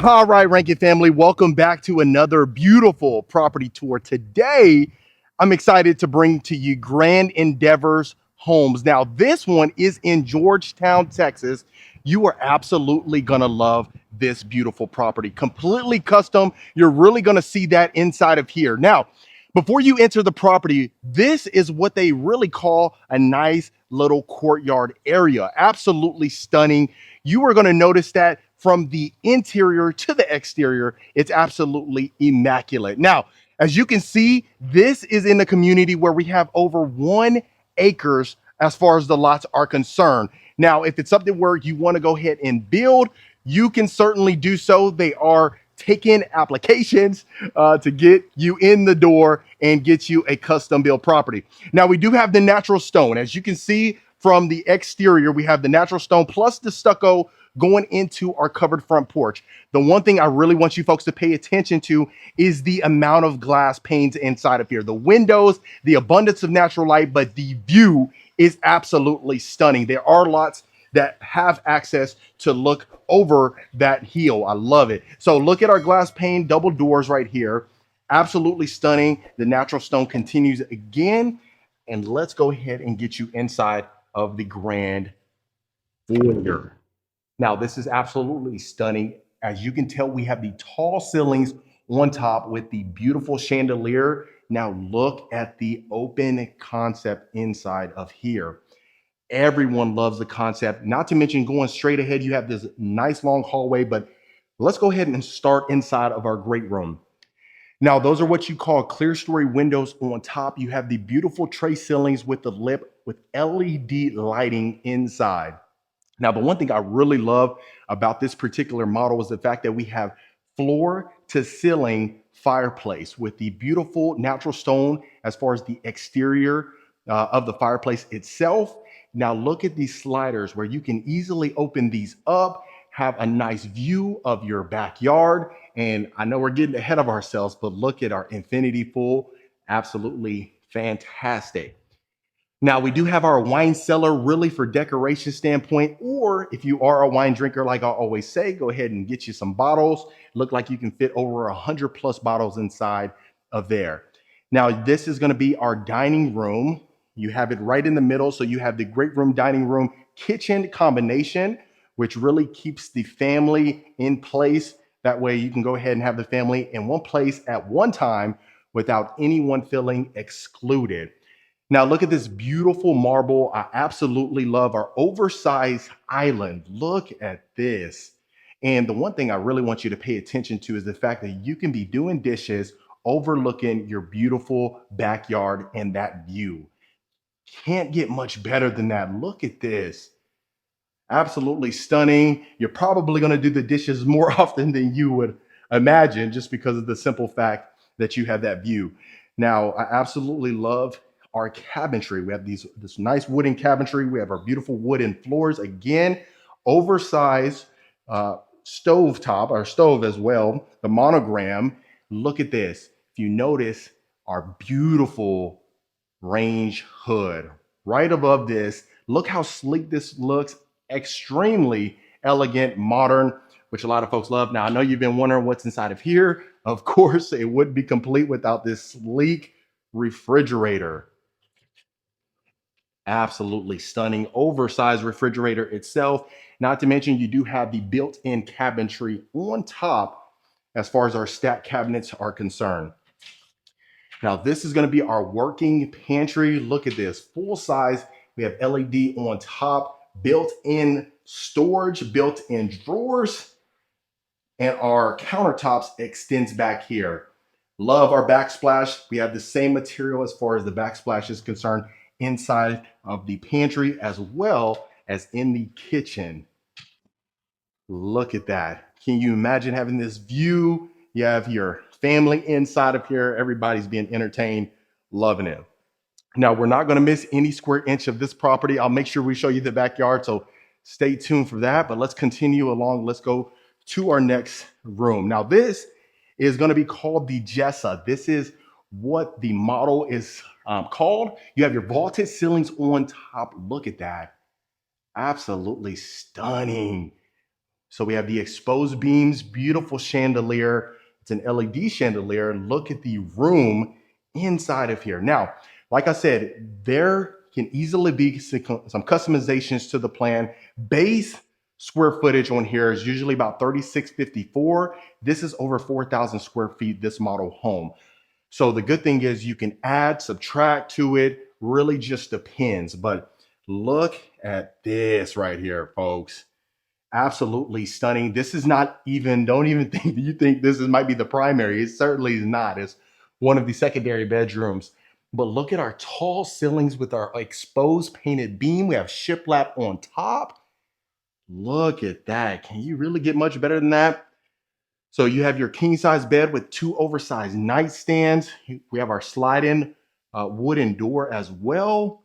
All right, Rankin family, welcome back to another beautiful property tour. Today, I'm excited to bring to you Grand Endeavors Homes. Now, this one is in Georgetown, Texas. You are absolutely going to love this beautiful property. Completely custom. You're really going to see that inside of here. Now, before you enter the property, this is what they really call a nice little courtyard area. Absolutely stunning. You are going to notice that from the interior to the exterior, it's absolutely immaculate. Now, as you can see, this is in the community where we have over 1 acres as far as the lots are concerned. Now, if it's something where you want to go ahead and build, you can certainly do so. They are taking applications to get you in the door and get you a custom built property. Now, we do have the natural stone. As you can see from the exterior, we have the natural stone plus the stucco going into our covered front porch. The one thing I really want you folks to pay attention to is the amount of glass panes inside of here. The windows, the abundance of natural light, but the view is absolutely stunning. There are lots that have access to look over that hill. I love it. So look at our glass pane double doors right here. Absolutely stunning. The natural stone continues again. And let's go ahead and get you inside of the grand foyer. Now, this is absolutely stunning. As you can tell, we have the tall ceilings on top with the beautiful chandelier. Now, look at the open concept inside of here. Everyone loves the concept, not to mention going straight ahead. You have this nice long hallway, but let's go ahead and start inside of our great room. Now, those are what you call clear story windows on top. You have the beautiful tray ceilings with the lip with LED lighting inside. Now, the one thing I really love about this particular model is the fact that we have floor to ceiling fireplace with the beautiful natural stone as far as the exterior of the fireplace itself. Now, look at these sliders where you can easily open these up, have a nice view of your backyard. And I know we're getting ahead of ourselves, but look at our infinity pool. Absolutely fantastic. Now, we do have our wine cellar really for decoration standpoint, or if you are a wine drinker, like I always say, go ahead and get you some bottles. Look like you can fit over 100+ bottles inside of there. Now, this is going to be our dining room. You have it right in the middle. So you have the great room, dining room, kitchen combination, which really keeps the family in place. That way you can go ahead and have the family in one place at one time without anyone feeling excluded. Now look at this beautiful marble. I absolutely love our oversized island. Look at this. And the one thing I really want you to pay attention to is the fact that you can be doing dishes overlooking your beautiful backyard and that view. Can't get much better than that. Look at this. Absolutely stunning. You're probably going to do the dishes more often than you would imagine just because of the simple fact that you have that view. Now, I absolutely love our cabinetry. We have this nice wooden cabinetry. We have our beautiful wooden floors. Again, oversized stove top, our stove as well, the monogram. Look at this. If you notice, our beautiful range hood right above this. Look how sleek this looks. Extremely elegant, modern, which a lot of folks love. Now, I know you've been wondering what's inside of here. Of course, it wouldn't be complete without this sleek refrigerator. Absolutely stunning, oversized refrigerator itself. Not to mention, you do have the built-in cabinetry on top as far as our stack cabinets are concerned. Now, this is going to be our working pantry. Look at this, full size. We have LED on top, built-in storage, built-in drawers, and our countertops extends back here. Love our backsplash. We have the same material as far as the backsplash is concerned inside of the pantry as well as in the kitchen. Look at that. Can you imagine having this view? You have your family inside of here. Everybody's being entertained, loving it. Now, we're not going to miss any square inch of this property. I'll make sure we show you the backyard, so stay tuned for that. But let's continue along. Let's go to our next room. Now, this is going to be called the Jessa. This is what the model is called. You have your vaulted ceilings on top. Look at that. Absolutely stunning. So we have the exposed beams, beautiful chandelier. It's an LED chandelier. Look at the room inside of here. Now, like I said, there can easily be some customizations to the plan. Base square footage on here is usually about 3,654. This is over 4,000 square feet, this model home. So the good thing is you can add, subtract to it, really just depends. But look at this right here, folks. Absolutely stunning. This is not even, don't even think you think this might be the primary. It certainly is not. It's one of the secondary bedrooms. But look at our tall ceilings with our exposed painted beam. We have shiplap on top. Look at that. Can you really get much better than that? So you have your king size bed with two oversized nightstands. We have our slide-in wooden door as well.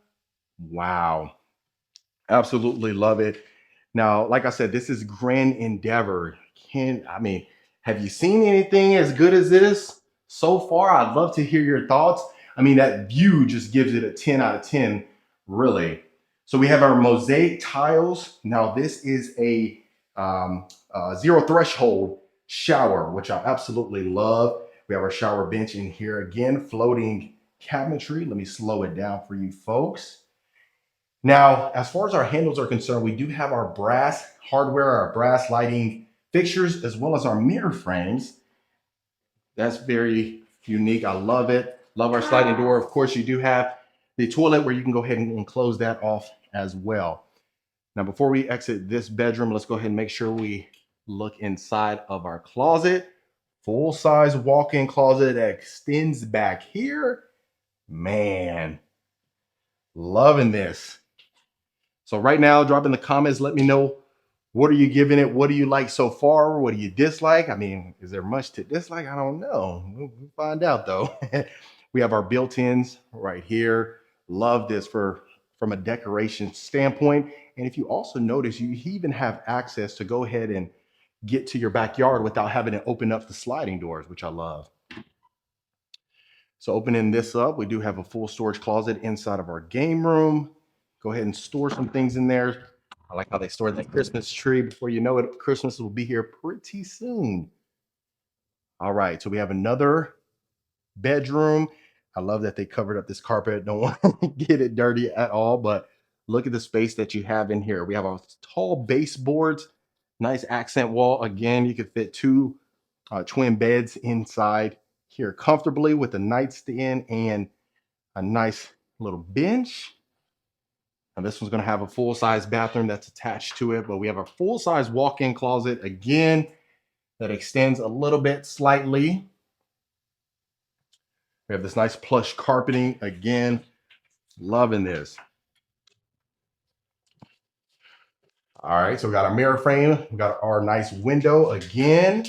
Wow. Absolutely love it. Now, like I said, this is Grand Endeavor. Have you seen anything as good as this so far? I'd love to hear your thoughts. I mean, that view just gives it a 10 out of 10, really. So we have our mosaic tiles. Now, this is a zero threshold shower, which I absolutely love. We have our shower bench in here again, floating cabinetry. Let me slow it down for you folks. Now, as far as our handles are concerned, we do have our brass hardware, our brass lighting fixtures, as well as our mirror frames. That's very unique. I love it. Love our sliding door. Of course, you do have the toilet where you can go ahead and close that off as well. Now, before we exit this bedroom, let's go ahead and make sure we look inside of our closet. Full-size walk-in closet that extends back here. Man, loving this. So right now, drop in the comments. Let me know, what are you giving it? What do you like so far? What do you dislike? I mean, is there much to dislike? I don't know. We'll find out though. We have our built-ins right here. Love this from a decoration standpoint. And if you also notice, you even have access to go ahead and get to your backyard without having to open up the sliding doors, which I love. So opening this up, we do have a full storage closet inside of our game room. Go ahead and store some things in there. I like how they stored that Christmas tree. Before you know it, Christmas will be here pretty soon. All right, so we have another bedroom. I love that they covered up this carpet. Don't want to get it dirty at all, but look at the space that you have in here. We have a tall baseboards, nice accent wall. Again, you could fit two twin beds inside here comfortably with a nightstand and a nice little bench. Now this one's going to have a full-size bathroom that's attached to it, but we have a full-size walk-in closet again that extends a little bit slightly. We have this nice plush carpeting again. Loving this. All right, so we got our mirror frame. We got our nice window again.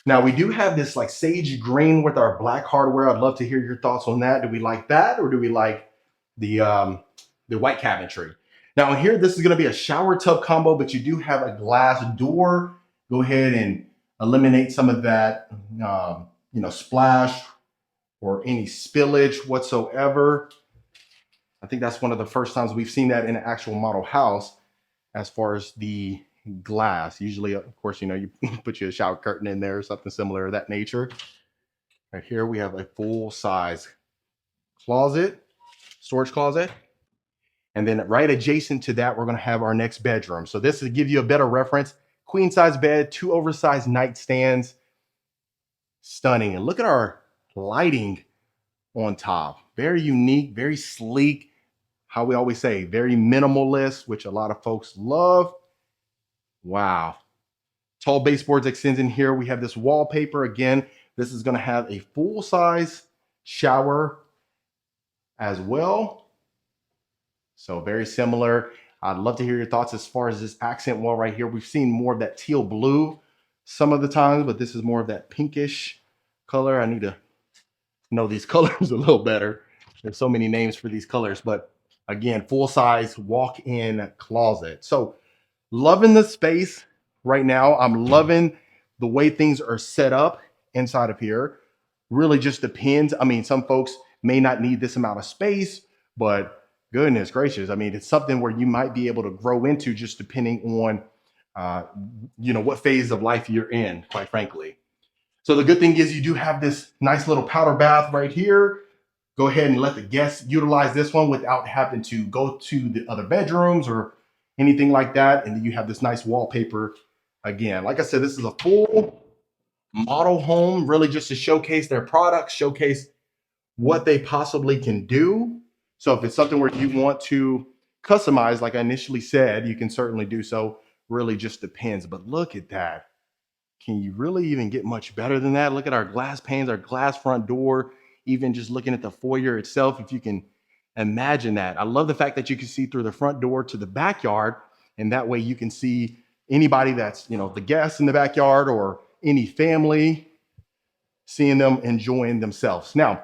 Now we do have this like sage green with our black hardware. I'd love to hear your thoughts on that. Do we like that, or do we like the white cabinetry? Now here, this is going to be a shower tub combo, but you do have a glass door. Go ahead and eliminate some of that, splash or any spillage whatsoever. I think that's one of the first times we've seen that in an actual model house as far as the glass. Usually, of course, you put your shower curtain in there or something similar of that nature. Right here, we have a full-size closet, storage closet. And then right adjacent to that, we're going to have our next bedroom. So this will give you a better reference. Queen size bed, two oversized nightstands. Stunning. And look at our lighting on top. Very unique, very sleek. How we always say, very minimalist, which a lot of folks love. Wow. Tall baseboards extends in here. We have this wallpaper. Again, this is going to have a full-size shower as well. So very similar. I'd love to hear your thoughts as far as this accent wall right here. We've seen more of that teal blue some of the times, but this is more of that pinkish color. I need to know these colors a little better. There's so many names for these colors, but again, full-size walk-in closet. So loving the space right now. I'm loving the way things are set up inside of here. Really just depends. I mean, some folks may not need this amount of space, but goodness gracious. I mean, it's something where you might be able to grow into just depending on uh, what phase of life you're in, quite frankly. So the good thing is you do have this nice little powder bath right here. Go ahead and let the guests utilize this one without having to go to the other bedrooms or anything like that. And then you have this nice wallpaper. Again, like I said, this is a full model home, really just to showcase their products, showcase what they possibly can do. So if it's something where you want to customize, like I initially said, you can certainly do so. Really just depends. But look at that. Can you really even get much better than that? Look at our glass panes, our glass front door, even just looking at the foyer itself, if you can imagine that. I love the fact that you can see through the front door to the backyard, and that way you can see anybody that's, the guests in the backyard or any family, seeing them enjoying themselves. Now,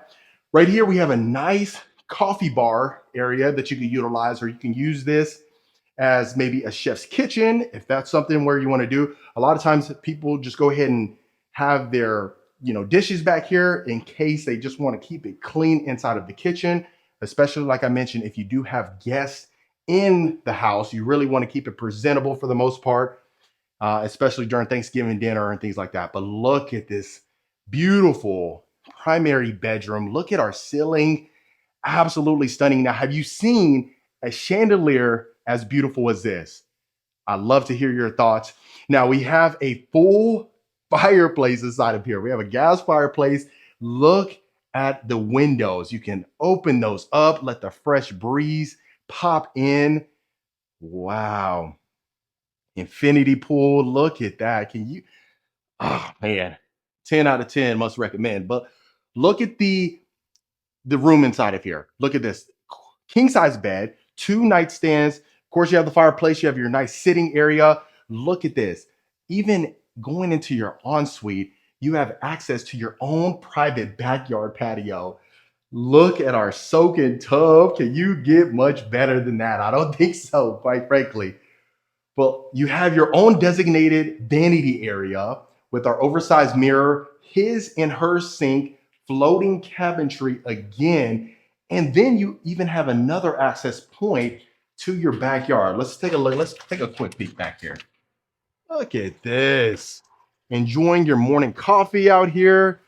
right here, we have a nice coffee bar area that you can utilize, or you can use this as maybe a chef's kitchen, if that's something where you want to do. A lot of times people just go ahead and have their, dishes back here in case they just want to keep it clean inside of the kitchen, especially like I mentioned, if you do have guests in the house, you really want to keep it presentable for the most part, especially during Thanksgiving dinner and things like that. But look at this beautiful primary bedroom. Look at our ceiling. Absolutely stunning. Now, have you seen a chandelier as beautiful as this? I'd love to hear your thoughts. Now, we have a full fireplace inside of here. We have a gas fireplace. Look at the windows. You can open those up, let the fresh breeze pop in. Wow. Infinity pool. Look at that. Oh man, 10 out of 10 must recommend. But look at the room inside of here. Look at this king size bed, 2 nightstands. Of course, you have the fireplace. You have your nice sitting area. Look at this. Even going into your ensuite, you have access to your own private backyard patio. Look at our soaking tub. Can you get much better than that? I don't think so, quite frankly. Well, you have your own designated vanity area with our oversized mirror, his and her sink, floating cabinetry again. And then you even have another access point to your backyard. Let's take a look. Let's take a quick peek back here. Look at this. Enjoying your morning coffee out here,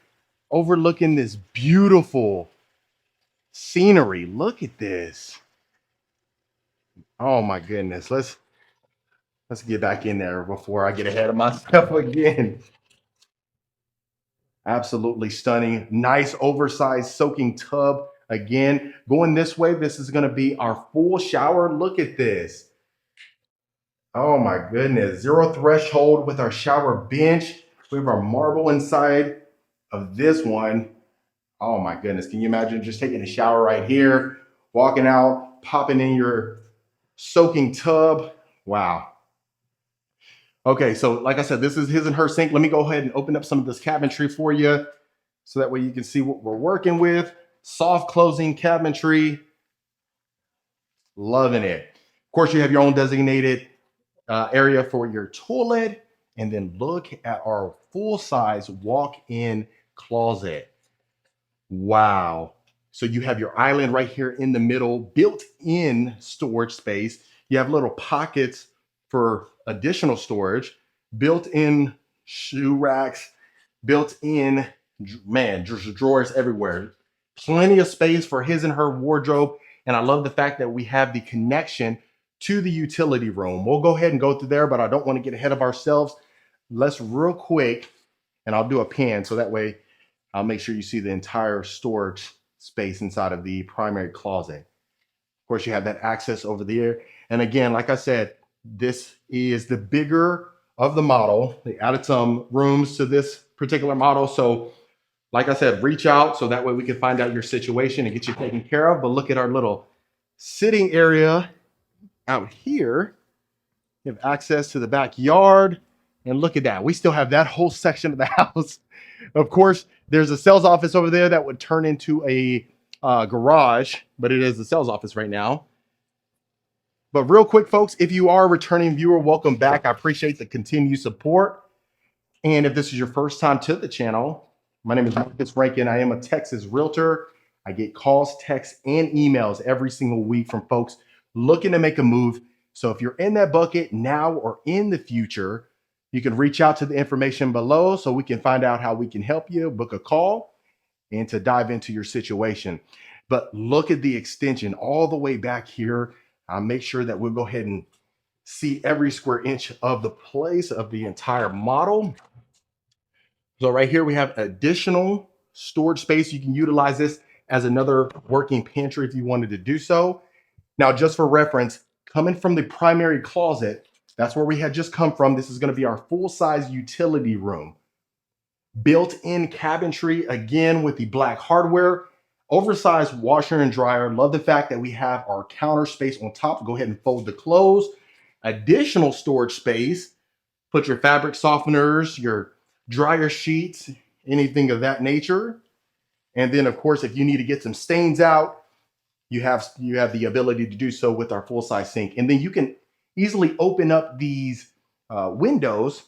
overlooking this beautiful scenery. Look at this. Oh my goodness. Let's get back in there before I get ahead of myself again. Absolutely stunning. Nice oversized soaking tub. Again, going this way, this is going to be our full shower. Look at this. Oh my goodness. Zero threshold with our shower bench. We have our marble inside of this one. Oh my goodness. Can you imagine just taking a shower right here, walking out, popping in your soaking tub? Wow. Okay, so like I said, this is his and her sink. Let me go ahead and open up some of this cabinetry for you so that way you can see what we're working with. Soft closing cabinetry. Loving it. Of course, you have your own designated area for your toilet. And then look at our full-size walk-in closet. Wow. So you have your island right here in the middle, built-in storage space. You have little pockets for additional storage, built-in shoe racks, built-in, man, drawers everywhere. Plenty of space for his and her wardrobe. And I love the fact that we have the connection to the utility room. We'll go ahead and go through there, but I don't want to get ahead of ourselves. Let's real quick, and I'll do a pan so that way I'll make sure you see the entire storage space inside of the primary closet. Of course, you have that access over there. And again, like I said, this is the bigger of the model. They added some rooms to this particular model. So like I said, reach out so that way we can find out your situation and get you taken care of. But look at our little sitting area out here. You have access to the backyard. And look at that. We still have that whole section of the house. Of course, there's a sales office over there that would turn into a garage, but it is the sales office right now. But real quick, folks, if you are a returning viewer, welcome back. I appreciate the continued support. And if this is your first time to the channel, my name is Rankin. I am a Texas realtor. I get calls, texts, and emails every single week from folks looking to make a move So if you're in that bucket now or in the future, you can reach out to the information below so we can find out how we can help you, book a call, and to dive into your situation. But look at the extension all the way back here. I'll make sure that we'll go ahead and see every square inch of the place of the entire model. So right here, we have additional storage space. You can utilize this as another working pantry if you wanted to do so. Now, just for reference, coming from the primary closet, that's where we had just come from. This is going to be our full-size utility room. Built-in cabinetry, again, with the black hardware. Oversized washer and dryer. Love the fact that we have our counter space on top. Go ahead and fold the clothes. Additional storage space. Put your fabric softeners, your dryer sheets, anything of that nature. And then, of course, if you need to get some stains out, you have the ability to do so with our full-size sink. And then you can easily open up these windows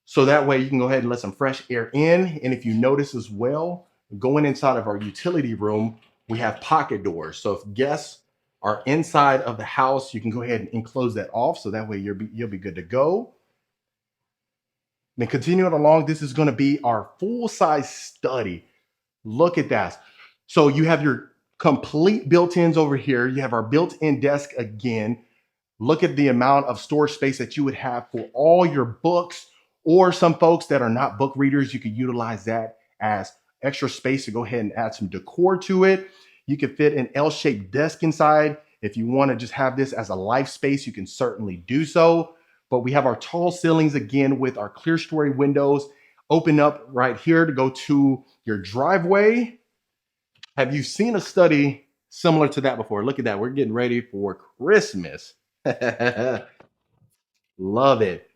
so that way you can go ahead and let some fresh air in. And if you notice as well, going inside of our utility room, we have pocket doors. So if guests are inside of the house, you can go ahead and close that off. So that way you'll be good to go. Then continuing along, this is going to be our full-size study. Look at that. So you have your complete built-ins over here. You have our built-in desk again. Look at the amount of storage space that you would have for all your books, or some folks that are not book readers, you could utilize that as extra space to go ahead and add some decor to it. You could fit an L-shaped desk inside. If you want to just have this as a life space, you can certainly do so. But we have our tall ceilings again with our clear story windows. Open up right here to go to your driveway. Have you seen a study similar to that before? Look at that. We're getting ready for Christmas. Love it.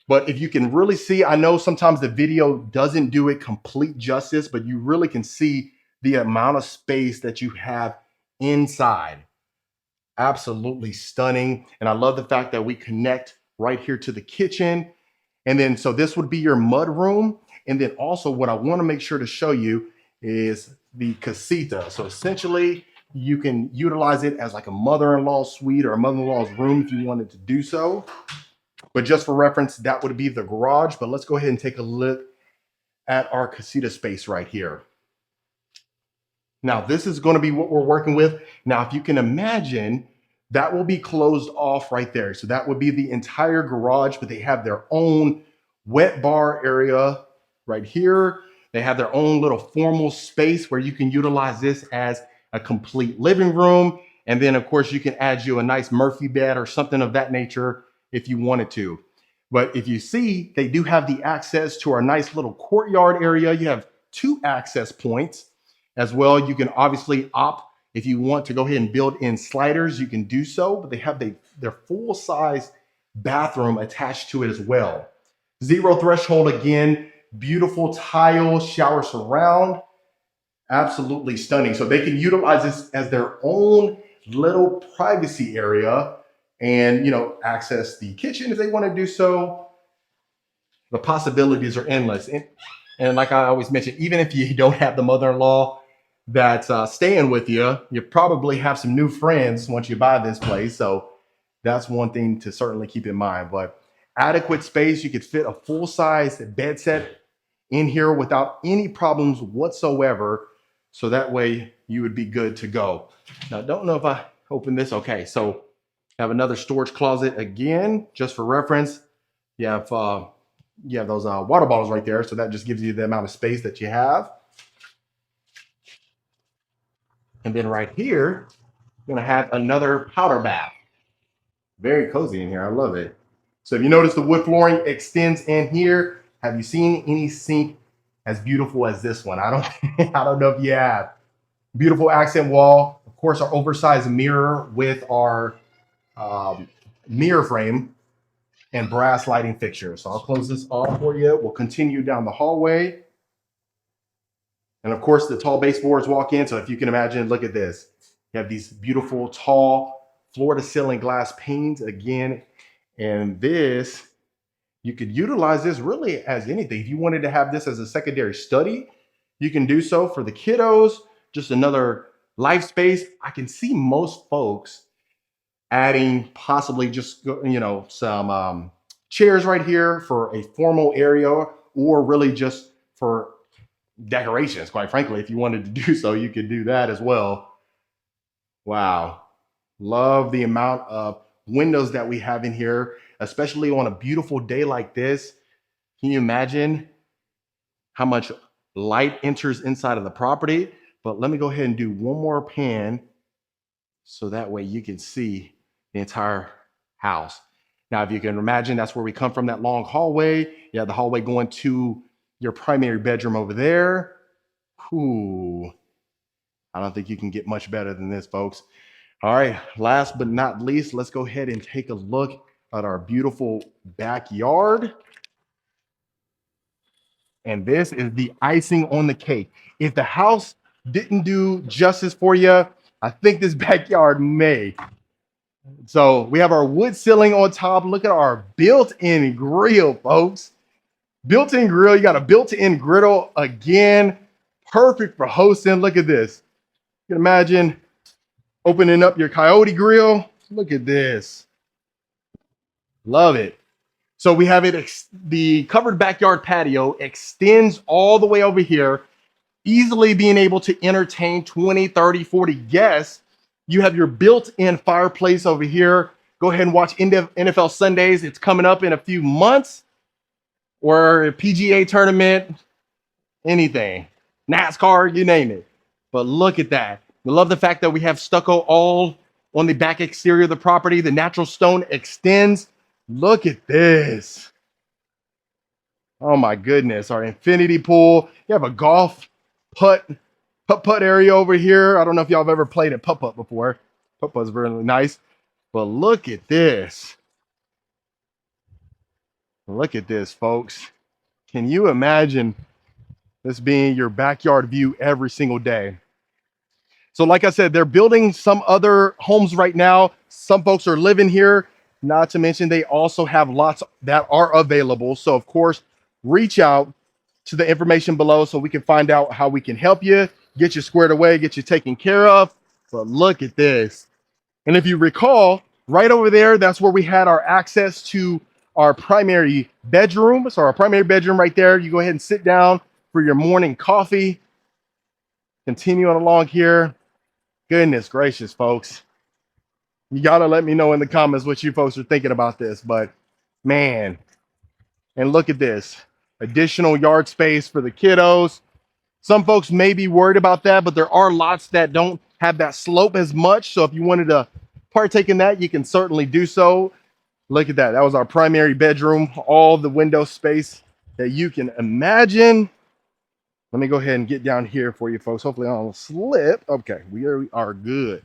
But if you can really see, I know sometimes the video doesn't do it complete justice, but you really can see the amount of space that you have inside. Absolutely stunning. And I love the fact that we connect right here to the kitchen. And then, so this would be your mud room. And then also what I want to make sure to show you is the casita. So essentially you can utilize it as like a mother-in-law suite or a mother-in-law's room if you wanted to do so. But just for reference, that would be the garage. But let's go ahead and take a look at our casita space right here. Now, this is going to be what we're working with. Now, if you can imagine, that will be closed off right there. So that would be the entire garage, but they have their own wet bar area right here. They have their own little formal space where you can utilize this as a complete living room. And then, of course, you can add you a nice Murphy bed or something of that nature if you wanted to. But if you see, they do have the access to our nice little courtyard area. You have 2 access points as well. You can obviously opt, if you want to go ahead and build in sliders, you can do so, but they have their full-size bathroom attached to it as well. 0 threshold again, beautiful tile shower surround, absolutely stunning. So they can utilize this as their own little privacy area and, you know, access the kitchen if they want to do so. The possibilities are endless. And like I always mention, even if you don't have the mother-in-law that's staying with you, you probably have some new friends once you buy this place. So that's one thing to certainly keep in mind. But adequate space, you could fit a full-size bed set in here without any problems whatsoever. So that way you would be good to go. Now, I don't know if I open this. Okay, so have another storage closet again, just for reference. You have those water bottles right there. So that just gives you the amount of space that you have. And then right here, you're gonna have another powder bath. Very cozy in here, I love it. So if you notice the wood flooring extends in here, have you seen any sink as beautiful as this one? I don't know if you have. Beautiful accent wall. Of course, our oversized mirror with our mirror frame and brass lighting fixtures. So I'll close this off for you. We'll continue down the hallway. And of course, the tall baseboards walk in. So if you can imagine, look at this. You have these beautiful, tall, floor-to-ceiling glass panes again. And this, you could utilize this really as anything. If you wanted to have this as a secondary study, you can do so for the kiddos. Just another life space. I can see most folks adding possibly just, some chairs right here for a formal area, or really just for decorations. Quite frankly, if you wanted to do so, you could do that as well. Wow. Love the amount of windows that we have in here, especially on a beautiful day like this. Can you imagine how much light enters inside of the property? But let me go ahead and do one more pan so that way you can see the entire house. Now, if you can imagine, that's where we come from, that long hallway. You have the hallway going to your primary bedroom over there. Ooh, I don't think you can get much better than this, folks. All right, last but not least, let's go ahead and take a look at our beautiful backyard. And this is the icing on the cake. If the house didn't do justice for you, I think this backyard may. So we have our wood ceiling on top. Look at our built-in grill, folks. Built-in grill. You got a built-in griddle again. Perfect for hosting. Look at this. You can imagine opening up your Coyote grill. Look at this. Love it. So we have it, the covered backyard patio extends all the way over here, easily being able to entertain 20, 30, 40 guests. You have your built-in fireplace over here. Go ahead and watch NFL Sundays. It's coming up in a few months. Or a PGA tournament, anything. NASCAR, you name it. But look at that. We love the fact that we have stucco all on the back exterior of the property. The natural stone extends. Look at this. Oh my goodness. Our infinity pool. You have a golf putt area over here. I don't know if y'all have ever played at putt before. Putt-putt's really nice. But look at this. Look at this, folks. Can you imagine this being your backyard view every single day? So like I said, they're building some other homes right now. Some folks are living here. Not to mention, they also have lots that are available. So of course, reach out to the information below so we can find out how we can help you, get you squared away, get you taken care of. But look at this. And if you recall, right over there, that's where we had our access to our primary bedroom. So our primary bedroom right there, you go ahead and sit down for your morning coffee. Continuing along here. Goodness gracious, folks. You got to let me know in the comments what you folks are thinking about this. But man, and look at this. Additional yard space for the kiddos. Some folks may be worried about that, but there are lots that don't have that slope as much. So if you wanted to partake in that, you can certainly do so. Look at that. That was our primary bedroom. All the window space that you can imagine. Let me go ahead and get down here for you folks. Hopefully I don't slip. Okay, we are good.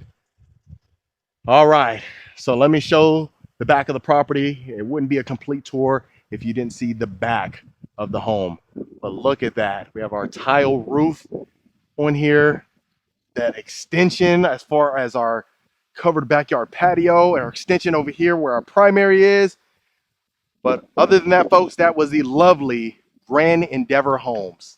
All right, so let me show the back of the property. It wouldn't be a complete tour if you didn't see the back of the home. But look at that. We have our tile roof on here. That extension as far as our covered backyard patio, and our extension over here where our primary is. But other than that, folks, that was the lovely Grand Endeavor Homes.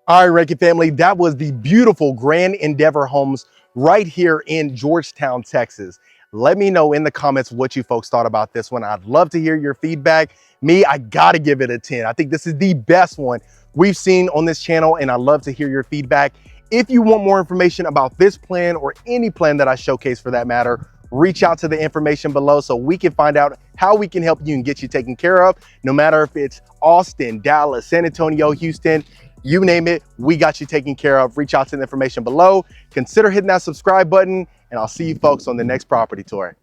All right, Rankin family, that was the beautiful Grand Endeavor Homes right here in Georgetown, Texas. Let me know in the comments what you folks thought about this one. I'd love to hear your feedback. Me, I gotta give it a 10. I think this is the best one we've seen on this channel, and I'd love to hear your feedback. If you want more information about this plan or any plan that I showcase for that matter, reach out to the information below so we can find out how we can help you and get you taken care of. No matter if it's Austin, Dallas, San Antonio, Houston, you name it, we got you taken care of. Reach out to the information below. Consider hitting that subscribe button, and I'll see you folks on the next property tour.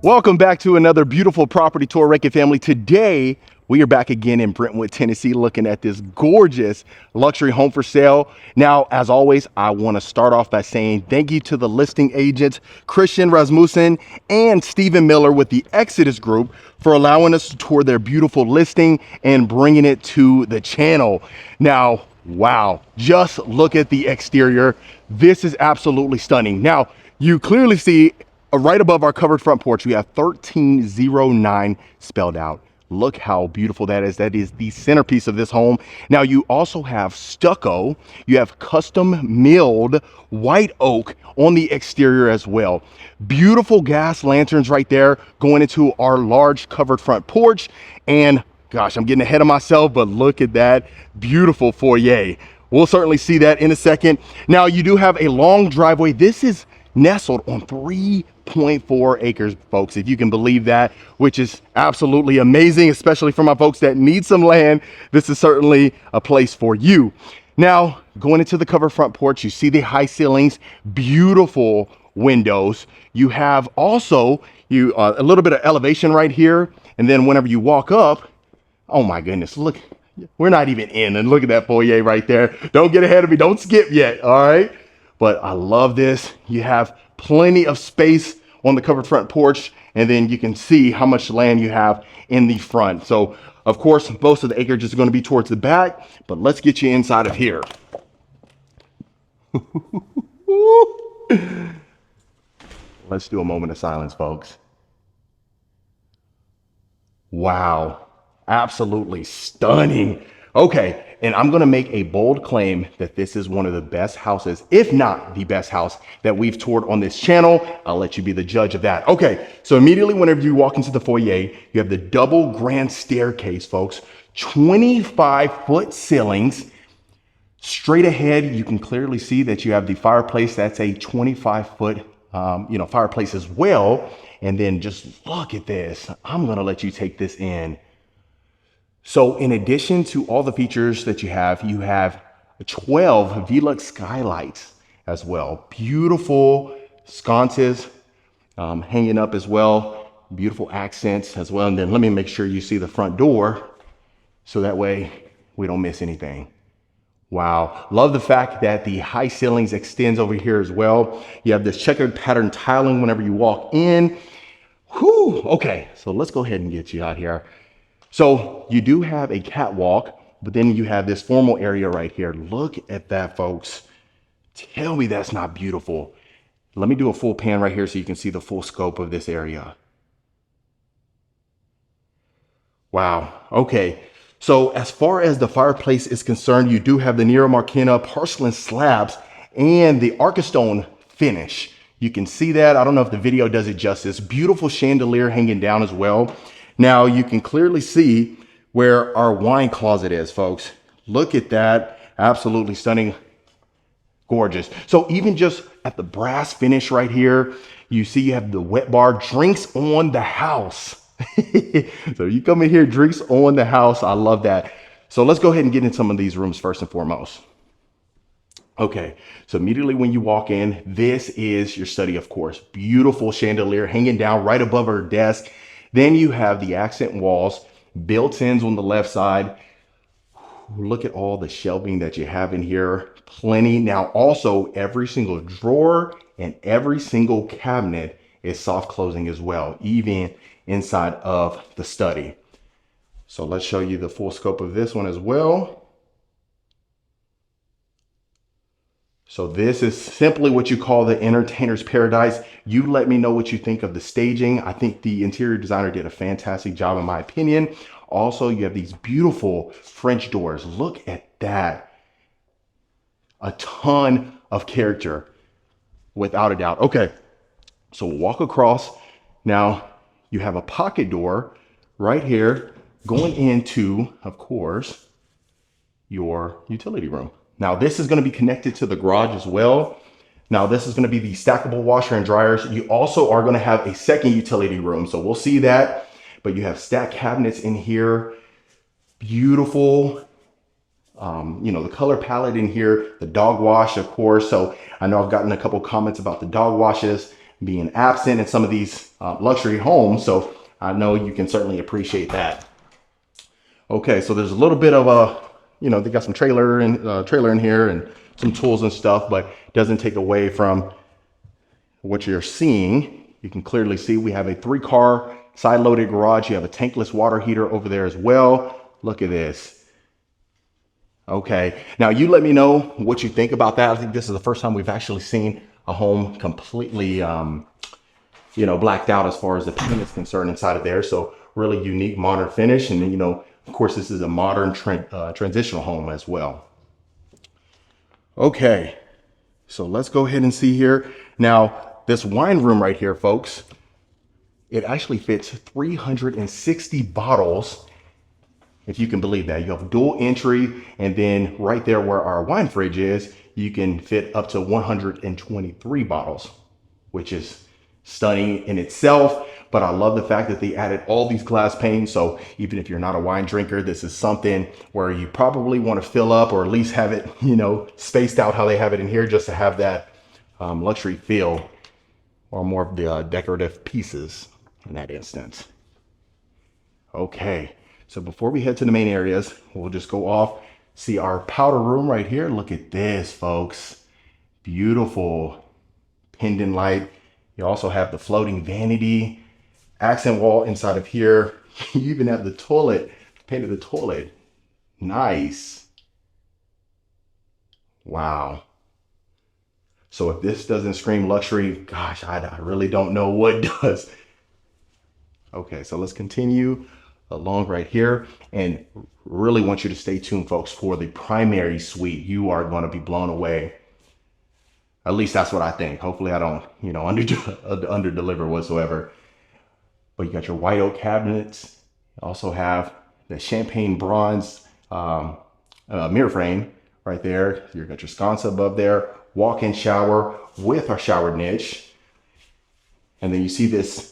Welcome back to another beautiful property tour, Rankin family. Today, we are back again in Brentwood, Tennessee, looking at this gorgeous luxury home for sale. Now, as always, I want to start off by saying thank you to the listing agents, Christian Rasmussen and Stephen Miller with the Exodus Group for allowing us to tour their beautiful listing and bringing it to the channel. Now, wow, just look at the exterior. This is absolutely stunning. Now, you clearly see right above our covered front porch, we have 1309 spelled out. Look how beautiful that is. That is the centerpiece of this home. Now you also have stucco, you have custom milled white oak on the exterior as well. Beautiful gas lanterns right there going into our large covered front porch. And gosh, I'm getting ahead of myself, but look at that beautiful foyer. We'll certainly see that in a second. Now you do have a long driveway. This is nestled on 3.4 acres, folks, if you can believe that, which is absolutely amazing, especially for my folks that need some land. This is certainly a place for you. Now, going into the covered front porch, you see the high ceilings, beautiful windows. You have also a little bit of elevation right here. And then whenever you walk up, oh my goodness, look, we're not even in. And look at that foyer right there. Don't get ahead of me. Don't skip yet. All right. But I love this. You have plenty of space on the covered front porch, and then you can see how much land you have in the front. So of course, most of the acreage is going to be towards the back, but let's get you inside of here. Let's do a moment of silence, folks. Wow, absolutely stunning. Okay, and I'm gonna make a bold claim that this is one of the best houses, if not the best house that we've toured on this channel. I'll let you be the judge of that. Okay, so immediately whenever you walk into the foyer, you have the double grand staircase, folks. 25-foot ceilings. Straight ahead, you can clearly see that you have the fireplace. That's a 25-foot fireplace as well. And then just look at this. I'm gonna let you take this in. So in addition to all the features that you have 12 Velux skylights as well. Beautiful sconces hanging up as well. Beautiful accents as well. And then let me make sure you see the front door so that way we don't miss anything. Wow, love the fact that the high ceilings extends over here as well. You have this checkered pattern tiling whenever you walk in. Whew, okay, so let's go ahead and get you out here. So you do have a catwalk, but then you have this formal area right here. Look at that, folks. Tell me that's not beautiful. Let me do a full pan right here so you can see the full scope of this area. Wow, okay. So as far as the fireplace is concerned, you do have the Nero Marquina porcelain slabs and the Archistone finish. You can see that. I don't know if the video does it justice. Beautiful chandelier hanging down as well. Now you can clearly see where our wine closet is, folks. Look at that. Absolutely stunning. Gorgeous. So even just at the brass finish right here, you see you have the wet bar, drinks on the house. So you come in here, drinks on the house. I love that. So let's go ahead and get in some of these rooms first and foremost. Okay, so immediately when you walk in, this is your study, of course. Beautiful chandelier hanging down right above her desk. Then you have the accent walls, built-ins on the left side. Look at all the shelving that you have in here. Plenty. Now also every single drawer and every single cabinet is soft closing as well, even inside of the study. So let's show you the full scope of this one as well. So this is simply what you call the entertainer's paradise. You let me know what you think of the staging. I think the interior designer did a fantastic job in my opinion. Also, you have these beautiful French doors. Look at that. A ton of character, without a doubt. Okay, so we'll walk across. Now you have a pocket door right here going into, of course, your utility room. Now this is going to be connected to the garage as well. Now this is going to be the stackable washer and dryers. You also are going to have a second utility room. So we'll see that, but you have stacked cabinets in here. Beautiful. The color palette in here, the dog wash, of course. So I know I've gotten a couple comments about the dog washes. being absent in some of these luxury homes. So I know you can certainly appreciate that. Okay, so there's a little bit of a, they got some trailer in here and some tools and stuff, but it doesn't take away from what you're seeing. You can clearly see we have a 3-car side loaded garage. You have a tankless water heater over there as well. Look at this. Okay, now you let me know what you think about that. I think this is the first time we've actually seen a home completely, blacked out as far as the paint is concerned inside of there. So really unique modern finish. And then, of course, this is a modern transitional home as well. Okay, so let's go ahead and see here. Now, this wine room right here, folks, it actually fits 360 bottles, if you can believe that. You have dual entry, and then right there where our wine fridge is, you can fit up to 123 bottles, which is stunning in itself. But I love the fact that they added all these glass panes. So even if you're not a wine drinker, this is something where you probably want to fill up, or at least have it, spaced out how they have it in here, just to have that luxury feel, or more of the decorative pieces in that instance. Okay, so before we head to the main areas, we'll just go off, see our powder room right here. Look at this, folks. Beautiful pendant light. You also have the floating vanity, accent wall inside of here. You even have the toilet, painted the toilet. Nice. Wow. So if this doesn't scream luxury, gosh, I really don't know what does. Okay, so let's continue along right here, and really want you to stay tuned, folks, for the primary suite. You are going to be blown away. At least that's what I think. Hopefully I don't, under deliver whatsoever. But you got your white oak cabinets. You also have the champagne bronze mirror frame right there. You got your sconce above there, walk-in shower with our shower niche. And then you see this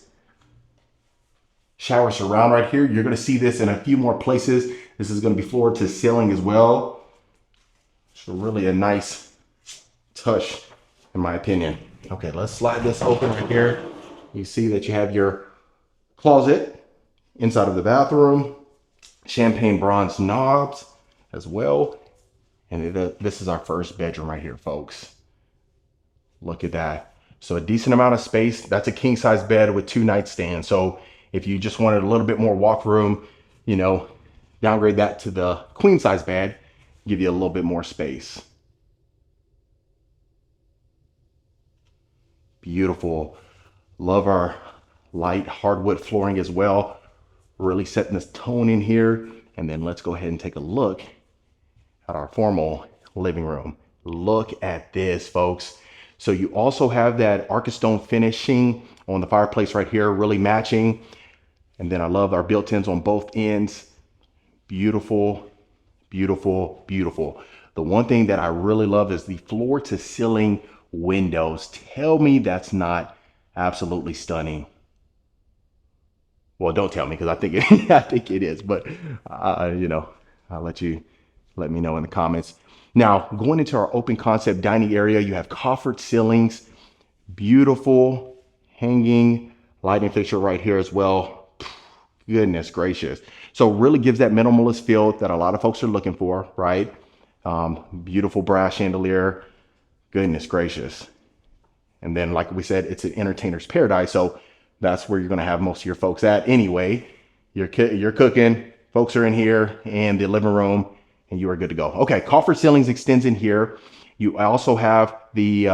shower surround right here. You're going to see this in a few more places. This is going to be floor to ceiling as well. So really a nice touch, in my opinion. Okay, let's slide this open right here. You see that you have your closet inside of the bathroom, champagne bronze knobs as well. And this is our first bedroom right here, folks. Look at that. So a decent amount of space. That's a king size bed with 2 nightstands. So if you just wanted a little bit more walk room, downgrade that to the queen size bed, give you a little bit more space. Beautiful. Love our light hardwood flooring as well. Really setting this tone in here. And then let's go ahead and take a look at our formal living room. Look at this, folks. So you also have that Archistone finishing on the fireplace right here, really matching. And then I love our built-ins on both ends. Beautiful, beautiful, beautiful. The one thing that I really love is the floor to ceiling windows. Tell me that's not absolutely stunning. Well, don't tell me, because I think it is, but I'll let me know in the comments. Now, going into our open concept dining area, you have coffered ceilings, beautiful hanging lighting fixture right here as well. Goodness gracious. So really gives that minimalist feel that a lot of folks are looking for, right? Beautiful brass chandelier. Goodness gracious. And then, like we said, it's an entertainer's paradise. So that's where you're going to have most of your folks at anyway. You're cooking, folks are in here, and the living room, and you are good to go. Okay, coffer ceilings extends in here. You also have the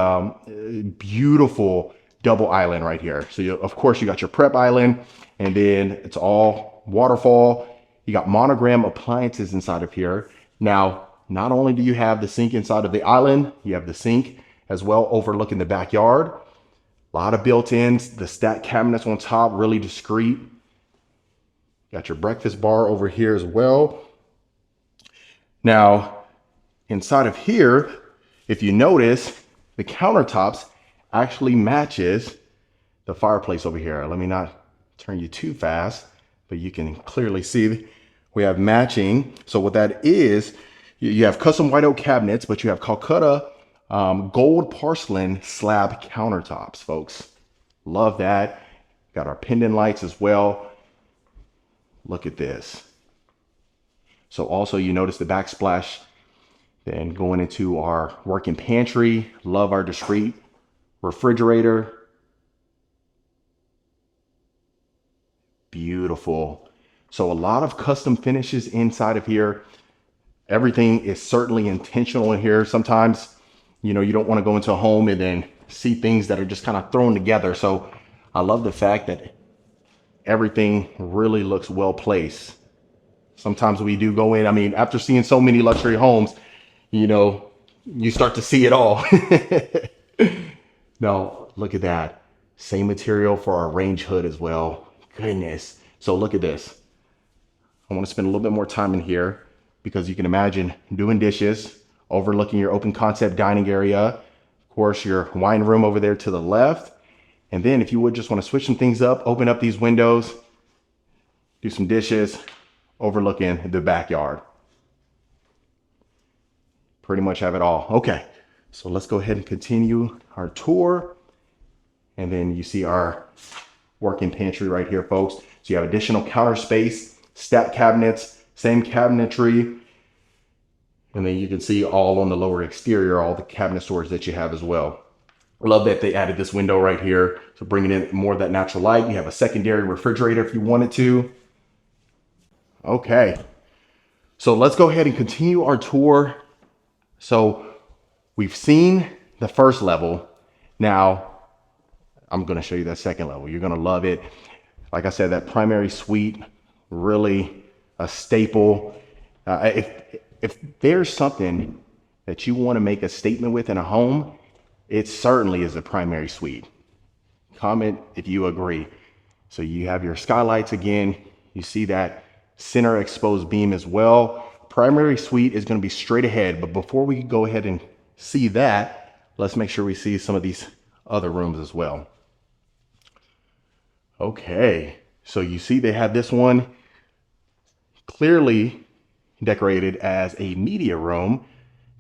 beautiful double island right here. So of course you got your prep island, and then it's all waterfall. You got monogram appliances inside of here. Now, not only do you have the sink inside of the island, you have the sink as well overlooking the backyard. A lot of built-ins, the stacked cabinets on top, really discreet. Got your breakfast bar over here as well. Now, inside of here, if you notice, the countertops actually matches the fireplace over here. Let me not turn you too fast, but you can clearly see we have matching. So what that is, you have custom white oak cabinets, but you have Calcutta gold porcelain slab countertops, folks. Love that. Got our pendant lights as well. Look at this. So also you notice the backsplash. Then going into our working pantry. Love our discreet refrigerator. Beautiful. So a lot of custom finishes inside of here. Everything is certainly intentional in here. Sometimes, you know, you don't want to go into a home and then see things that are just kind of thrown together. So I love the fact that everything really looks well placed. Sometimes we do go in, I mean, after seeing so many luxury homes, you know, you start to see it all. Now, look at that. Same material for our range hood as well. Goodness. So look at this. I want to spend a little bit more time in here because you can imagine doing dishes, overlooking your open concept dining area. Of course, your wine room over there to the left. And then if you would just want to switch some things up, open up these windows, do some dishes, overlooking the backyard. Pretty much have it all. Okay, so let's go ahead and continue our tour. And then you see our working pantry right here, folks. So you have additional counter space, stacked cabinets, same cabinetry. And then you can see all on the lower exterior, all the cabinet storage that you have as well. I love that they added this window right here. So bringing in more of that natural light. You have a secondary refrigerator if you wanted to. Okay, so let's go ahead and continue our tour. So we've seen the first level. Now I'm going to show you that second level. You're going to love it. Like I said, that primary suite, really a staple. If there's something that you want to make a statement with in a home, it certainly is a primary suite. Comment if you agree. So you have your skylights again. You see that center exposed beam as well. Primary suite is going to be straight ahead, but before we go ahead and see that, let's make sure we see some of these other rooms as well. Okay, so you see they have this one clearly decorated as a media room.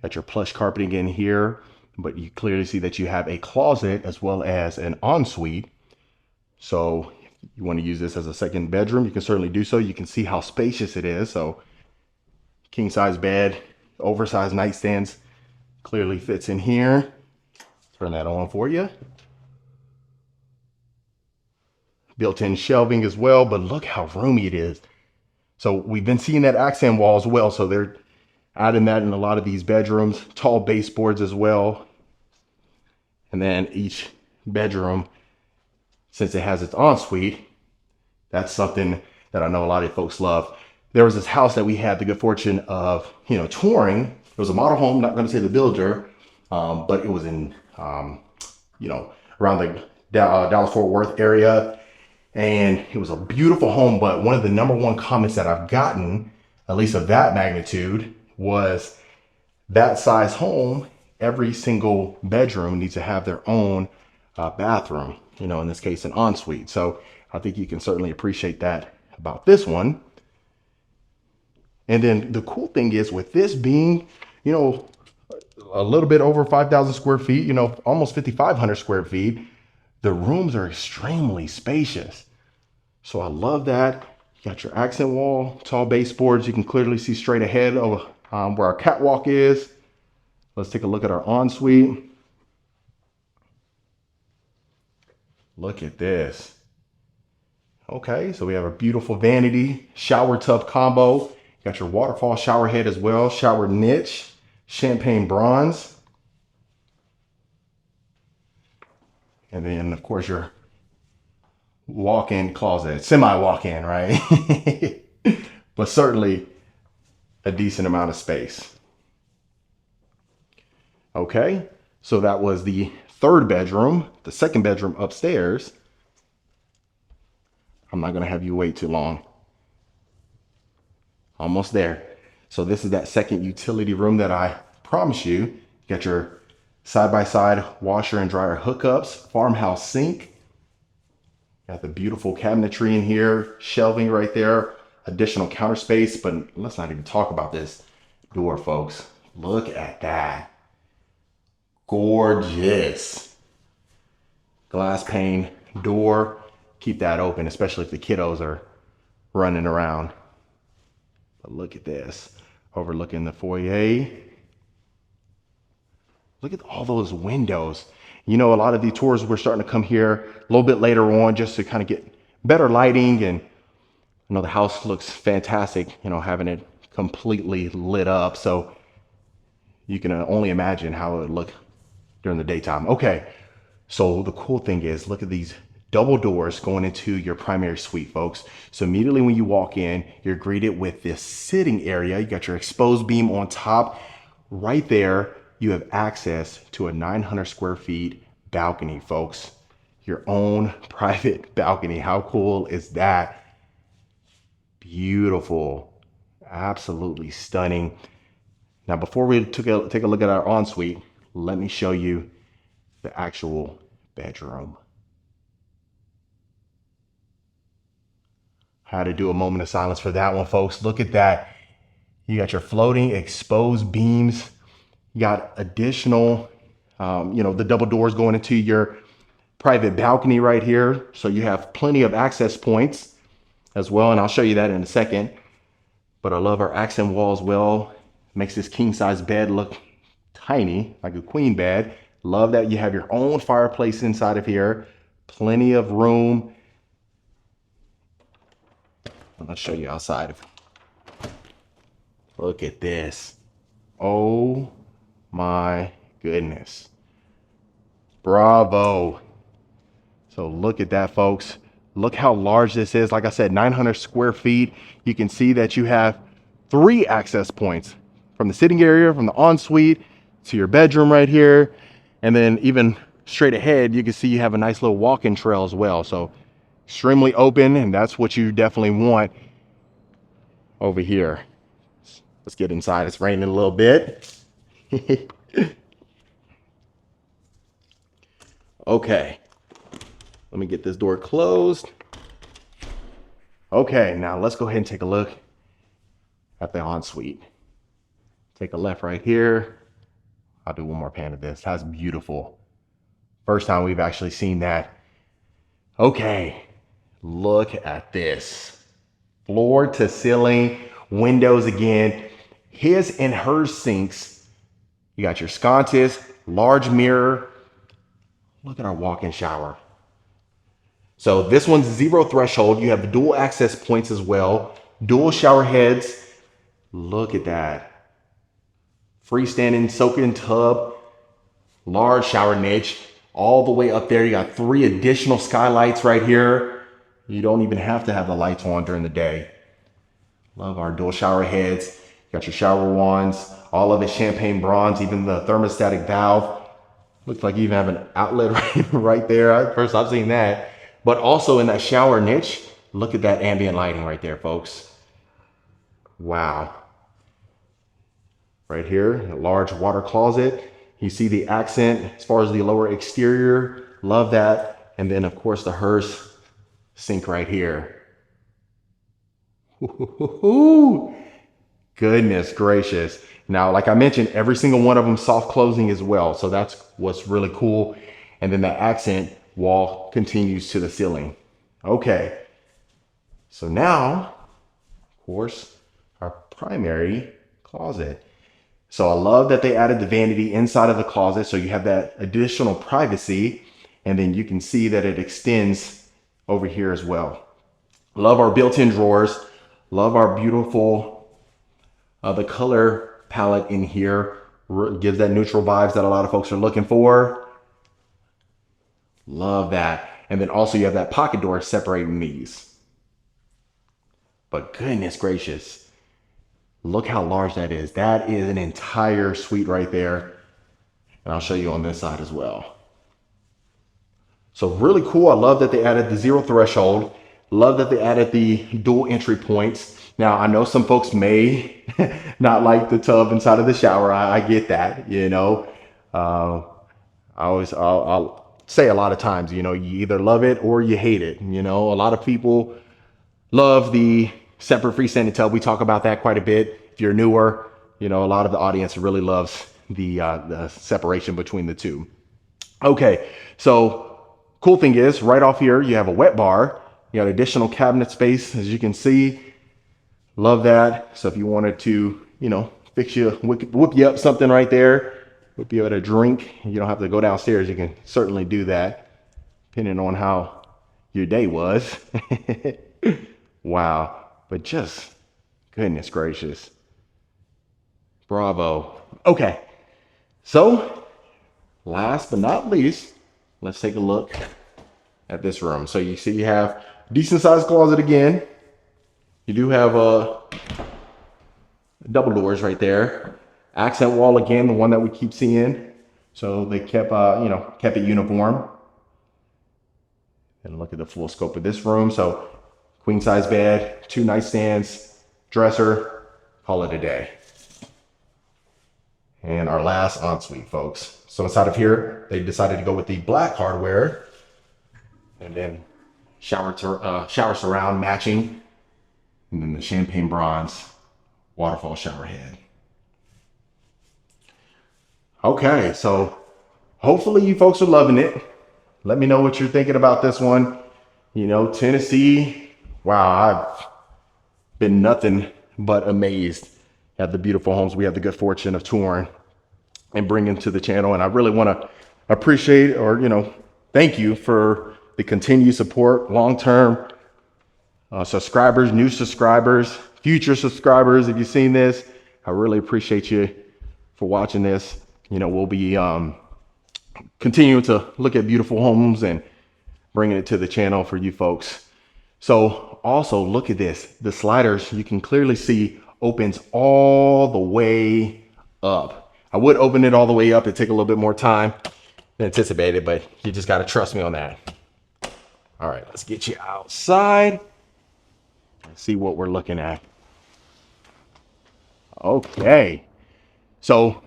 Got your plush carpeting in here, but you clearly see that you have a closet as well as an ensuite. So if you want to use this as a second bedroom, you can certainly do so. You can see how spacious it is. So king size bed, oversized nightstands, clearly fits in here. Turn that on for you. Built-in shelving as well, but look how roomy it is. So we've been seeing that accent wall as well. So they're adding that in a lot of these bedrooms, tall baseboards as well. And then each bedroom, since it has its ensuite, that's something that I know a lot of folks love. There was this house that we had the good fortune of, touring. It was a model home, not going to say the builder, but it was in, around the Dallas-Fort Worth area. And it was a beautiful home, but one of the number one comments that I've gotten, at least of that magnitude, was that size home, every single bedroom needs to have their own bathroom, in this case, an ensuite. So I think you can certainly appreciate that about this one. And then the cool thing is with this being, a little bit over 5,000 square feet, almost 5,500 square feet, the rooms are extremely spacious. So I love that. You got your accent wall, tall baseboards. You can clearly see straight ahead of where our catwalk is. Let's take a look at our ensuite. Look at this. Okay, so we have a beautiful vanity shower tub combo. Got your waterfall shower head as well, shower niche, champagne bronze. And then of course your walk-in closet, semi-walk-in, right? But certainly a decent amount of space. Okay, so that was the third bedroom, the second bedroom upstairs. I'm not gonna have you wait too long. Almost there. So this is that second utility room that I promised you. You got your side-by-side washer and dryer hookups, farmhouse sink. Got the beautiful cabinetry in here, shelving right there, additional counter space, but let's not even talk about this door, folks. Look at that. Gorgeous. Glass pane door, keep that open, especially if the kiddos are running around. But look at this, overlooking the foyer. Look at all those windows. You know, a lot of the tours we're starting to come here a little bit later on just to kind of get better lighting. And you know, the house looks fantastic, you know, having it completely lit up. So you can only imagine how it would look during the daytime. Okay, so the cool thing is, look at these double doors going into your primary suite, folks. So immediately when you walk in, you're greeted with this sitting area. You got your exposed beam on top. Right there, you have access to a 900 square feet balcony, folks. Your own private balcony. How cool is that? Beautiful, absolutely stunning. Now, before we take a look at our ensuite, let me show you the actual bedroom. Had to do a moment of silence for that one, folks. Look at that. You got your floating exposed beams. You got additional, you know, the double doors going into your private balcony right here. So you have plenty of access points as well. And I'll show you that in a second. But I love our accent wall as well. Makes this king size bed look tiny, like a queen bed. Love that you have your own fireplace inside of here. Plenty of room. I'll show you outside. Look at this. Oh my goodness. Bravo. So look at that, folks. Look how large this is. Like I said, 900 square feet. You can see that you have 3 access points from the sitting area, from the ensuite to your bedroom right here. And then even straight ahead, you can see you have a nice little walk-in trail as well. So extremely open, and that's what you definitely want over here. Let's get inside. It's raining a little bit. Okay, let me get this door closed. Okay, now let's go ahead and take a look at the ensuite. Take a left right here. I'll do one more pan of this. That's beautiful. First time we've actually seen that. Okay, look at this. Floor to ceiling, windows again. His and her sinks. You got your sconces, large mirror. Look at our walk-in shower. So this one's 0 threshold. You have dual access points as well. Dual shower heads. Look at that. Freestanding soak-in tub. Large shower niche. All the way up there, you got 3 additional skylights right here. You don't even have to have the lights on during the day. Love our dual shower heads. You got your shower wands. All of it champagne bronze, even the thermostatic valve. Looks like you even have an outlet right there. First I've seen that. But also in that shower niche, look at that ambient lighting right there, folks. Wow. Right here, a large water closet. You see the accent as far as the lower exterior. Love that. And then of course the hearse sink right here. Ooh, goodness gracious. Now, like I mentioned, every single one of them soft closing as well. So that's what's really cool. And then the accent wall continues to the ceiling. Okay. So now, of course, our primary closet. So I love that they added the vanity inside of the closet. So you have that additional privacy. And then you can see that it extends over here as well. Love our built-in drawers. Love our beautiful, the color palette in here gives that neutral vibes that a lot of folks are looking for. Love that. And then also you have that pocket door separating these. But goodness gracious, look how large that is. That is an entire suite right there. And I'll show you on this side as well. So really cool. I love that they added the 0 threshold. Love that they added the dual entry points. Now, I know some folks may not like the tub inside of the shower. I get that, you know. I'll say a lot of times, you know, you either love it or you hate it. You know, a lot of people love the separate freestanding tub. We talk about that quite a bit. If you're newer, you know, a lot of the audience really loves the separation between the two. Okay, so Cool thing is, right off here, you have a wet bar. You got additional cabinet space, as you can see. Love that. So if you wanted to, you know, fix you, whip you up something right there, whip you up a drink, you don't have to go downstairs. You can certainly do that, depending on how your day was. Wow. But just, goodness gracious. Bravo. Okay. So, last but not least, let's take a look at this room. So you see you have decent sized closet again. You do have double doors right there. Accent wall again, the one that we keep seeing. So they kept, you know, kept it uniform. And look at the full scope of this room. So queen size bed, 2 nightstands, dresser, call it a day. And our last ensuite, folks. So inside of here, they decided to go with the black hardware, and then shower surround matching, and then the champagne bronze waterfall shower head. Okay, so hopefully you folks are loving it. Let me know what you're thinking about this one. You know, Tennessee, wow, I've been nothing but amazed at the beautiful homes we have the good fortune of touring and bringing to the channel. And I really want to appreciate, or, you know, thank you for the continued support, long-term subscribers, new subscribers, future subscribers. If you've seen this, I really appreciate you for watching this. You know, we'll be continuing to look at beautiful homes and bringing it to the channel for you folks. So also look at this, the sliders, you can clearly see opens all the way up. I would open it all the way up. It'd take a little bit more time than anticipated, but you just got to trust me on that. All right, let's get you outside and see what we're looking at. Okay, so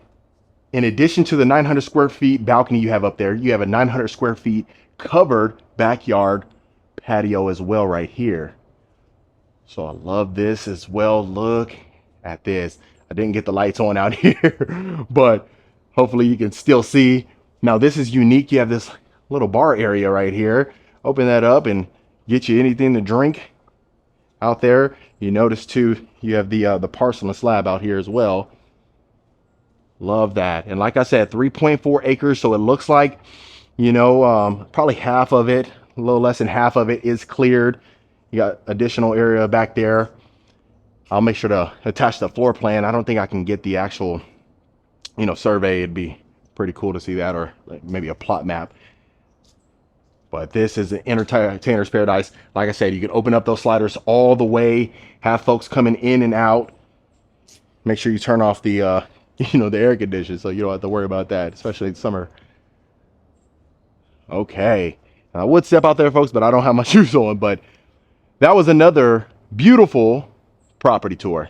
in addition to the 900 square feet balcony you have up there, you have a 900 square feet covered backyard patio as well right here. So I love this as well. Look at this. I didn't get the lights on out here, but hopefully you can still see. Now this is unique. You have this little bar area right here. Open that up and get you anything to drink out there. You notice too, you have the porcelain slab out here as well. Love that. And like I said, 3.4 acres. So it looks like, you know, probably half of it, a little less than half of it is cleared. You got additional area back there. I'll make sure to attach the floor plan. I don't think I can get the actual, you know, survey. It'd be pretty cool to see that, or like maybe a plot map. But this is an entertainer's paradise. Like I said, you can open up those sliders all the way, have folks coming in and out. Make sure you turn off the, you know, the air conditioner, so you don't have to worry about that, especially in summer. Okay, I would step out there, folks, but I don't have my shoes on. But that was another beautiful property tour.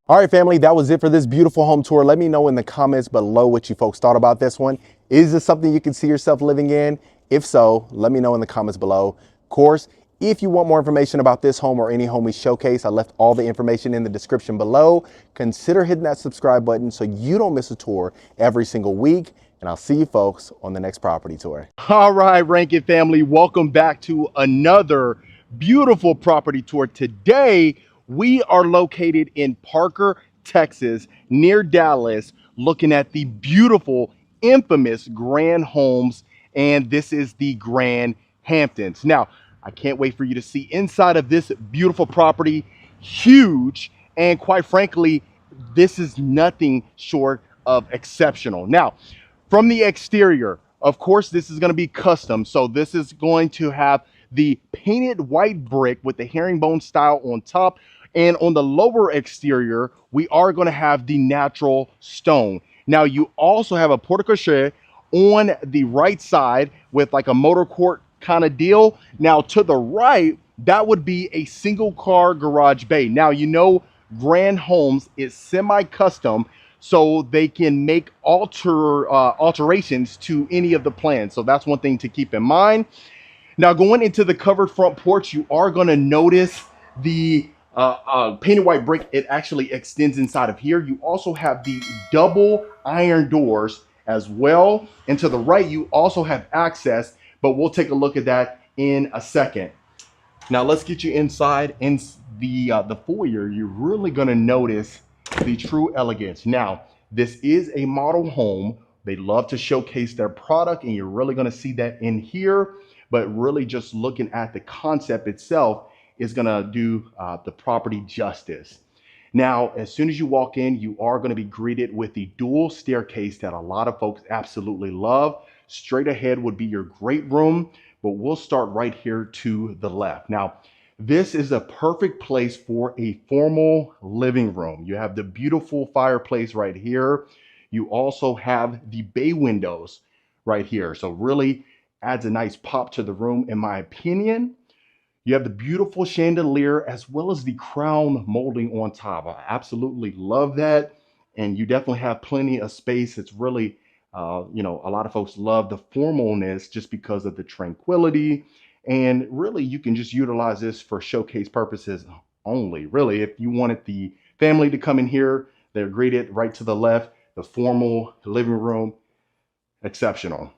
All right, family, that was it for this beautiful home tour. Let me know in the comments below what you folks thought about this one. Is this something you can see yourself living in? If so, let me know in the comments below. Of course, if you want more information about this home or any home we showcase, I left all the information in the description below. Consider hitting that subscribe button so you don't miss a tour every single week. And I'll see you folks on the next property tour. All right, Rankin family, welcome back to another beautiful property tour. Today, we are located in Parker, Texas, near Dallas, looking at the beautiful, infamous Grand Homes, and this is the Grand Hamptons. Now, I can't wait for you to see inside of this beautiful property. Huge, and quite frankly, this is nothing short of exceptional. Now, from the exterior, of course, this is going to be custom. So this is going to have the painted white brick with the herringbone style on top. And on the lower exterior, we are going to have the natural stone. Now, you also have a porte-cochere on the right side with like a motor court kind of deal. Now, to the right, that would be a single car garage bay. Now, you know, Grand Homes is semi-custom, so they can make alterations to any of the plans. So that's one thing to keep in mind. Now, going into the covered front porch, you are going to notice the painted white brick. It actually extends inside of here. You also have the double iron doors as well. And to the right, you also have access, but we'll take a look at that in a second. Now let's get you inside in the foyer. You're really gonna notice the true elegance. Now, this is a model home. They love to showcase their product, and you're really gonna see that in here. But really, just looking at the concept itself is gonna do the property justice. Now, as soon as you walk in, you are going to be greeted with the dual staircase that a lot of folks absolutely love. Straight ahead would be your great room, but we'll start right here to the left. Now, this is a perfect place for a formal living room. You have the beautiful fireplace right here. You also have the bay windows right here. So really adds a nice pop to the room, in my opinion. You have the beautiful chandelier as well as the crown molding on top. I absolutely love that. And you definitely have plenty of space. It's really, a lot of folks love the formalness just because of the tranquility. And really, you can just utilize this for showcase purposes only. Really, if you wanted the family to come in here, they're greeted right to the left, the formal living room, exceptional.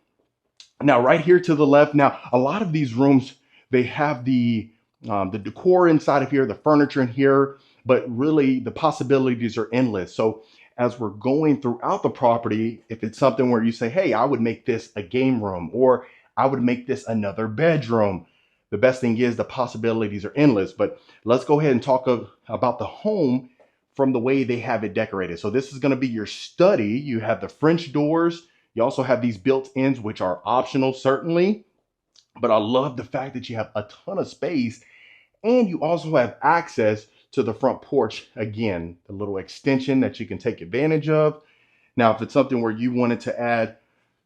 Now, right here to the left, now, a lot of these rooms, they have the decor inside of here, the furniture in here, but really the possibilities are endless. So as we're going throughout the property, if it's something where you say, hey, I would make this a game room, or I would make this another bedroom, the best thing is the possibilities are endless. But let's go ahead and talk about the home from the way they have it decorated. So this is going to be your study. You have the French doors. You also have these built-ins, which are optional, certainly. But I love the fact that you have a ton of space, and you also have access to the front porch. Again, a little extension that you can take advantage of. Now, if it's something where you wanted to add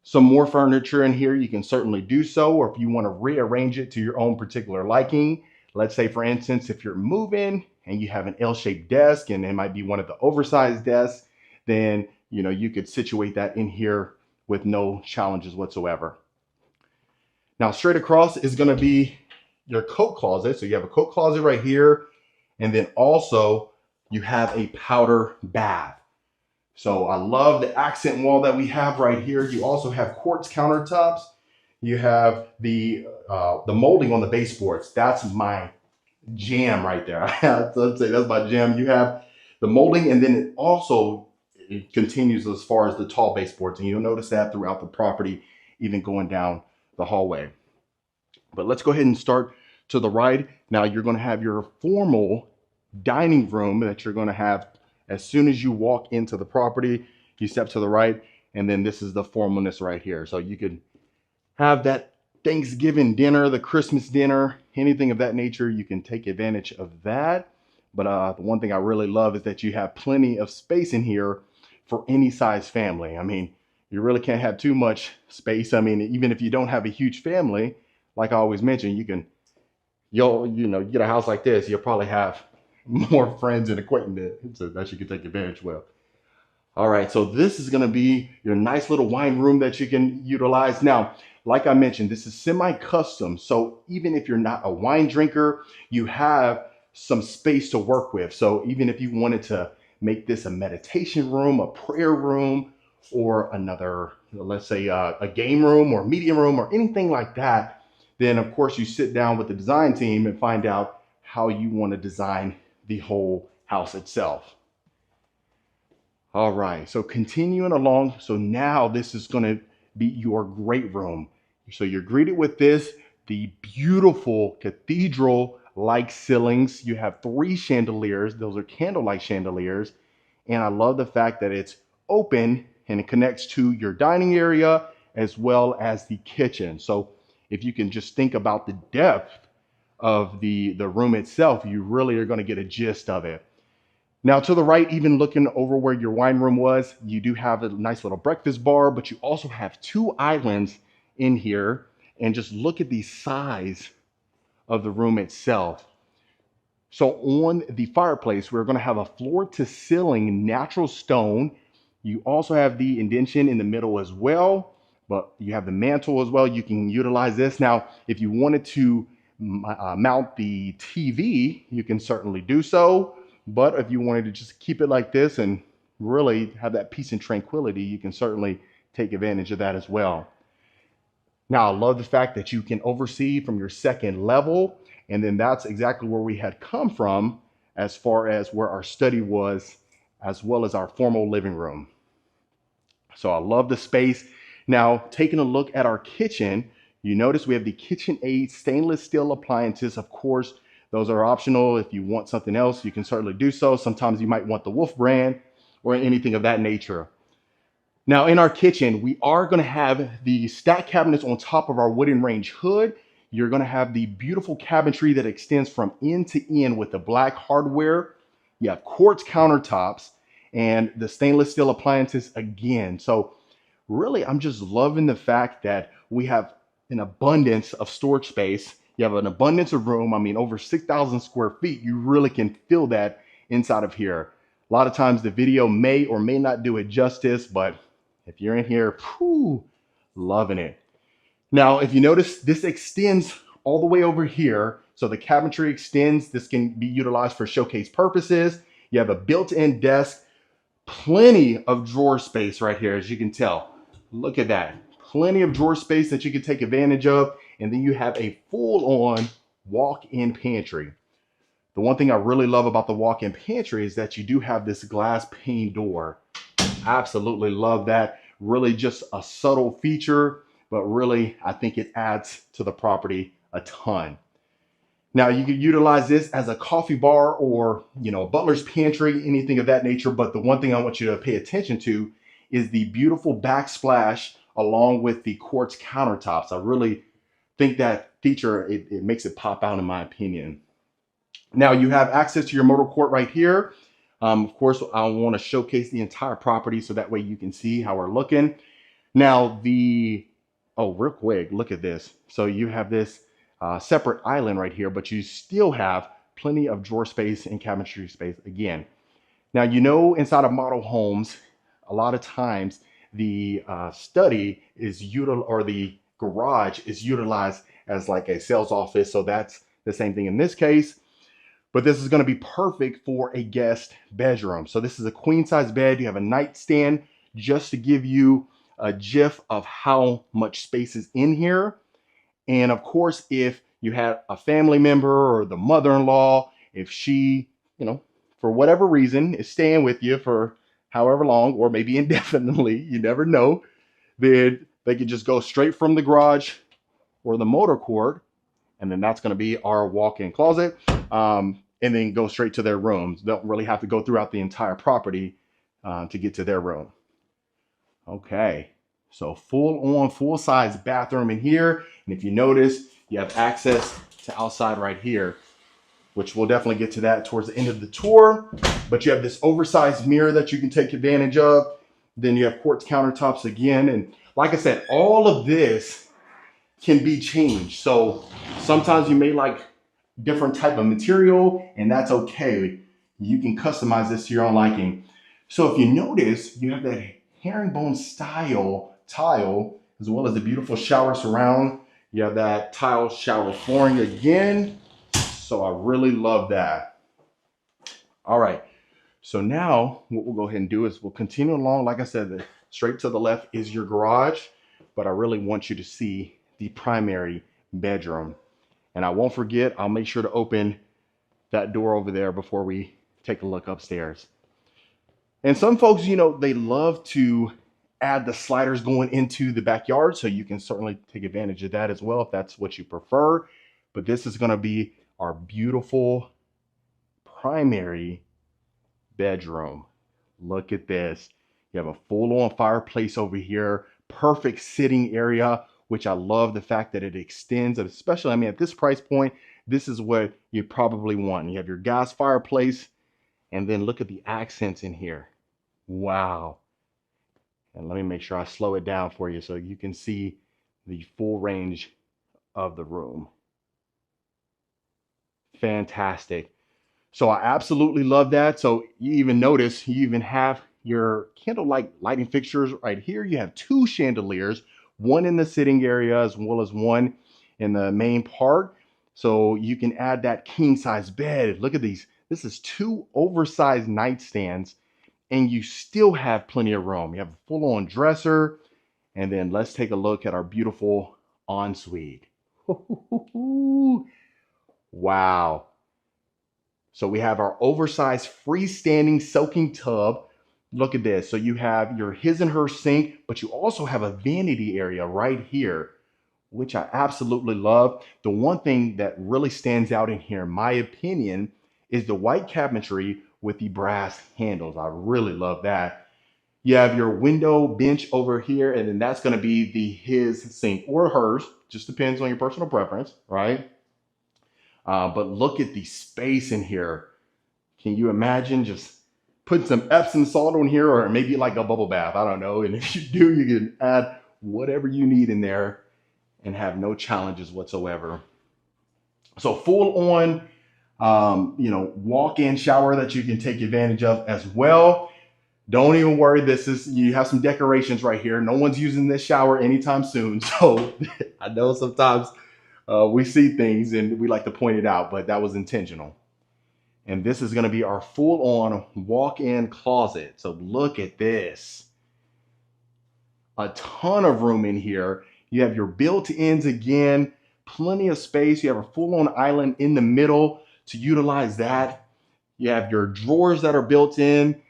some more furniture in here, you can certainly do so. Or if you want to rearrange it to your own particular liking, let's say, for instance, if you're moving and you have an L-shaped desk and it might be one of the oversized desks, then you could situate that in here with no challenges whatsoever. Now, straight across is going to be your coat closet. So you have a coat closet right here. And then also you have a powder bath. So I love the accent wall that we have right here. You also have quartz countertops. You have the molding on the baseboards. That's my jam right there. I'd say that's my jam. You have the molding, and then it continues as far as the tall baseboards. And you'll notice that throughout the property, even going down the hallway. But let's go ahead and start to the right. Now you're going to have your formal dining room that you're going to have as soon as you walk into the property. You step to the right, and then this is the formalness right here. So you could have that Thanksgiving dinner, the Christmas dinner, anything of that nature. You can take advantage of that. But the one thing I really love is that you have plenty of space in here for any size family. I mean, you really can't have too much space. I mean, even if you don't have a huge family, like I always mention, you get a house like this, you'll probably have more friends and acquaintances that you can take advantage of. All right, so this is gonna be your nice little wine room that you can utilize. Now, like I mentioned, this is semi-custom. So even if you're not a wine drinker, you have some space to work with. So even if you wanted to make this a meditation room, a prayer room, or another, let's say a game room or media room or anything like that, then of course you sit down with the design team and find out how you want to design the whole house itself. All right, so continuing along. So now this is going to be your great room. So you're greeted with the beautiful cathedral-like ceilings. You have 3 chandeliers. Those are candlelight chandeliers. And I love the fact that it's open and it connects to your dining area as well as the kitchen. So if you can just think about the depth of the room itself, you really are going to get a gist of it. Now to the right, even looking over where your wine room was, you do have a nice little breakfast bar, but you also have 2 islands in here. And just look at the size of the room itself. So on the fireplace, we're going to have a floor to ceiling natural stone. You also have the indentation in the middle as well, but you have the mantle as well. You can utilize this. Now, if you wanted to mount the TV, you can certainly do so. But if you wanted to just keep it like this and really have that peace and tranquility, you can certainly take advantage of that as well. Now, I love the fact that you can oversee from your second level, and then that's exactly where we had come from as far as where our study was, as well as our formal living room. So I love the space. Now, taking a look at our kitchen, you notice we have the KitchenAid stainless steel appliances. Of course, those are optional. If you want something else, you can certainly do so. Sometimes you might want the Wolf brand or anything of that nature. Now in our kitchen, we are going to have the stack cabinets on top of our wooden range hood. You're going to have the beautiful cabinetry that extends from end to end with the black hardware. You have quartz countertops and the stainless steel appliances again. So really, I'm just loving the fact that we have an abundance of storage space. You have an abundance of room. I mean, over 6,000 square feet. You really can feel that inside of here. A lot of times the video may or may not do it justice, but if you're in here, whew, loving it. Now, if you notice, this extends all the way over here. So the cabinetry extends. This can be utilized for showcase purposes. You have a built-in desk, plenty of drawer space right here, as you can tell. Look at that. Plenty of drawer space that you can take advantage of. And then you have a full-on walk-in pantry. The one thing I really love about the walk-in pantry is that you do have this glass pane door. Absolutely love that. Really just a subtle feature, but really I think it adds to the property a ton. Now you can utilize this as a coffee bar or, a butler's pantry, anything of that nature. But the one thing I want you to pay attention to is the beautiful backsplash along with the quartz countertops. I really think that feature, it makes it pop out in my opinion. Now you have access to your motor court right here. Of course, I want to showcase the entire property so that way you can see how we're looking. Now real quick, look at this. So you have this separate island right here, but you still have plenty of drawer space and cabinetry space again. Now, inside of model homes, a lot of times the study is the garage is utilized as like a sales office. So that's the same thing in this case. But this is going to be perfect for a guest bedroom. So this is a queen size bed. You have a nightstand just to give you a gif of how much space is in here. And of course, if you had a family member or the mother-in-law, if she, for whatever reason is staying with you for however long, or maybe indefinitely, you never know, then they could just go straight from the garage or the motor court. And then that's going to be our walk-in closet. And then go straight to their rooms. They don't really have to go throughout the entire property to get to their room. Okay, so full size bathroom in here. And if you notice, you have access to outside right here, which we'll definitely get to that towards the end of the tour. But you have this oversized mirror that you can take advantage of. Then you have quartz countertops again. And like I said, all of this can be changed. So sometimes you may like different type of material, and that's okay. You can customize this to your own liking. So if you notice, you have that herringbone style tile, as well as the beautiful shower surround. You have that tile shower flooring again. So I really love that. All right. So now what we'll go ahead and do is we'll continue along. Like I said, straight to the left is your garage, but I really want you to see the primary bedroom. And I won't forget, I'll make sure to open that door over there before we take a look upstairs. And some folks, they love to add the sliders going into the backyard. So you can certainly take advantage of that as well if that's what you prefer. But this is going to be our beautiful primary bedroom. Look at this. You have a full-on fireplace over here. Perfect sitting area, which I love the fact that it extends, especially, at this price point, this is what you probably want. You have your gas fireplace, and then look at the accents in here. Wow. And let me make sure I slow it down for you so you can see the full range of the room. Fantastic. So I absolutely love that. So you even notice, you even have your candlelight lighting fixtures right here. You have two chandeliers, one in the sitting area as well as one in the main part. So you can add that king size bed. Look at these. This is 2 oversized nightstands, and you still have plenty of room. You have a full on dresser. And then let's take a look at our beautiful ensuite. Wow. So we have our oversized freestanding soaking tub. Look at this. So you have your his and her sink, but you also have a vanity area right here, which I absolutely love. The one thing that really stands out in here, in my opinion, is the white cabinetry with the brass handles. I really love that. You have your window bench over here, and then that's going to be the his sink or hers. Just depends on your personal preference, right? But look at the space in here. Can you imagine just putting some Epsom salt on here, or maybe like a bubble bath? I don't know. And if you do, you can add whatever you need in there and have no challenges whatsoever. So full on, walk-in shower that you can take advantage of as well. Don't even worry. You have some decorations right here. No one's using this shower anytime soon. So I know sometimes we see things and we like to point it out, but that was intentional. And this is going to be our full-on walk-in closet. So look at this. A ton of room in here. You have your built-ins again, plenty of space. You have a full-on island in the middle to utilize that. You have your drawers that are built in,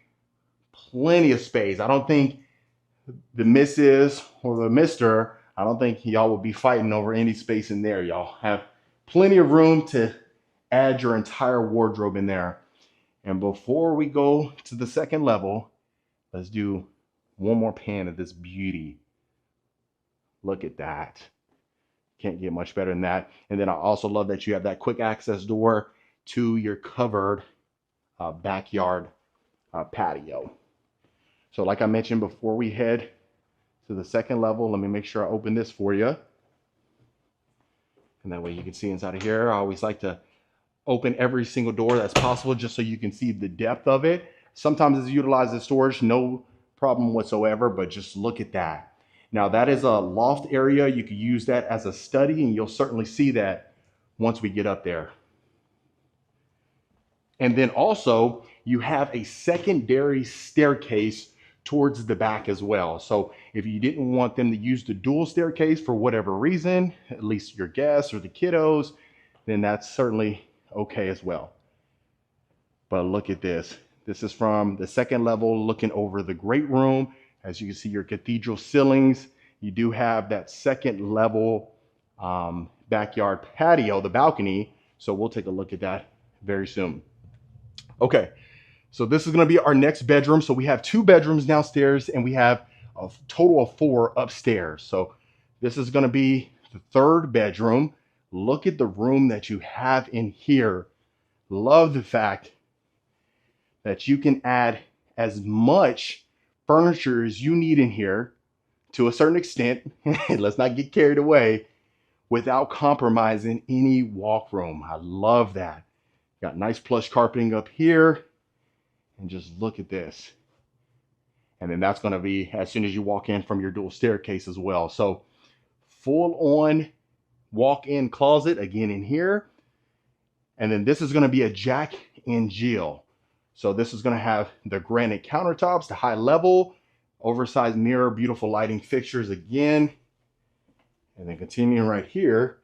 plenty of space. I don't think the missus or the mister, I don't think y'all will be fighting over any space in there. Y'all have plenty of room to add your entire wardrobe in there. And before we go to the second level, let's do one more pan of this beauty. Look at that. Can't get much better than that. And then I also love that you have that quick access door to your covered backyard patio. So like I mentioned, before we head to the second level, let me make sure I open this for you. And that way you can see inside of here. I always like to open every single door that's possible just so you can see the depth of it. Sometimes it's utilized as storage, no problem whatsoever, but just look at that. Now that is a loft area. You could use that as a study, and you'll certainly see that once we get up there. And then also you have a secondary staircase towards the back as well. So if you didn't want them to use the dual staircase for whatever reason, at least your guests or the kiddos, then that's certainly okay as well. But look at this. This is from the second level looking over the great room. As you can see, your cathedral ceilings. You do have that second level backyard patio, the balcony. So we'll take a look at that very soon. Okay, so this is going to be our next bedroom. So we have 2 bedrooms downstairs and we have a total of 4 upstairs. So this is going to be the 3rd bedroom. Look at the room that you have in here. Love the fact that you can add as much furniture as you need in here to a certain extent. Let's not get carried away, without compromising any walk room. I love that. Got nice plush carpeting up here, and just look at this. And then that's going to be as soon as you walk in from your dual staircase as well. So full on walk-in closet again in here. And then this is going to be a Jack and Jill. So this is going to have the granite countertops, the high level, oversized mirror, beautiful lighting fixtures again. And then continuing right here,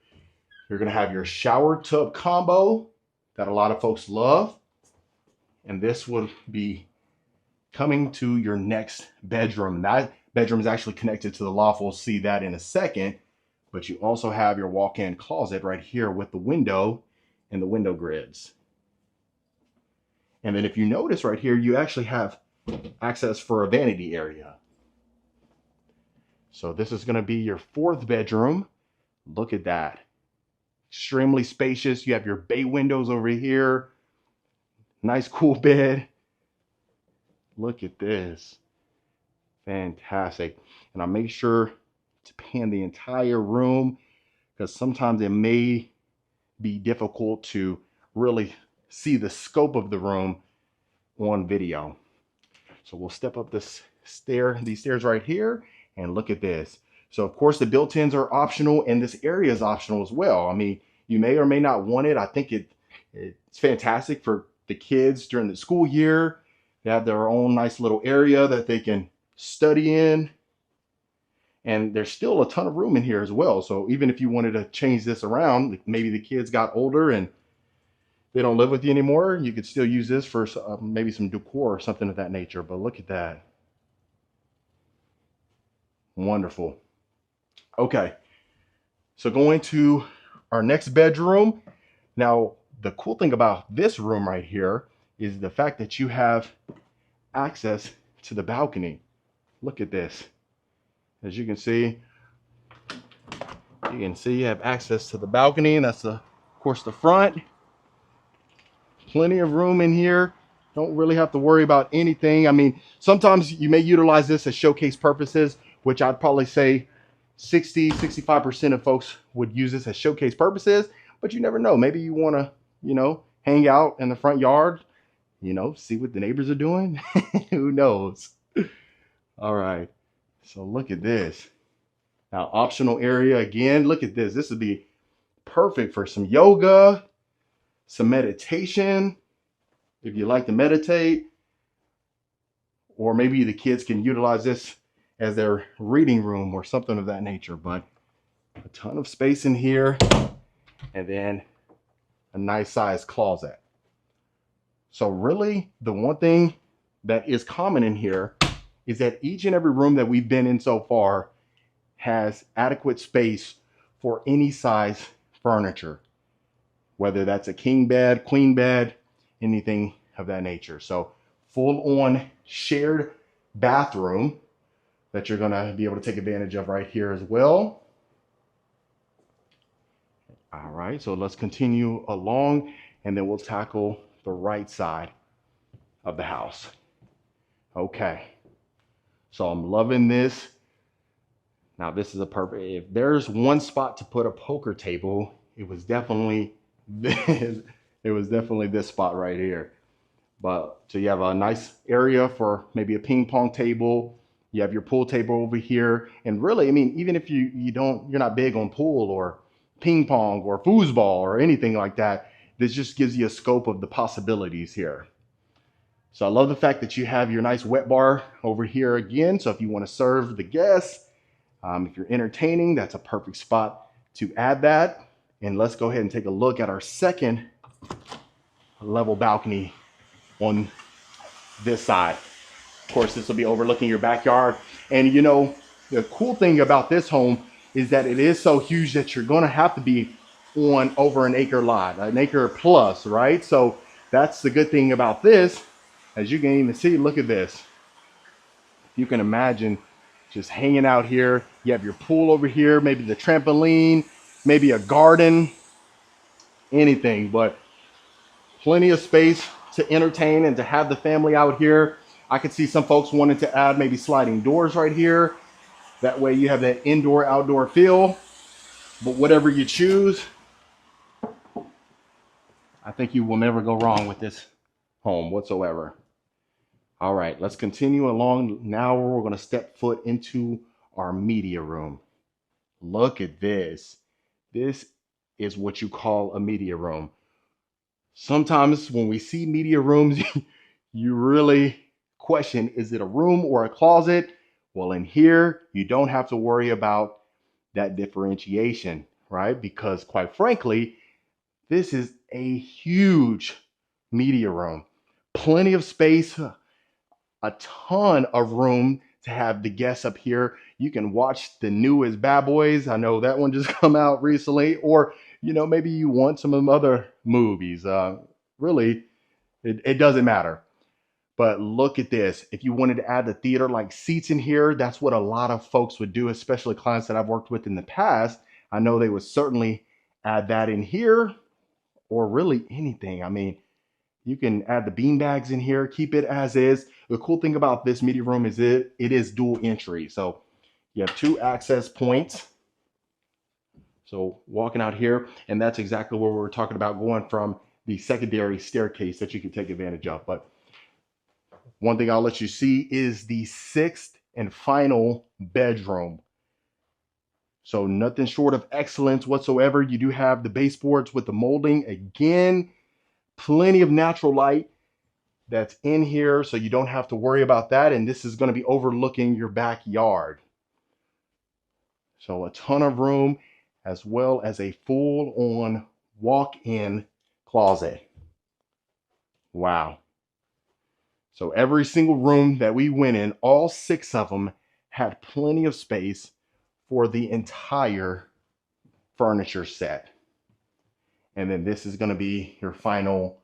you're going to have your shower tub combo that a lot of folks love. And this will be coming to your next bedroom. That bedroom is actually connected to the loft. We'll see that in a second. But you also have your walk-in closet right here with the window and the window grids. And then if you notice right here, you actually have access for a vanity area. So this is going to be your 4th bedroom. Look at that. Extremely spacious. You have your bay windows over here. Nice cool bed. Look at this. Fantastic. And I'll make sure to pan the entire room, because sometimes it may be difficult to really see the scope of the room on video. So we'll step up these stairs right here, and look at this. So of course the built-ins are optional, and this area is optional as well. I mean, You may or may not want it. I think it's fantastic for the kids during the school year. They have their own nice little area that they can study in. And there's still a ton of room in here as well. So even if you wanted to change this around, maybe the kids got older and they don't live with you anymore, you could still use this for maybe some decor or something of that nature. But look at that. Wonderful. Okay, so going to our next bedroom. Now, the cool thing about this room right here is the fact that you have access to the balcony. Look at this. As you can see, you have access to the balcony, and that's, of course, the front. Plenty of room in here. Don't really have to worry about anything. I mean, sometimes you may utilize this as showcase purposes, which I'd probably say 65% of folks would use this as showcase purposes, but you never know. Maybe you want to, hang out in the front yard, see what the neighbors are doing. Who knows? All right. So look at this. Now, optional area again. Look at this. This would be perfect for some yoga, some meditation, if you like to meditate, or maybe the kids can utilize this as their reading room or something of that nature. But a ton of space in here, and then a nice sized closet. So really, the one thing that is common in here is that each and every room that we've been in so far has adequate space for any size furniture, whether that's a king bed, queen bed, anything of that nature. So full on shared bathroom that you're gonna be able to take advantage of right here as well. All right, so let's continue along, and then we'll tackle the right side of the house. Okay, so I'm loving this. Now this is a perfect, if there's one spot to put a poker table, it was definitely this, this spot right here. But so you have a nice area for maybe a ping pong table. You have your pool table over here. And really, I mean, even if you're not big on pool or ping pong or foosball or anything like that, this just gives you a scope of the possibilities here. So I love the fact that you have your nice wet bar over here again. So if you want to serve the guests, if you're entertaining, that's a perfect spot to add that. And let's go ahead and take a look at our second level balcony on this side. Of course, this will be overlooking your backyard. And the cool thing about this home is that it is so huge that you're going to have to be on over an acre lot, an acre plus, right? So that's the good thing about this. As you can even see, look at this. You can imagine just hanging out here. You have your pool over here, maybe the trampoline, maybe a garden, anything, but plenty of space to entertain and to have the family out here. I could see some folks wanting to add maybe sliding doors right here. That way you have that indoor outdoor feel. But whatever you choose, I think you will never go wrong with this home whatsoever. All right, let's continue along. Now we're going to step foot into our media room. Look at this. This is what you call a media room. Sometimes when we see media rooms, you really question, is it a room or a closet? Well, in here, you don't have to worry about that differentiation, right? Because quite frankly, this is a huge media room. Plenty of space, a ton of room to have the guests up here. You can watch the newest Bad Boys. I know that one just come out recently. Or, maybe you want some of them other movies. Really, it doesn't matter. But look at this. If you wanted to add the theater-like seats in here, that's what a lot of folks would do, especially clients that I've worked with in the past. I know they would certainly add that in here, or really anything. I mean, you can add the bean bags in here, keep it as is. The cool thing about this media room is it is dual entry. So you have 2 access points. So walking out here, and that's exactly where we're talking about, going from the secondary staircase that you can take advantage of. But one thing I'll let you see is the 6th and final bedroom. So nothing short of excellence whatsoever. You do have the baseboards with the molding. Again, plenty of natural light that's in here, so you don't have to worry about that. And this is going to be overlooking your backyard. So a ton of room, as well as a full-on walk-in closet. Wow. So every single room that we went in, all 6 of them had plenty of space for the entire furniture set. And then this is going to be your final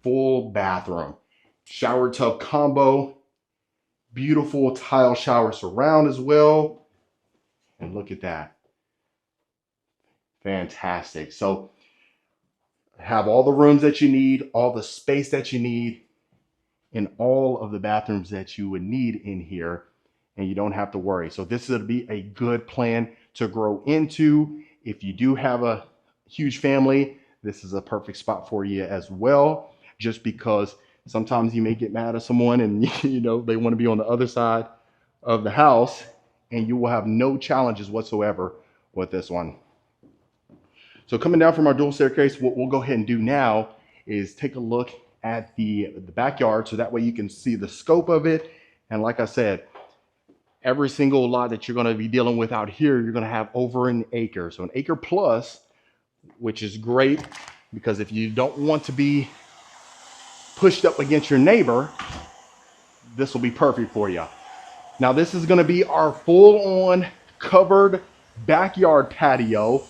full bathroom. Shower tub combo, beautiful tile shower surround as well. And look at that. Fantastic. So have all the rooms that you need, all the space that you need, in all of the bathrooms that you would need in here, and you don't have to worry. So this is going to be a good plan to grow into. If you do have a huge family, this is a perfect spot for you as well, just because sometimes you may get mad at someone and you know they want to be on the other side of the house, and you will have no challenges whatsoever with this one. So coming down from our dual staircase, what we'll go ahead and do now is take a look at the backyard, so that way you can see the scope of it. And like I said, every single lot that you're going to be dealing with out here, you're going to have over an acre. So an acre plus, which is great, because if you don't want to be pushed up against your neighbor, this will be perfect for you. Now this is going to be our full-on covered backyard patio.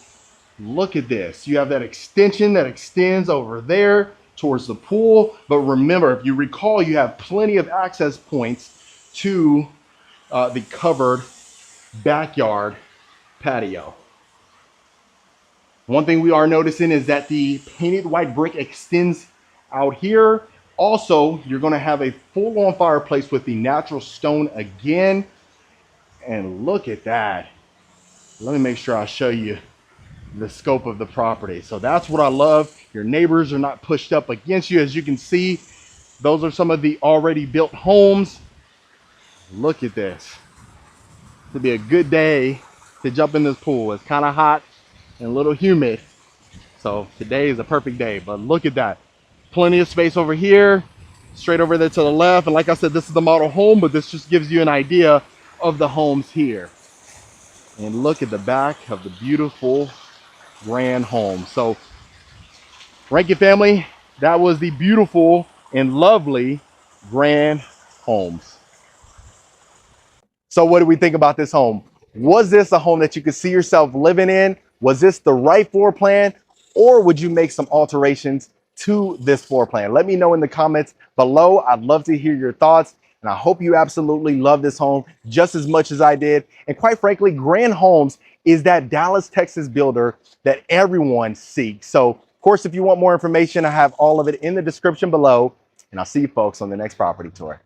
Look at this. You have that extension that extends over there towards the pool. But remember, if you recall, you have plenty of access points to the covered backyard patio. One thing we are noticing is that the painted white brick extends out here. Also, you're going to have a full-on fireplace with the natural stone again. And look at that. Let me make sure I show you the scope of the property. So that's what I love. Your neighbors are not pushed up against you. As you can see, those are some of the already built homes. Look at this. It'll be a good day to jump in this pool. It's kind of hot and a little humid, so today is a perfect day. But look at that. Plenty of space over here, straight over there to the left. And like I said, this is the model home, but this just gives you an idea of the homes here. And look at the back of the beautiful grand home. So Rankin family, that was the beautiful and lovely grand homes. So what do we think about this home? Was this a home that you could see yourself living in? Was this the right floor plan, or would you make some alterations to this floor plan? Let me know in the comments below. I'd love to hear your thoughts. And I hope you absolutely love this home just as much as I did. And quite frankly, Grand Homes is that Dallas, Texas builder that everyone seeks. So, of course, if you want more information, I have all of it in the description below. And I'll see you folks on the next property tour.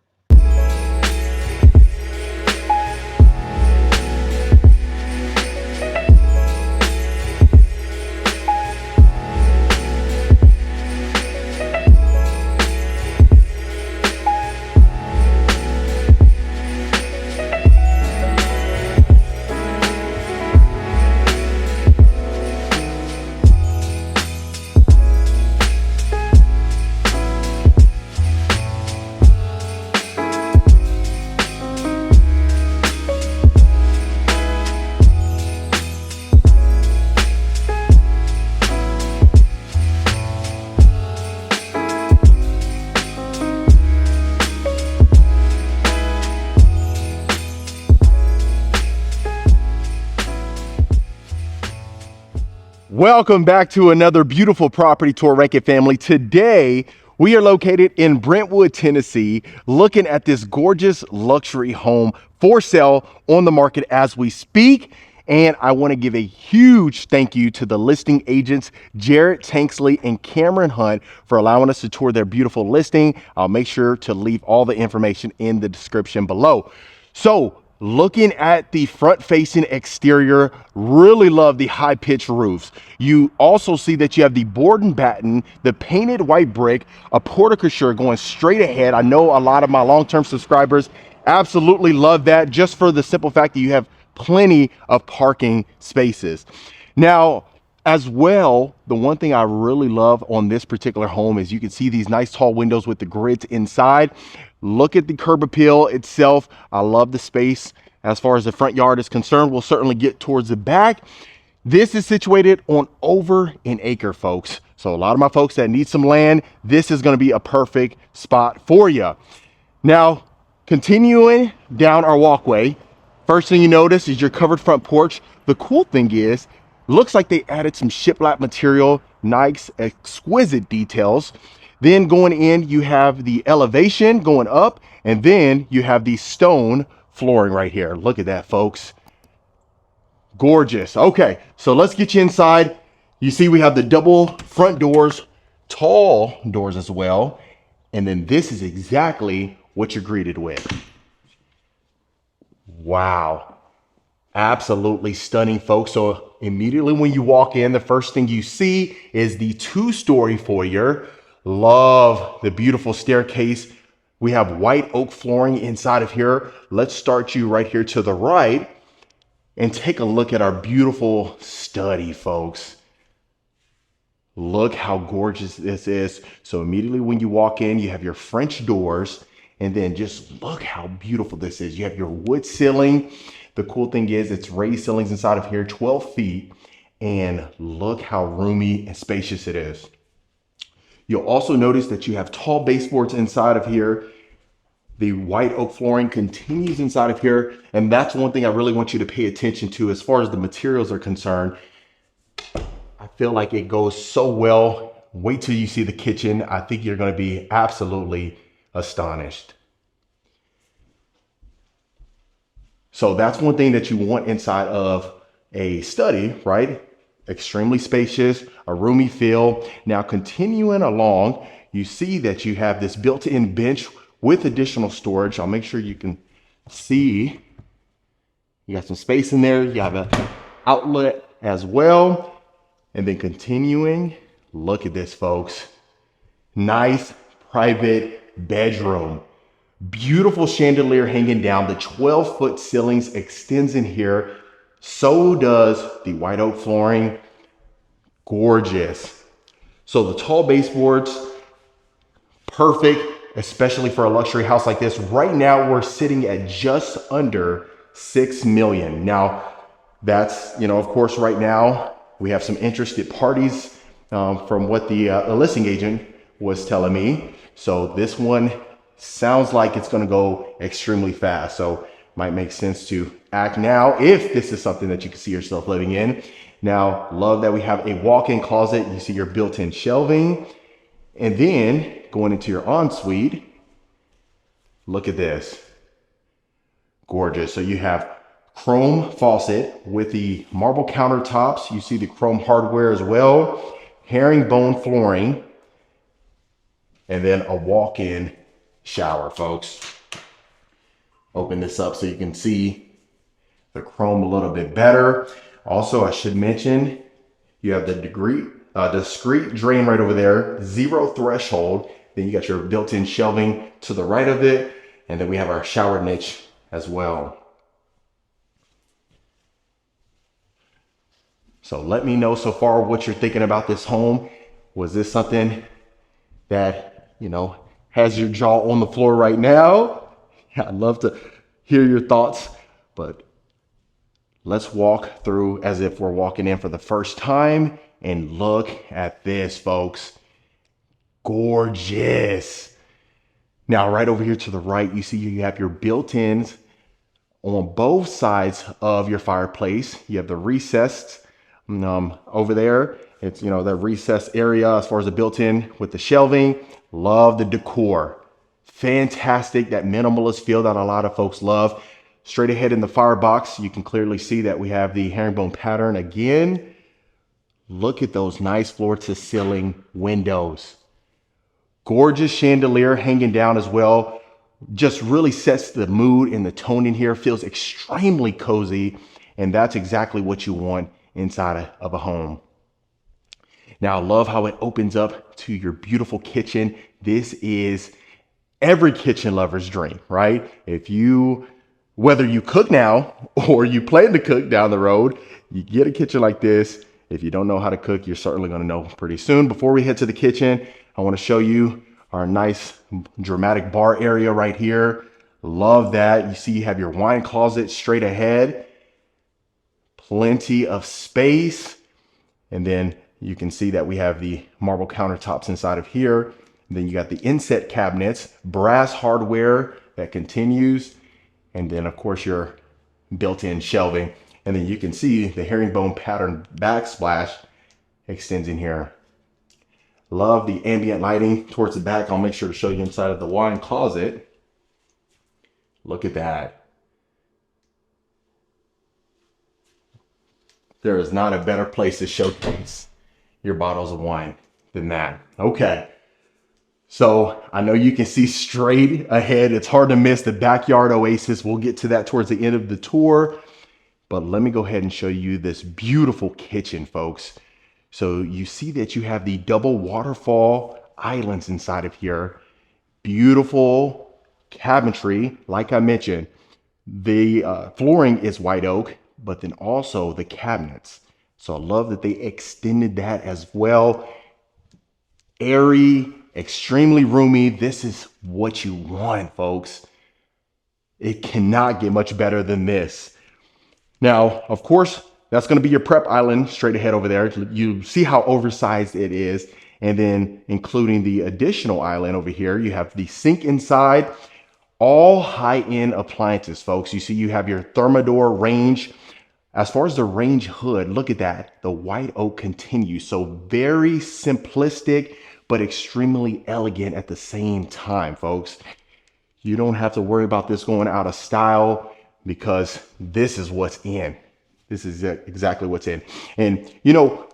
Welcome back to another beautiful property tour, Rankin family. Today, we are located in Brentwood, Tennessee, looking at this gorgeous luxury home for sale on the market as we speak. And I want to give a huge thank you to the listing agents, Jared Tanksley and Cameron Hunt, for allowing us to tour their beautiful listing. I'll make sure to leave all the information in the description below. So, looking at the front-facing exterior, really love the high-pitched roofs. You also see that you have the board and batten, the painted white brick, a portico going straight ahead. I know a lot of my long-term subscribers absolutely love that, just for the simple fact that you have plenty of parking spaces. Now, as well, the one thing I really love on this particular home is you can see these nice tall windows with the grids inside. Look at the curb appeal itself. I love the space as far as the front yard is concerned. We'll certainly get towards the back. This is situated on over an acre, folks. So a lot of my folks that need some land, this is going to be a perfect spot for you. Now, continuing down our walkway, first thing you notice is your covered front porch. The cool thing is, looks like they added some shiplap material, nice, exquisite details. Then going in, you have the elevation going up, and then you have the stone flooring right here. Look at that, folks. Gorgeous. Okay, so let's get you inside. You see we have the double front doors, tall doors as well. And then this is exactly what you're greeted with. Wow. Absolutely stunning, folks. So immediately when you walk in, the first thing you see is the 2-story foyer. Love the beautiful staircase. We have white oak flooring inside of here. Let's start you right here to the right and take a look at our beautiful study, folks. Look how gorgeous this is. So immediately when you walk in, you have your French doors, and then just look how beautiful this is. You have your wood ceiling. The cool thing is it's raised ceilings inside of here, 12 feet, and look how roomy and spacious it is. You'll also notice that you have tall baseboards inside of here. The white oak flooring continues inside of here, and that's one thing I really want you to pay attention to as far as the materials are concerned. I feel like it goes so well. Wait till you see the kitchen. I think you're going to be absolutely astonished. So that's one thing that you want inside of a study, right? Extremely spacious, a roomy feel. Now continuing along, you see that you have this built-in bench with additional storage. I'll make sure you can see. You got some space in there. You have an outlet as well. And then continuing, look at this, folks. Nice private bedroom. Beautiful chandelier hanging down. The 12-foot ceilings extends in here. So does the white oak flooring. Gorgeous. So the tall baseboards, perfect, especially for a luxury house like this. Right now, we're sitting at just under $6 million. Now, that's, of course, right now, we have some interested parties from what the listing agent was telling me. So this one sounds like it's going to go extremely fast. So might make sense to act now if this is something that you can see yourself living in. Now, love that we have a walk-in closet. You see your built-in shelving. And then going into your ensuite, look at this. Gorgeous. So you have chrome faucet with the marble countertops. You see the chrome hardware as well. Herringbone flooring. And then a walk-in shower, folks. Open this up so you can see the chrome a little bit better. Also, I should mention, you have the discrete drain right over there, 0 threshold. Then you got your built-in shelving to the right of it. And then we have our shower niche as well. So let me know so far what you're thinking about this home. Was this something that, has your jaw on the floor right now? I'd love to hear your thoughts, but let's walk through as if we're walking in for the first time and look at this, folks. Gorgeous. Now, right over here to the right, you see you have your built-ins on both sides of your fireplace. You have the recessed over there. It's, the recessed area as far as the built-in with the shelving. Love the decor. Fantastic, that minimalist feel that a lot of folks love. Straight ahead in the firebox, you can clearly see that we have the herringbone pattern again. Look at those nice floor-to-ceiling windows. Gorgeous chandelier hanging down as well. Just really sets the mood and the tone in here. Feels extremely cozy, and that's exactly what you want inside of a home. Now, I love how it opens up to your beautiful kitchen. This is every kitchen lover's dream, right? If you Whether you cook now or you plan to cook down the road, you get a kitchen like this. If you don't know how to cook, you're certainly going to know pretty soon. Before we head to the kitchen, I want to show you our nice dramatic bar area right here. Love that. You see you have your wine closet straight ahead. Plenty of space. And then you can see that we have the marble countertops inside of here. And then you got the inset cabinets, brass hardware that continues. And then of course your built-in shelving. And then you can see the herringbone pattern backsplash extends in here. Love the ambient lighting towards the back. I'll make sure to show you inside of the wine closet. Look at that. There is not a better place to showcase your bottles of wine than that. Okay. So I know you can see straight ahead. It's hard to miss the backyard oasis. We'll get to that towards the end of the tour. But let me go ahead and show you this beautiful kitchen, folks. So you see that you have the double waterfall islands inside of here. Beautiful cabinetry. Like I mentioned, the flooring is white oak, but then also the cabinets. So I love that they extended that as well. Airy, extremely roomy. This is what you want, folks. It cannot get much better than this. Now, of course, that's going to be your prep island straight ahead over there. You see how oversized it is. And then including the additional island over here, you have the sink inside. All high-end appliances, folks. You see you have your Thermador range. As far as the range hood, look at that. The white oak continues. So very simplistic, but extremely elegant at the same time, folks. You don't have to worry about this going out of style because this is what's in. This is exactly what's in. And you know,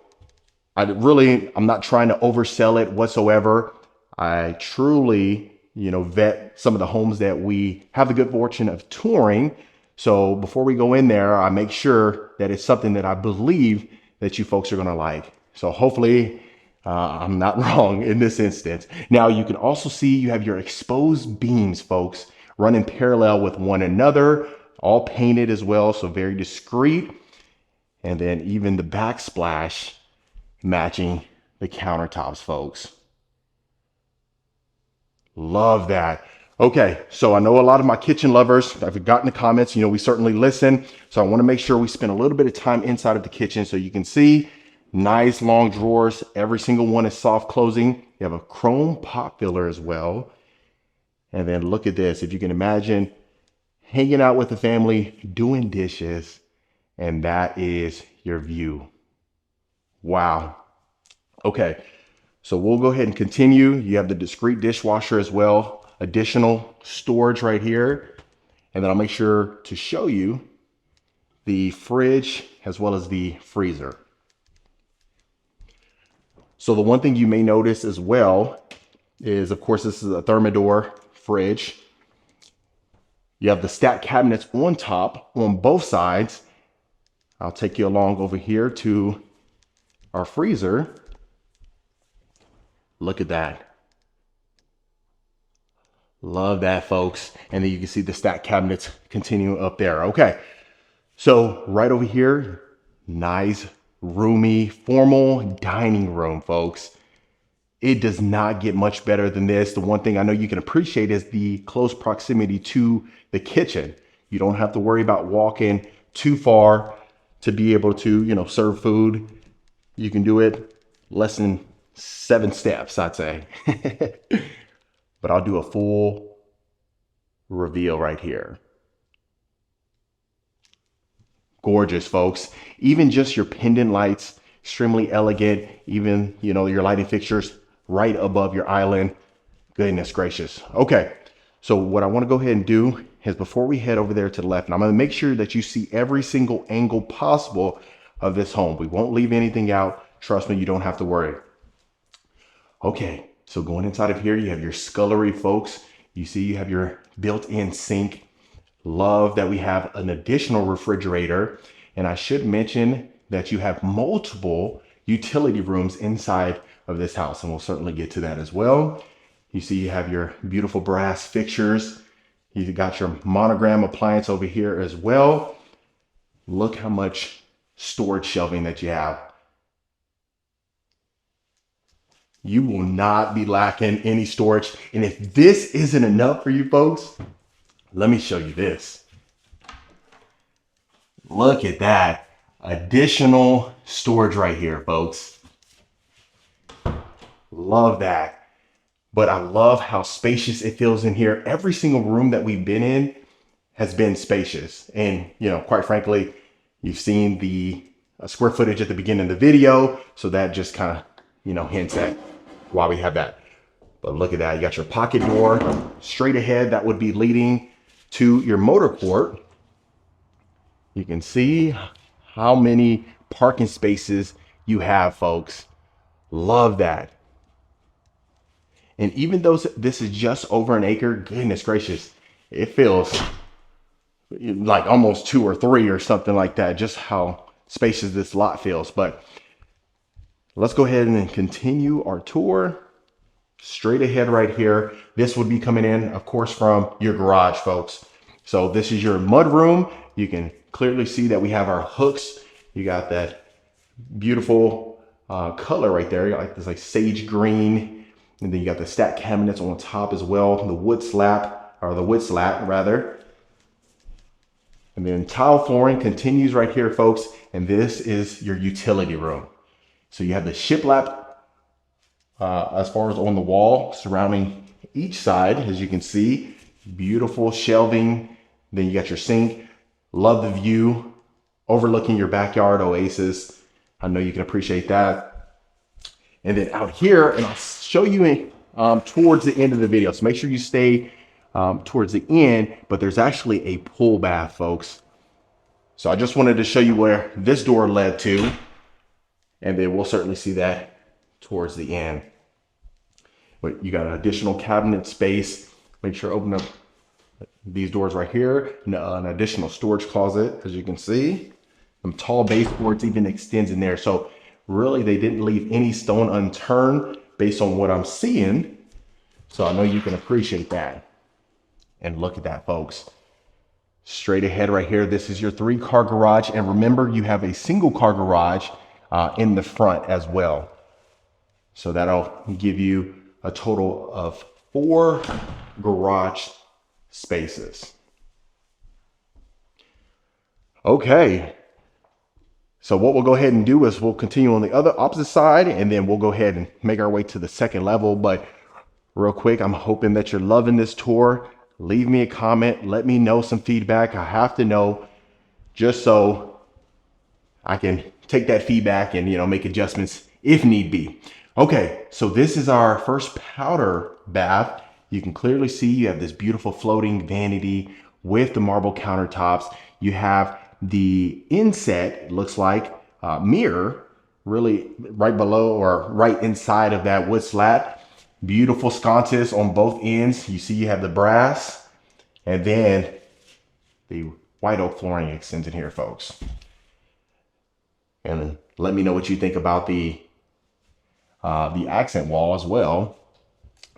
I'm not trying to oversell it whatsoever. I truly, vet some of the homes that we have the good fortune of touring. So before we go in there, I make sure that it's something that I believe that you folks are going to like. So hopefully I'm not wrong in this instance. Now you can also see you have your exposed beams, folks, running parallel with one another, all painted as well. So very discreet. And then even the backsplash matching the countertops, folks. Love that. Okay, so I know a lot of my kitchen lovers, I've gotten the comments, we certainly listen. So I want to make sure we spend a little bit of time inside of the kitchen so you can see nice long drawers. Every single one is soft closing. You have a chrome pot filler as well. And then look at this. If you can imagine hanging out with the family, doing dishes, and that is your view. Wow. Okay, so we'll go ahead and continue. You have the discrete dishwasher as well. Additional storage right here. And then I'll make sure to show you the fridge as well as the freezer. So the one thing you may notice as well is, of course, this is a Thermador fridge. You have the stacked cabinets on top on both sides. I'll take you along over here to our freezer. Look at that. Love that, folks. And then you can see the stacked cabinets continue up there. Okay, so right over here, nice, roomy, formal dining room, folks. It does not get much better than this. The one thing I know you can appreciate is the close proximity to the kitchen. You don't have to worry about walking too far to be able to, serve food. You can do it less than 7 steps, I'd say. But I'll do a full reveal right here. Gorgeous, folks. Even just your pendant lights, extremely elegant. Even, your lighting fixtures right above your island. Goodness gracious. Okay, so what I want to go ahead and do is before we head over there to the left, and I'm going to make sure that you see every single angle possible of this home. We won't leave anything out. Trust me, you don't have to worry. Okay, so going inside of here, you have your scullery, folks. You see you have your built-in sink. Love that we have an additional refrigerator. And I should mention that you have multiple utility rooms inside of this house, and we'll certainly get to that as well. You see you have your beautiful brass fixtures. You got your monogram appliance over here as well. Look how much storage shelving that you have. You will not be lacking any storage. And if this isn't enough for you folks, let me show you this. Look at that. Additional storage right here, folks. Love that. But I love how spacious it feels in here. Every single room that we've been in has been spacious. And, you know, quite frankly, you've seen the square footage at the beginning of the video. So that just kind of, you know, hints at why we have that. But look at that. You got your pocket door straight ahead. That would be leading to your motor court. You can see how many parking spaces you have, folks. Love that. And even though this is just over an acre, goodness gracious, it feels like almost 2 or 3 or something like that, just how spacious this lot feels. But let's go ahead and continue our tour. Straight ahead right here. This would be coming in, of course, from your garage, folks. So this is your mud room. You can clearly see that we have our hooks. You got that beautiful color right there. You got like this like sage green. And then you got the stack cabinets on top as well. The wood slab, or the wood slat rather. And then tile flooring continues right here, folks. And this is your utility room. So you have the shiplap as far as on the wall surrounding each side, as you can see. Beautiful shelving. Then you got your sink. Love the view overlooking your backyard oasis. I know you can appreciate that. And then out here, and I'll show you towards the end of the video. So make sure you stay towards the end, but there's actually a pool bath, folks. So I just wanted to show you where this door led to, and then we'll certainly see that towards the end. But you got an additional cabinet space. Make sure to open up these doors right here. An additional storage closet, as you can see. Some tall baseboards even extends in there. So really, they didn't leave any stone unturned based on what I'm seeing. So I know you can appreciate that. And look at that, folks. Straight ahead right here, this is your 3-car garage. And remember, you have a single car garage in the front as well. So that'll give you a total of 4 garage spaces. Okay. So what we'll go ahead and do is we'll continue on the opposite side, and then we'll go ahead and make our way to the second level. But real quick, I'm hoping that you're loving this tour. Leave me a comment. Let me know some feedback. I have to know, just so I can take that feedback and, you know, make adjustments if need be. Okay, so this is our first powder bath. You can clearly see you have this beautiful floating vanity with the marble countertops. You have the inset, it looks like, mirror, really right below or right inside of that wood slat. Beautiful sconces on both ends. You see you have the brass, and then the white oak flooring extends in here, folks. And let me know what you think about the accent wall as well.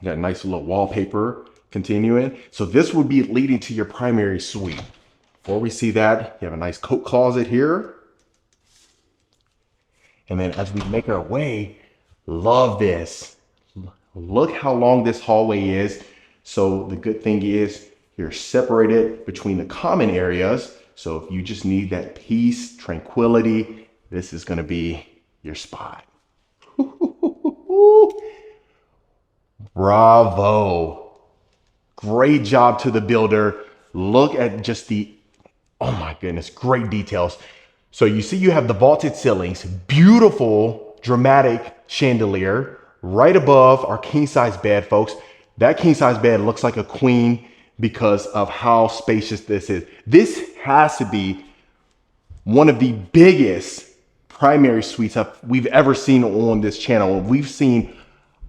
Got nice little wallpaper continuing. So this would be leading to your primary suite. Before we see that, you have a nice coat closet here. And then as we make our way, love this. Look how long this hallway is. So the good thing is you're separated between the common areas. So if you just need that peace, tranquility, this is going to be your spot. Bravo. Great job to the builder. Look at just the, oh my goodness, great details. So you see you have the vaulted ceilings, beautiful dramatic chandelier right above our king size bed, folks. That king size bed looks like a queen because of how spacious this is. This has to be one of the biggest primary suites we've ever seen on this channel. We've seen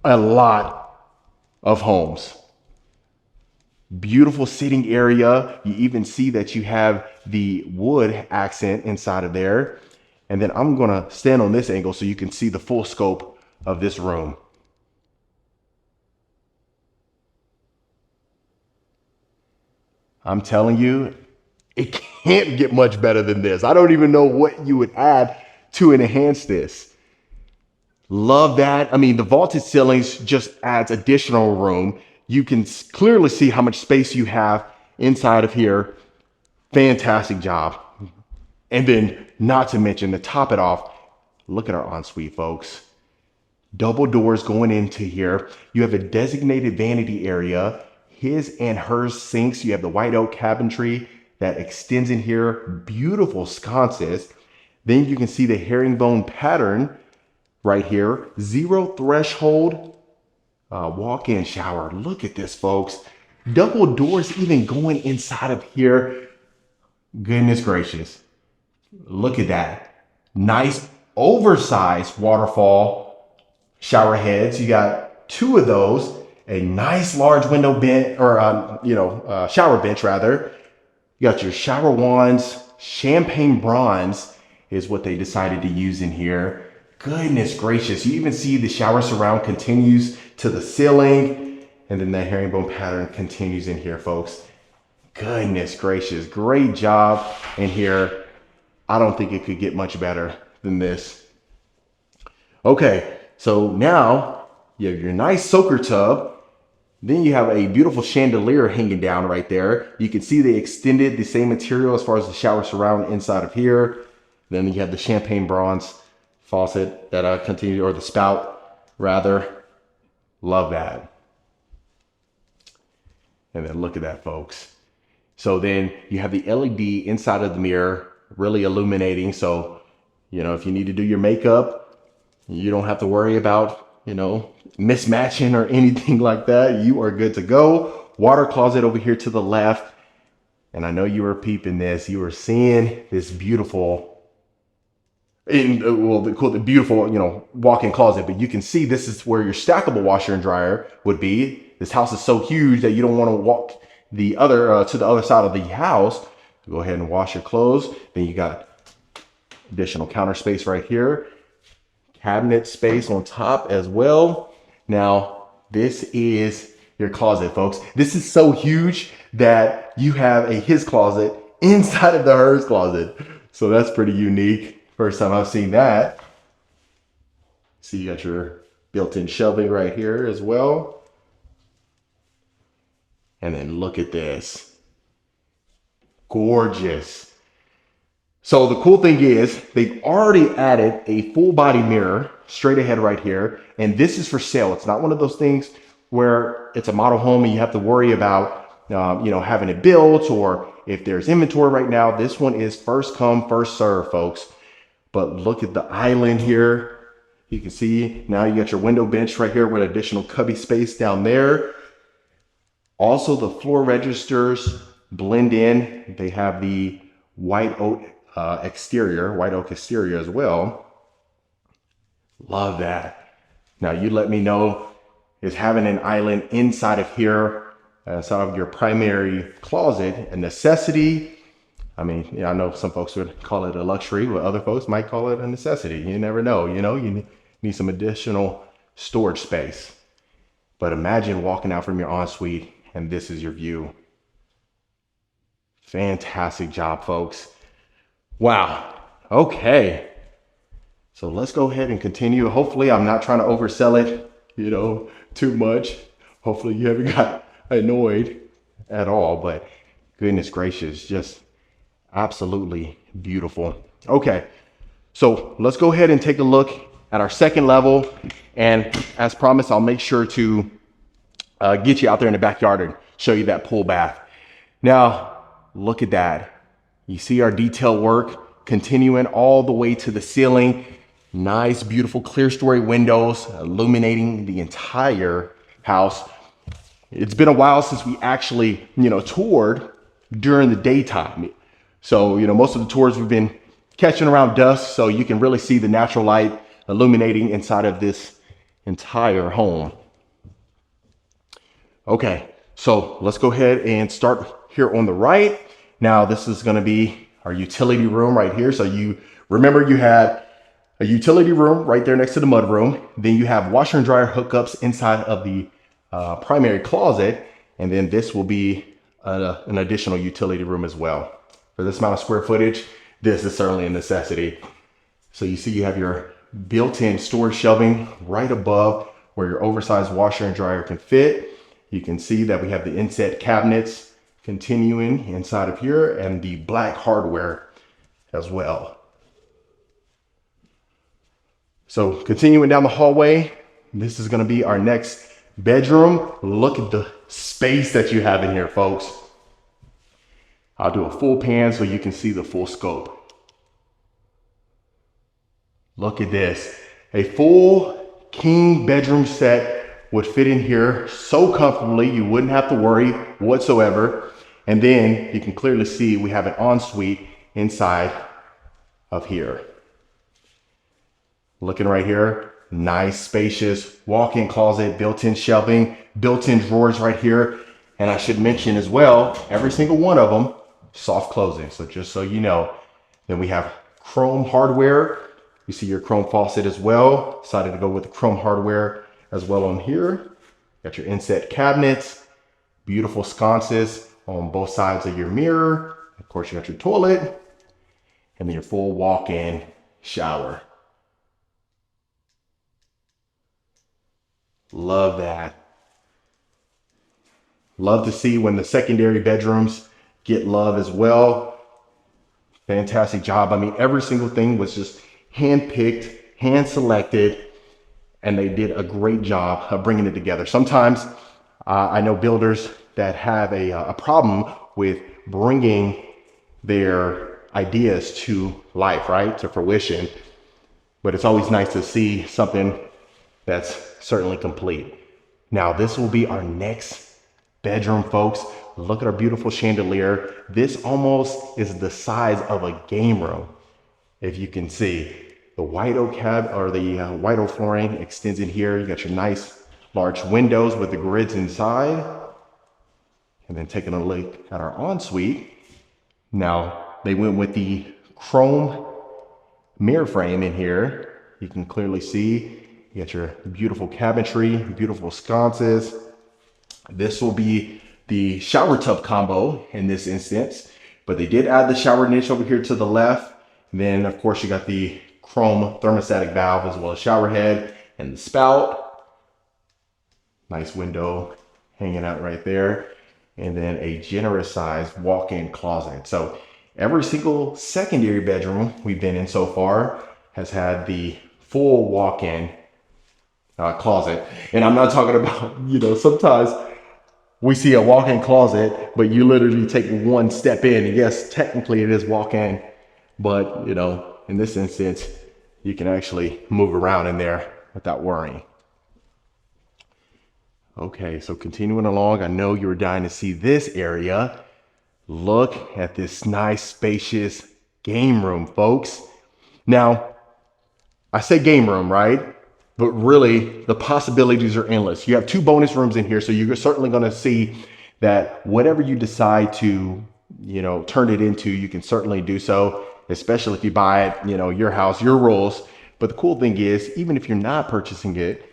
a lot of homes. Beautiful sitting area. You even see that you have the wood accent inside of there. And then I'm gonna stand on this angle so you can see the full scope of this room. I'm telling you, it can't get much better than this. I don't even know what you would add to enhance this. Love that. I mean, the vaulted ceilings just adds additional room. You can clearly see how much space you have inside of here. Fantastic job. And then not to mention, to top it off, look at our ensuite, folks. Double doors going into here. You have a designated vanity area, his and hers sinks. You have the white oak cabinetry that extends in here. Beautiful sconces. Then you can see the herringbone pattern right here. Zero threshold walk-in shower. Look at this, folks. Double doors even going inside of here. Goodness gracious. Look at that. Nice oversized waterfall shower heads. You got two of those. A nice large window bench, or shower bench rather. You got your shower wands. Champagne bronze is what they decided to use in here. Goodness gracious. You even see the shower surround continues to the ceiling. And then the herringbone pattern continues in here, folks. Goodness gracious. Great job in here. I don't think it could get much better than this. Okay, so now you have your nice soaker tub. Then you have a beautiful chandelier hanging down right there. You can see they extended the same material as far as the shower surround inside of here. Then you have the champagne bronze faucet that continues, or the spout rather. Love that. And then look at that, folks. So then you have the LED inside of the mirror, really illuminating. So, if you need to do your makeup, you don't have to worry about, mismatching or anything like that. You are good to go. Water closet over here to the left. And I know you were peeping this. You were seeing this beautiful, the beautiful, walk-in closet. But you can see this is where your stackable washer and dryer would be. This house is so huge that you don't want to walk to the other side of the house. Go ahead and wash your clothes. Then you got additional counter space right here. Cabinet space on top as well. Now, this is your closet, folks. This is so huge that you have a his closet inside of the hers closet. So that's pretty unique. First time I've seen that. See, you got your built-in shelving right here as well. And then look at this. Gorgeous. So the cool thing is they've already added a full body mirror straight ahead right here. And this is for sale. It's not one of those things where it's a model home and you have to worry about, having it built, or if there's inventory right now. This one is first come, first serve, folks. But look at the island here. You can see now you got your window bench right here with additional cubby space down there. Also, the floor registers blend in. They have the white oak exterior as well. Love that. Now you let me know, is having an island inside of here, inside of your primary closet, a necessity? I mean, I know some folks would call it a luxury, but other folks might call it a necessity. You never know, you need some additional storage space. But imagine walking out from your ensuite and this is your view. Fantastic job, folks. Wow. Okay. So let's go ahead and continue. Hopefully I'm not trying to oversell it, too much. Hopefully you haven't got annoyed at all, but goodness gracious, just absolutely beautiful. Okay. So let's go ahead and take a look at our second level. And as promised, I'll make sure to get you out there in the backyard and show you that pool bath. Now, look at that. You see our detail work continuing all the way to the ceiling. Nice, beautiful clear story windows illuminating the entire house. It's been a while since we actually, toured during the daytime. So, most of the tours we've been catching around dusk, so you can really see the natural light illuminating inside of this entire home. Okay, so let's go ahead and start here on the right. Now, this is going to be our utility room right here. So you remember you had a utility room right there next to the mud room. Then you have washer and dryer hookups inside of the primary closet. And then this will be an additional utility room as well. For this amount of square footage, this is certainly a necessity. So you see you have your built-in storage shelving right above where your oversized washer and dryer can fit. You can see that we have the inset cabinets continuing inside of here and the black hardware as well. So continuing down the hallway, this is going to be our next bedroom. Look at the space that you have in here, folks. I'll do a full pan so you can see the full scope. Look at this. A full king bedroom set would fit in here so comfortably you wouldn't have to worry whatsoever. And then you can clearly see we have an ensuite inside of here. Looking right here, nice spacious walk-in closet, built-in shelving, built-in drawers right here. And I should mention as well, every single one of them, soft closing. So just so you know, then we have chrome hardware. You see your chrome faucet as well. Decided to go with the chrome hardware as well on here. Got your inset cabinets, beautiful sconces on both sides of your mirror. Of course, you got your toilet and then your full walk-in shower. Love that. Love to see when the secondary bedrooms get love as well. Fantastic job. I mean, every single thing was just hand-picked, hand-selected, and they did a great job of bringing it together. Sometimes I know builders that have a problem with bringing their ideas to life, right? To fruition. But it's always nice to see something that's certainly complete. Now, this will be our next bedroom, folks. Look at our beautiful chandelier. This almost is the size of a game room. If you can see, the white oak white oak flooring extends in here. You got your nice large windows with the grids inside. And then taking a look at our ensuite. Now, they went with the chrome mirror frame in here. You can clearly see you got your beautiful cabinetry, beautiful sconces. This will be the shower tub combo in this instance, but they did add the shower niche over here to the left. And then of course you got the chrome thermostatic valve as well as shower head and the spout. Nice window hanging out right there. And then a generous sized walk-in closet. So every single secondary bedroom we've been in so far has had the full walk-in closet. And I'm not talking about, sometimes we see a walk-in closet, but you literally take one step in. And yes, technically it is walk-in, but in this instance, you can actually move around in there without worrying. Okay, so continuing along, I know you were dying to see this area. Look at this nice, spacious game room, folks. Now, I say game room, right? But really, the possibilities are endless. You have 2 bonus rooms in here, so you're certainly going to see that whatever you decide to, turn it into, you can certainly do so, especially if you buy it, your house, your rules. But the cool thing is, even if you're not purchasing it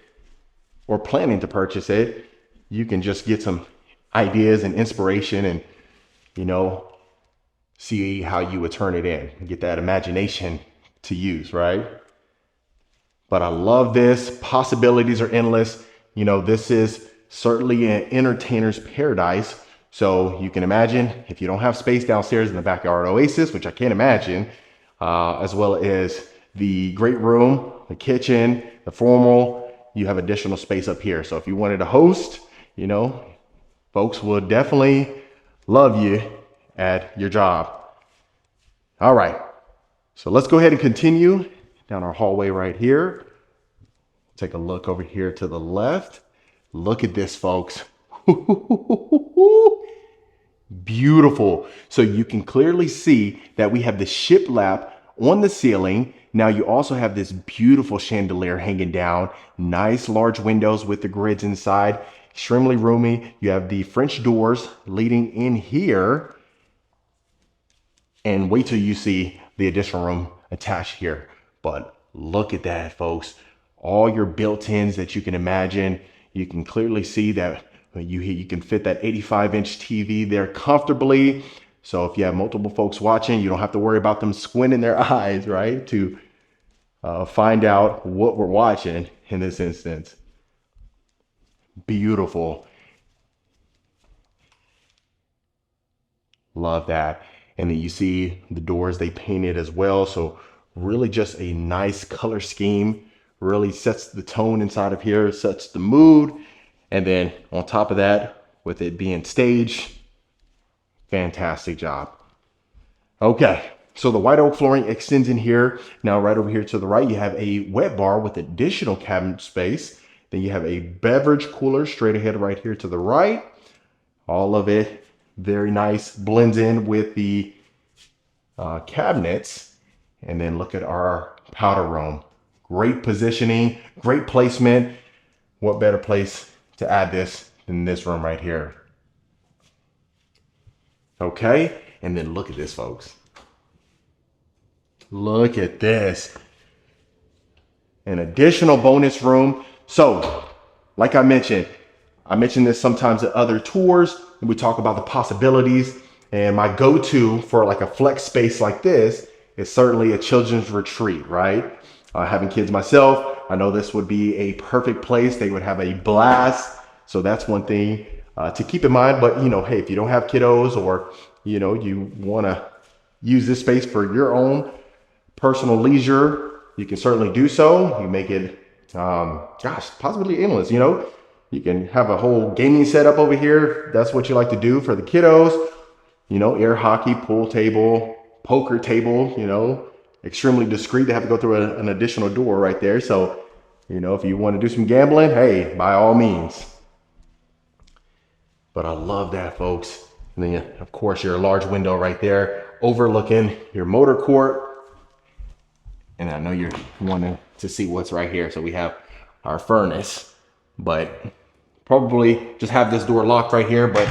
or planning to purchase it, you can just get some ideas and inspiration and, see how you would turn it in and get that imagination to use, right? But I love this. Possibilities are endless. This is certainly an entertainer's paradise. So you can imagine if you don't have space downstairs in the backyard oasis, which I can't imagine, as well as the great room, the kitchen, the formal, you have additional space up here. So if you wanted to host, folks would definitely love you at your job. All right. So let's go ahead and continue down our hallway right here. Take a look over here to the left. Look at this, folks. Beautiful. So you can clearly see that we have the shiplap on the ceiling. Now you also have this beautiful chandelier hanging down. Nice large windows with the grids inside. Extremely roomy. You have the French doors leading in here. And wait till you see the additional room attached here. But look at that, folks. All your built-ins that you can imagine. You can clearly see that You can fit that 85-inch TV there comfortably. So if you have multiple folks watching, you don't have to worry about them squinting their eyes, right? To find out what we're watching in this instance. Beautiful. Love that. And then you see the doors they painted as well. So really just a nice color scheme. Really sets the tone inside of here, sets the mood. And then on top of that, with it being staged, fantastic job. Okay, so the white oak flooring extends in here. Now right over here to the right, you have a wet bar with additional cabinet space. Then you have a beverage cooler straight ahead right here to the right. All of it very nice, blends in with the cabinets. And then look at our powder room. Great positioning, great placement. What better place to add this than this room right here? Okay, and then look at this, folks. Look at this. An additional bonus room. So, like I mentioned this sometimes at other tours, and we talk about the possibilities. And my go-to for like a flex space like this is certainly a children's retreat, right? Having kids myself, I know this would be a perfect place. They would have a blast. So that's one thing to keep in mind. But hey, if you don't have kiddos, or you want to use this space for your own personal leisure, you can certainly do so. You make it, possibly endless. You can have a whole gaming setup over here. That's what you like to do for the kiddos. Air hockey, pool table, poker table, extremely discreet. They have to go through an additional door right there. So, if you want to do some gambling, hey, by all means. But I love that, folks. And then, of course, your large window right there overlooking your motor court. And I know you're wanting to see what's right here. So we have our furnace, but probably just have this door locked right here. But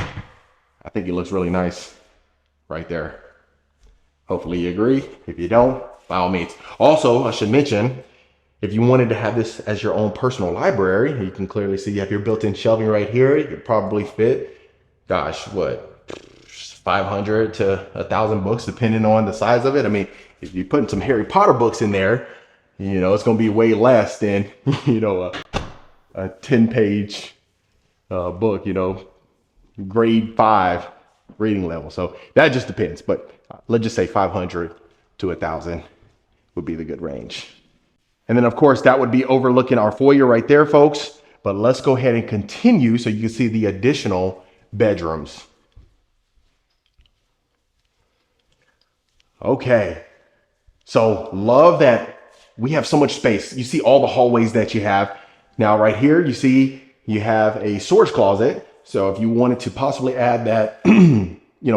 I think it looks really nice right there. Hopefully you agree. If you don't, by all means. Also, I should mention, if you wanted to have this as your own personal library, you can clearly see you have your built-in shelving right here. You could probably fit, what, 500 to 1,000 books, depending on the size of it. I mean, if you're putting some Harry Potter books in there, it's going to be way less than, a 10-page book, grade 5 reading level. So that just depends. But let's just say 500 to 1,000 would be the good range. And then, of course, that would be overlooking our foyer right there, folks. But let's go ahead and continue so you can see the additional bedrooms. Okay. So love that we have so much space. You see all the hallways that you have. Now, right here, you see you have a storage closet. So if you wanted to possibly add that,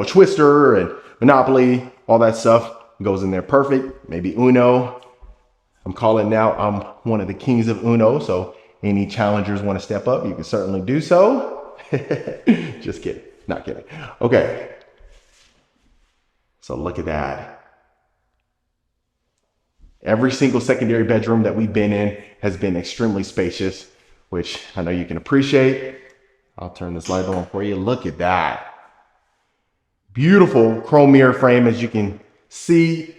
Twister and Monopoly, all that stuff goes in there perfect. Maybe Uno. I'm calling now, I'm one of the kings of Uno. So any challengers want to step up, you can certainly do so. Just kidding. Not kidding. Okay. So look at that. Every single secondary bedroom that we've been in has been extremely spacious, which I know you can appreciate. I'll turn this light on for you. Look at that. Beautiful chrome mirror frame, as you can see.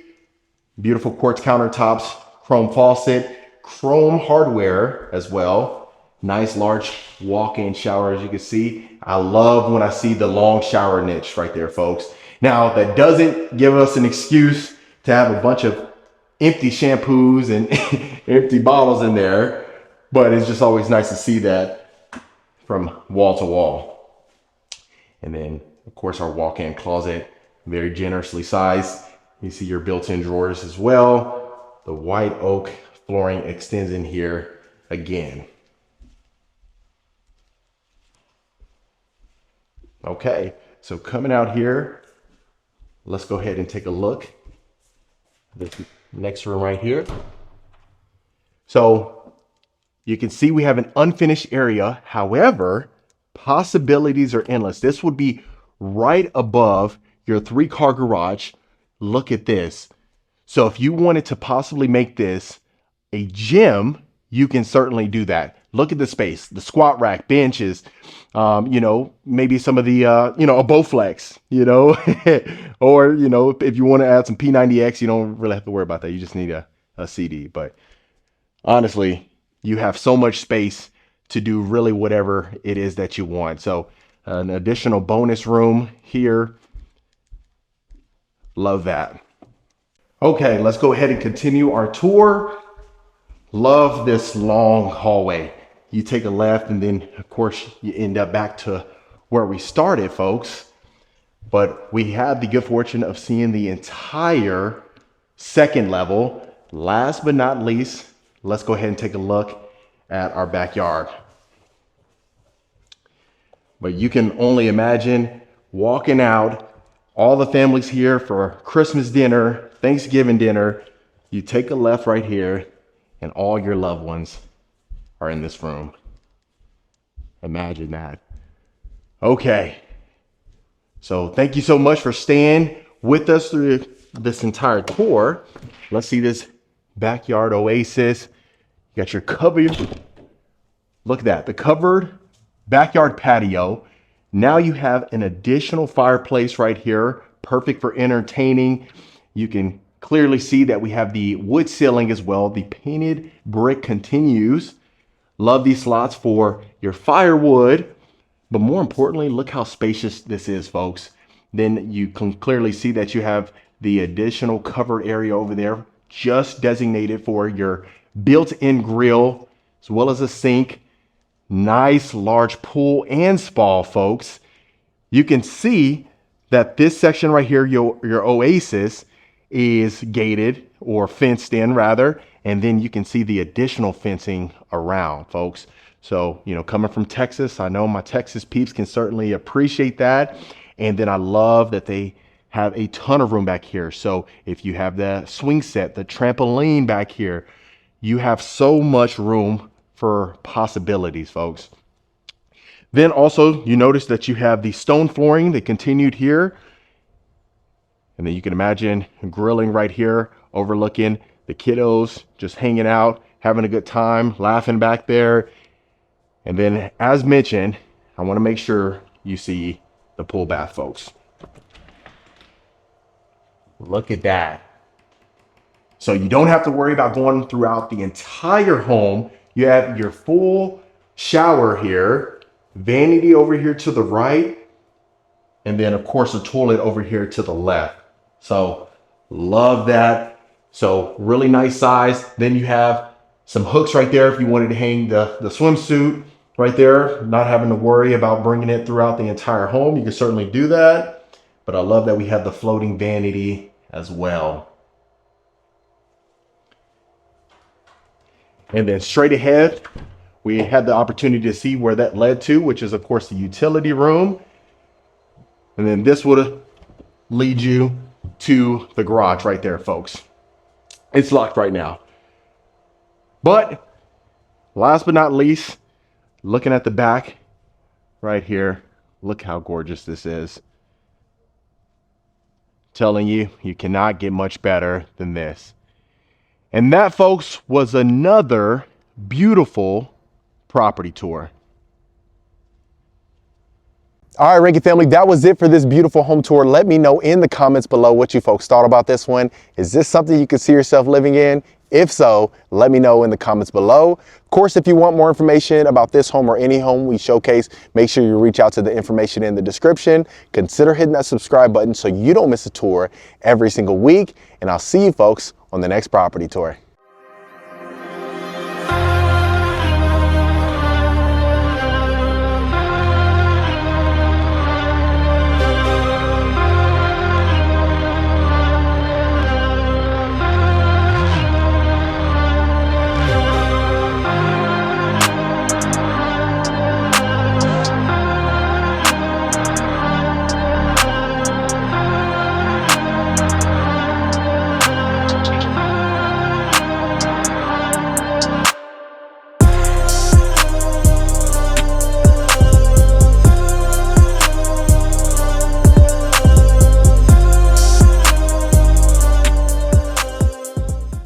Beautiful quartz countertops, chrome faucet, chrome hardware as well. Nice large walk-in shower, as you can see. I love when I see the long shower niche right there, folks. Now, that doesn't give us an excuse to have a bunch of empty shampoos and empty bottles in there, but it's just always nice to see that from wall to wall. And then, of course, our walk-in closet, very generously sized. You see your built-in drawers as well. The white oak flooring extends in here again. Okay, so coming out here, let's go ahead and take a look. This next room right here. So you can see we have an unfinished area. However, possibilities are endless. This would be right above your 3-car garage. Look at this. So if you wanted to possibly make this a gym, you can certainly do that. Look at the space, the squat rack, benches, you know, maybe some of the, you know, a Bowflex, you know, or, you know, if you want to add some P90X, you don't really have to worry about that. You just need a CD. But honestly, you have so much space to do really whatever it is that you want. So an additional bonus room here. Love that. Okay, let's go ahead and continue our tour. Love this long hallway. You take a left and then of course you end up back to where we started, folks. But we had the good fortune of seeing the entire second level. Last but not least, let's go ahead and take a look at our backyard. But you can only imagine walking out, all the families here for Christmas dinner, Thanksgiving dinner. You take a left right here and all your loved ones are in this room. Imagine that. Okay. So thank you so much for staying with us through this entire tour. Let's see this backyard oasis. You got your covered, look at that, the covered backyard patio. Now you have an additional fireplace right here, perfect for entertaining. You can clearly see that we have the wood ceiling as well. The painted brick continues. Love these slots for your firewood. But more importantly, look how spacious this is, folks. Then you can clearly see that you have the additional covered area over there, just designated for your built-in grill, as well as a sink. Nice large pool and spa, folks. You can see that this section right here, your oasis, is gated or fenced in rather. And then you can see the additional fencing around, folks. So, you know, coming from Texas, I know my Texas peeps can certainly appreciate that. And then I love that they have a ton of room back here. So if you have the swing set, the trampoline back here, you have so much room for possibilities, folks. Then also you notice that you have the stone flooring that continued here. And then you can imagine grilling right here, overlooking the kiddos, just hanging out, having a good time, laughing back there. And then as mentioned, I want to make sure you see the pool bath, folks. Look at that. So you don't have to worry about going throughout the entire home. You have your full shower here, vanity over here to the right, and then of course a toilet over here to the left. So love that. So really nice size. Then you have some hooks right there if you wanted to hang the swimsuit right there, not having to worry about bringing it throughout the entire home. You can certainly do that. But I love that we have the floating vanity as well. And then straight ahead, we had the opportunity to see where that led to, which is of course the utility room. And then this would lead you to the garage right there, folks. It's locked right now. But last but not least, looking at the back right here, look how gorgeous this is. Telling you, you cannot get much better than this. And that, folks, was another beautiful property tour. All right, Rankin family, that was it for this beautiful home tour. Let me know in the comments below what you folks thought about this one. Is this something you could see yourself living in? If so, let me know in the comments below. Of course, if you want more information about this home or any home we showcase, make sure you reach out to the information in the description. Consider hitting that subscribe button so you don't miss a tour every single week. And I'll see you folks on the next property tour.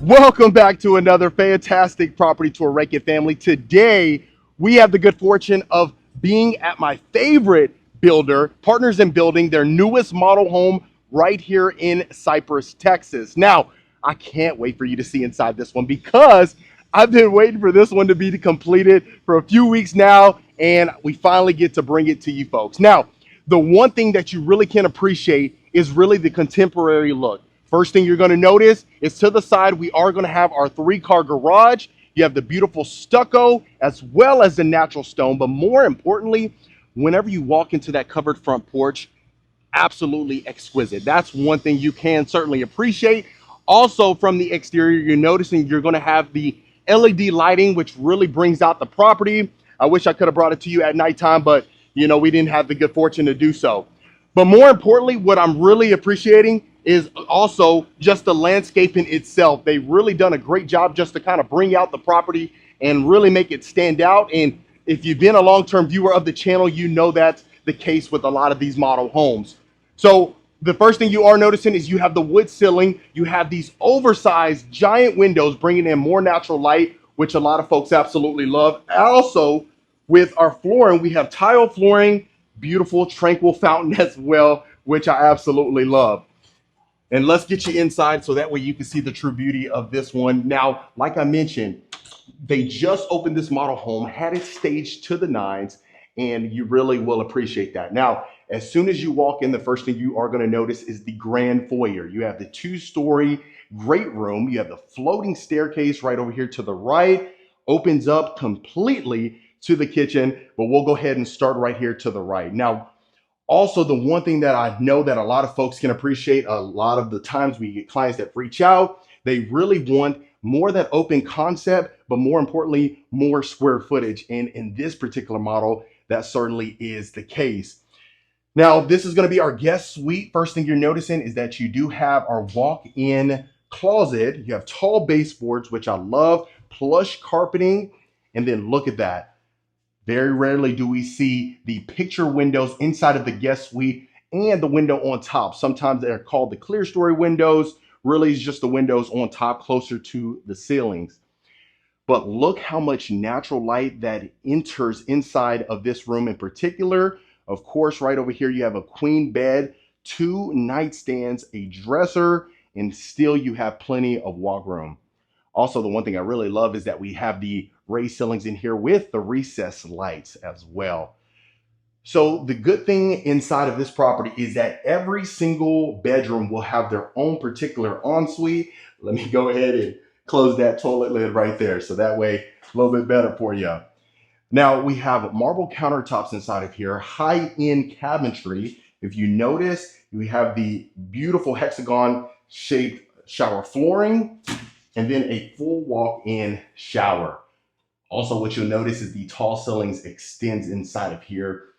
Welcome back to another fantastic property tour, Rankin family. Today, we have the good fortune of being at my favorite builder, Partners in Building, their newest model home right here in Cypress, Texas. Now, I can't wait for you to see inside this one because I've been waiting for this one to be completed for a few weeks now, and we finally get to bring it to you folks. Now, the one thing that you really can appreciate is really the contemporary look. First thing you're going to notice is to the side, we are going to have our 3-car garage. You have the beautiful stucco as well as the natural stone. But more importantly, whenever you walk into that covered front porch, absolutely exquisite. That's one thing you can certainly appreciate. Also, from the exterior, you're noticing you're going to have the LED lighting, which really brings out the property. I wish I could have brought it to you at nighttime, but we didn't have the good fortune to do so. But more importantly, what I'm really appreciating is also just the landscaping itself. They've really done a great job just to kind of bring out the property and really make it stand out. And if you've been a long-term viewer of the channel, you know that's the case with a lot of these model homes. So the first thing you are noticing is you have the wood ceiling. You have these oversized giant windows bringing in more natural light, which a lot of folks absolutely love. Also, with our flooring, we have tile flooring, beautiful tranquil fountain as well, which I absolutely love. And let's get you inside so that way you can see the true beauty of this one. Now, like I mentioned, they just opened this model home, had it staged to the nines, and you really will appreciate that. Now, as soon as you walk in, the first thing you are going to notice is the grand foyer. You have the 2-story great room. You have the floating staircase right over here to the right, opens up completely to the kitchen, but we'll go ahead and start right here to the right. Now, also, the one thing that I know that a lot of folks can appreciate, a lot of the times we get clients that reach out, they really want more that open concept, but more importantly, more square footage. And in this particular model, that certainly is the case. Now, this is going to be our guest suite. First thing you're noticing is that you do have our walk-in closet. You have tall baseboards, which I love, plush carpeting, and then look at that. Very rarely do we see the picture windows inside of the guest suite and the window on top. Sometimes they're called the clear story windows. Really, it's just the windows on top closer to the ceilings. But look how much natural light that enters inside of this room in particular. Of course, right over here, you have a queen bed, 2 nightstands, a dresser, and still you have plenty of walk room. Also, the one thing I really love is that we have the raised ceilings in here with the recessed lights as well. So the good thing inside of this property is that every single bedroom will have their own particular ensuite. Let me go ahead and close that toilet lid right there. So that way, a little bit better for you. Now we have marble countertops inside of here, high-end cabinetry. If you notice, we have the beautiful hexagon shaped shower flooring, and then a full walk-in shower. Also, what you'll notice is the tall ceilings extends inside of here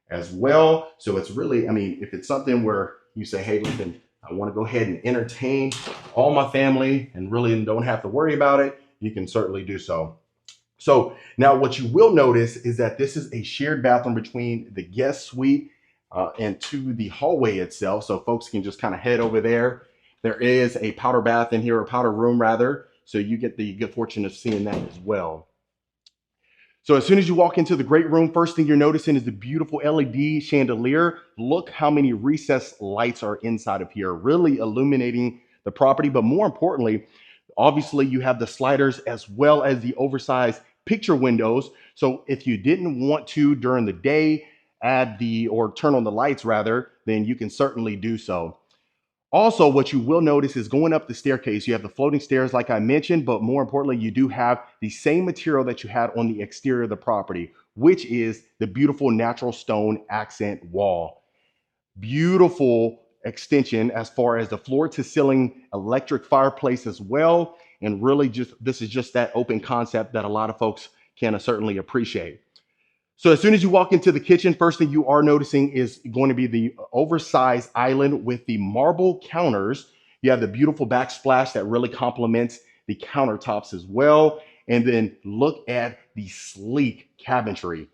as well. So it's really, if it's something where you say, hey, listen, I want to go ahead and entertain all my family and really don't have to worry about it, you can certainly do so. So now what you will notice is that this is a shared bathroom between the guest suite and to the hallway itself. So folks can just kind of head over there. There is a powder bath in here, or powder room rather. So you get the good fortune of seeing that as well. So as soon as you walk into the great room, first thing you're noticing is the beautiful LED chandelier. Look how many recessed lights are inside of here, really illuminating the property. But more importantly, obviously you have the sliders as well as the oversized picture windows. So if you didn't want to during the day or turn on the lights rather, then you can certainly do so. Also, what you will notice is going up the staircase, you have the floating stairs like I mentioned, but more importantly, you do have the same material that you had on the exterior of the property, which is the beautiful natural stone accent wall. Beautiful extension as far as the floor to ceiling electric fireplace as well. And really this is just that open concept that a lot of folks can certainly appreciate. So as soon as you walk into the kitchen, first thing you are noticing is going to be the oversized island with the marble counters. You have the beautiful backsplash that really complements the countertops as well. And then look at the sleek cabinetry.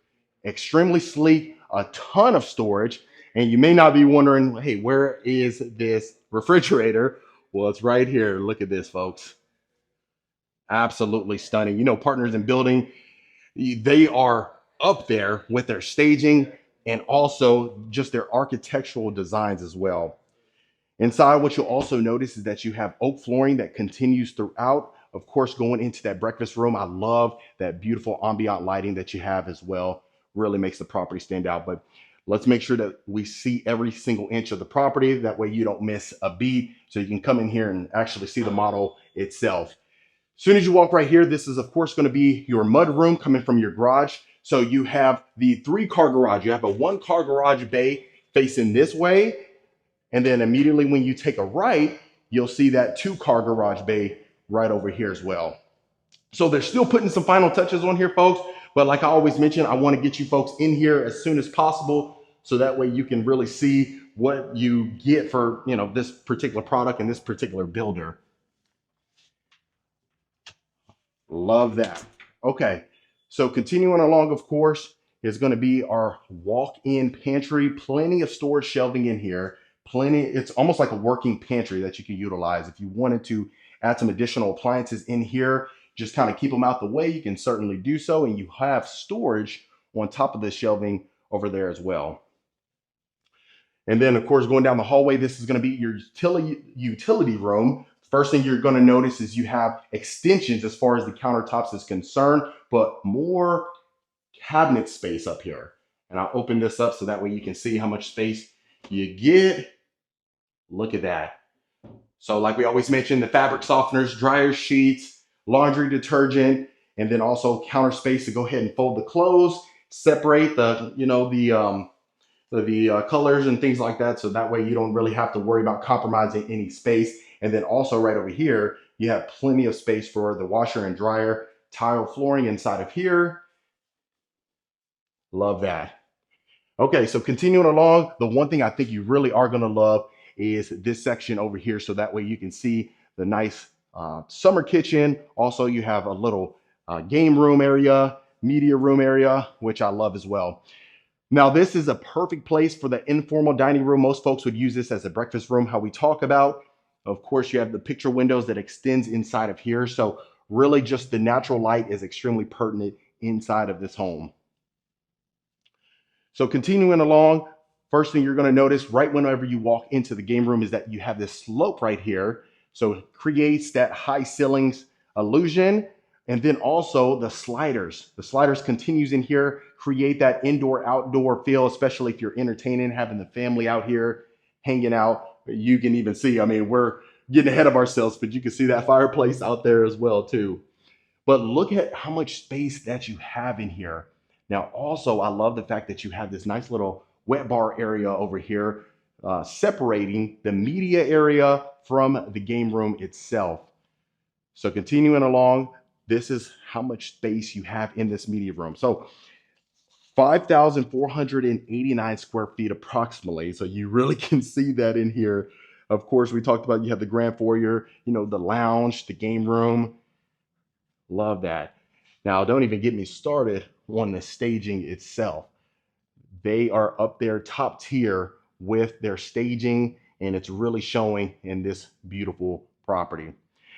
Extremely sleek, a ton of storage. And you may not be wondering, hey, where is this refrigerator? Well, it's right here. Look at this, folks. Absolutely stunning. Partners in Building, They are up there with their staging and also just their architectural designs as well. Inside, what you'll also notice is that you have oak flooring that continues throughout. Of course, going into that breakfast room, I love that beautiful ambient lighting that you have as well. Really makes the property stand out. But let's make sure that we see every single inch of the property. That way you don't miss a beat. So you can come in here and actually see the model itself. As soon as you walk right here, this is of course going to be your mud room coming from your garage. So you have the 3-car garage. You have a 1-car garage bay facing this way. And then immediately when you take a right, you'll see that 2-car garage bay right over here as well. So they're still putting some final touches on here, folks. But like I always mention, I want to get you folks in here as soon as possible. So that way you can really see what you get for, this particular product and this particular builder. Love that. Okay. So continuing along, of course, is going to be our walk-in pantry. Plenty of storage shelving in here. Plenty. It's almost like a working pantry that you can utilize. If you wanted to add some additional appliances in here, just kind of keep them out the way, you can certainly do so. And you have storage on top of the shelving over there as well. And then, of course, going down the hallway, this is going to be your utility room. First thing you're going to notice is you have extensions as far as the countertops is concerned, but more cabinet space up here. And I'll open this up so that way you can see how much space you get. Look at that. So like we always mention, the fabric softeners, dryer sheets, laundry detergent, and then also counter space to go ahead and fold the clothes, separate the colors and things like that. So that way you don't really have to worry about compromising any space. And then also right over here, you have plenty of space for the washer and dryer, tile flooring inside of here. Love that. Okay, so continuing along, the one thing I think you really are going to love is this section over here. So that way you can see the nice summer kitchen. Also, you have a little game room area, media room area, which I love as well. Now, this is a perfect place for the informal dining room. Most folks would use this as a breakfast room, how we talk about. Of course, you have the picture windows that extends inside of here. So really just the natural light is extremely pertinent inside of this home. So continuing along, first thing you're going to notice right whenever you walk into the game room is that you have this slope right here. So it creates that high ceilings illusion. And then also the sliders. The sliders continues in here, create that indoor-outdoor feel, especially if you're entertaining, having the family out here hanging out. You can even see, I mean, we're getting ahead of ourselves, but you can see that fireplace out there as well too. But look at how much space that you have in here. Now, also, I love the fact that you have this nice little wet bar area over here, separating the media area from the game room itself. So continuing along, this is how much space you have in this media room. So 5,489 square feet approximately. So you really can see that in here. Of course, we talked about you have the grand foyer, the lounge, the game room. Love that. Now, don't even get me started on the staging itself. They are up there top tier with their staging, and it's really showing in this beautiful property.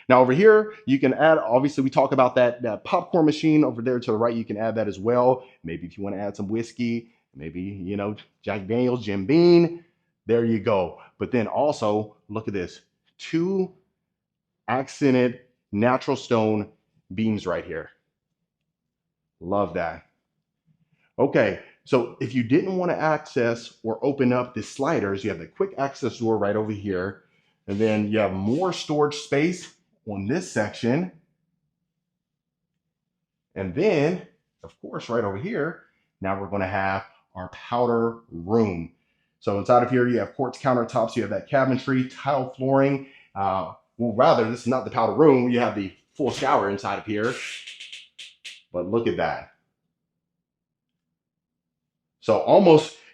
Now over here, you can add, obviously we talk about that popcorn machine over there to the right, you can add that as well. Maybe if you want to add some whiskey, maybe, Jack Daniels, Jim Beam, there you go. But then also, look at this, 2 accented natural stone beams right here. Love that. Okay, so if you didn't want to access or open up the sliders, you have the quick access door right over here. And then you have more storage space on this section. And then, of course, right over here, now we're going to have our powder room. So inside of here, you have quartz countertops, you have that cabinetry, tile flooring. Well, rather, this is not the powder room. You have the full shower inside of here. But look at that. So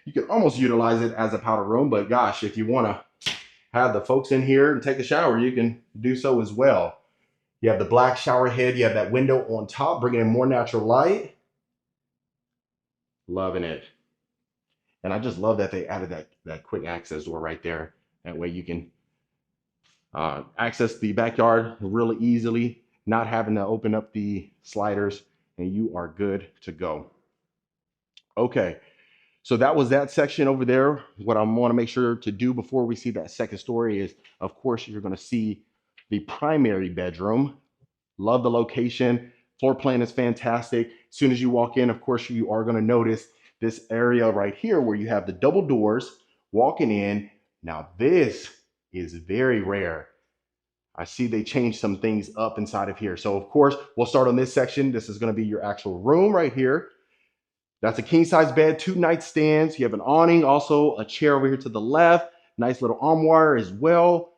you can almost utilize it as a powder room, but gosh, if you want to have the folks in here and take a shower, you can do so as well. You have the black shower head, you have that window on top, bringing in more natural light. Loving it. And I just love that they added that quick access door right there. That way you can access the backyard really easily, not having to open up the sliders and you are good to go. Okay, so that was that section over there. What I want to make sure to do before we see that second story is, of course, you're going to see the primary bedroom. Love the location. Floor plan is fantastic. As soon as you walk in, of course, you are going to notice this area right here where you have the double doors walking in. Now, this is very rare. I see they changed some things up inside of here. So, of course, we'll start on this section. This is going to be your actual room right here. That's a king size bed, 2 nightstands. You have an awning, also a chair over here to the left. Nice little armoire as well.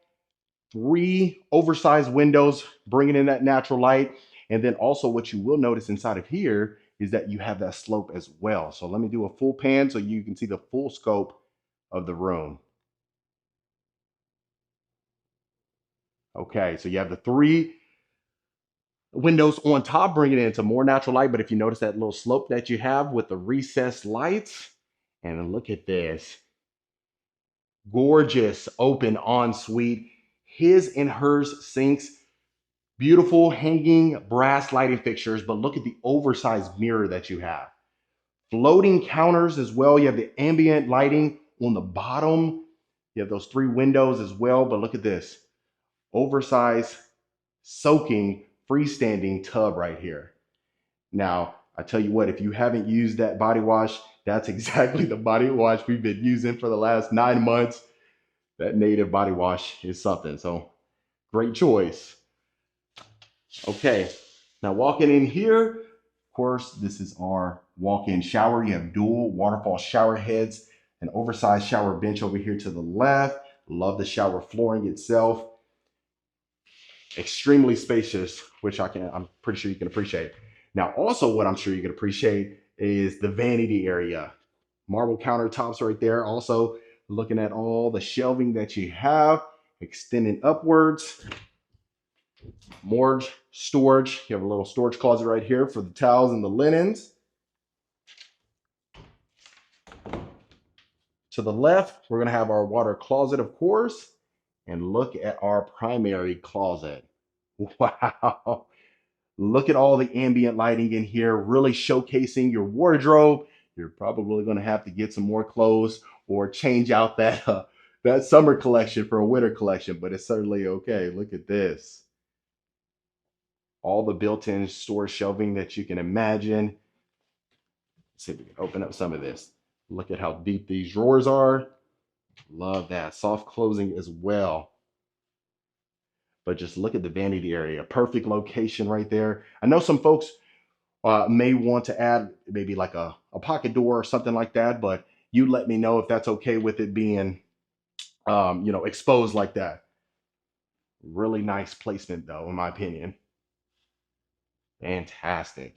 3 oversized windows, bringing in that natural light. And then also what you will notice inside of here is that you have that slope as well. So let me do a full pan so you can see the full scope of the room. Okay, so you have the 3 windows on top, bringing it into more natural light. But if you notice that little slope that you have with the recessed lights, and then look at this. Gorgeous open ensuite, his and hers sinks, beautiful hanging brass lighting fixtures, but look at the oversized mirror that you have. Floating counters as well. You have the ambient lighting on the bottom. You have those 3 windows as well, but look at this. Oversized, soaking, freestanding tub right here. Now, I tell you what, if you haven't used that body wash, that's exactly the body wash we've been using for the last 9 months. That native body wash is something. So great choice. Okay, now walking in here, of course, this is our walk-in shower. You have dual waterfall shower heads, an oversized shower bench over here to the left. Love the shower flooring itself. Extremely spacious, which I'm pretty sure you can appreciate. Now, also what I'm sure you can appreciate is the vanity area. Marble countertops right there. Also, looking at all the shelving that you have, extending upwards. More storage. You have a little storage closet right here for the towels and the linens. To the left, we're going to have our water closet, of course. And look at our primary closet. Wow. Look at all the ambient lighting in here, really showcasing your wardrobe. You're probably going to have to get some more clothes or change out that summer collection for a winter collection, but it's certainly okay. Look at this. All the built-in store shelving that you can imagine. Let's see if we can open up some of this. Look at how deep these drawers are. Love that. Soft closing as well. But just look at the vanity area. Perfect location right there. I know some folks may want to add maybe like a pocket door or something like that, but you let me know if that's okay with it being, exposed like that. Really nice placement though, in my opinion. Fantastic.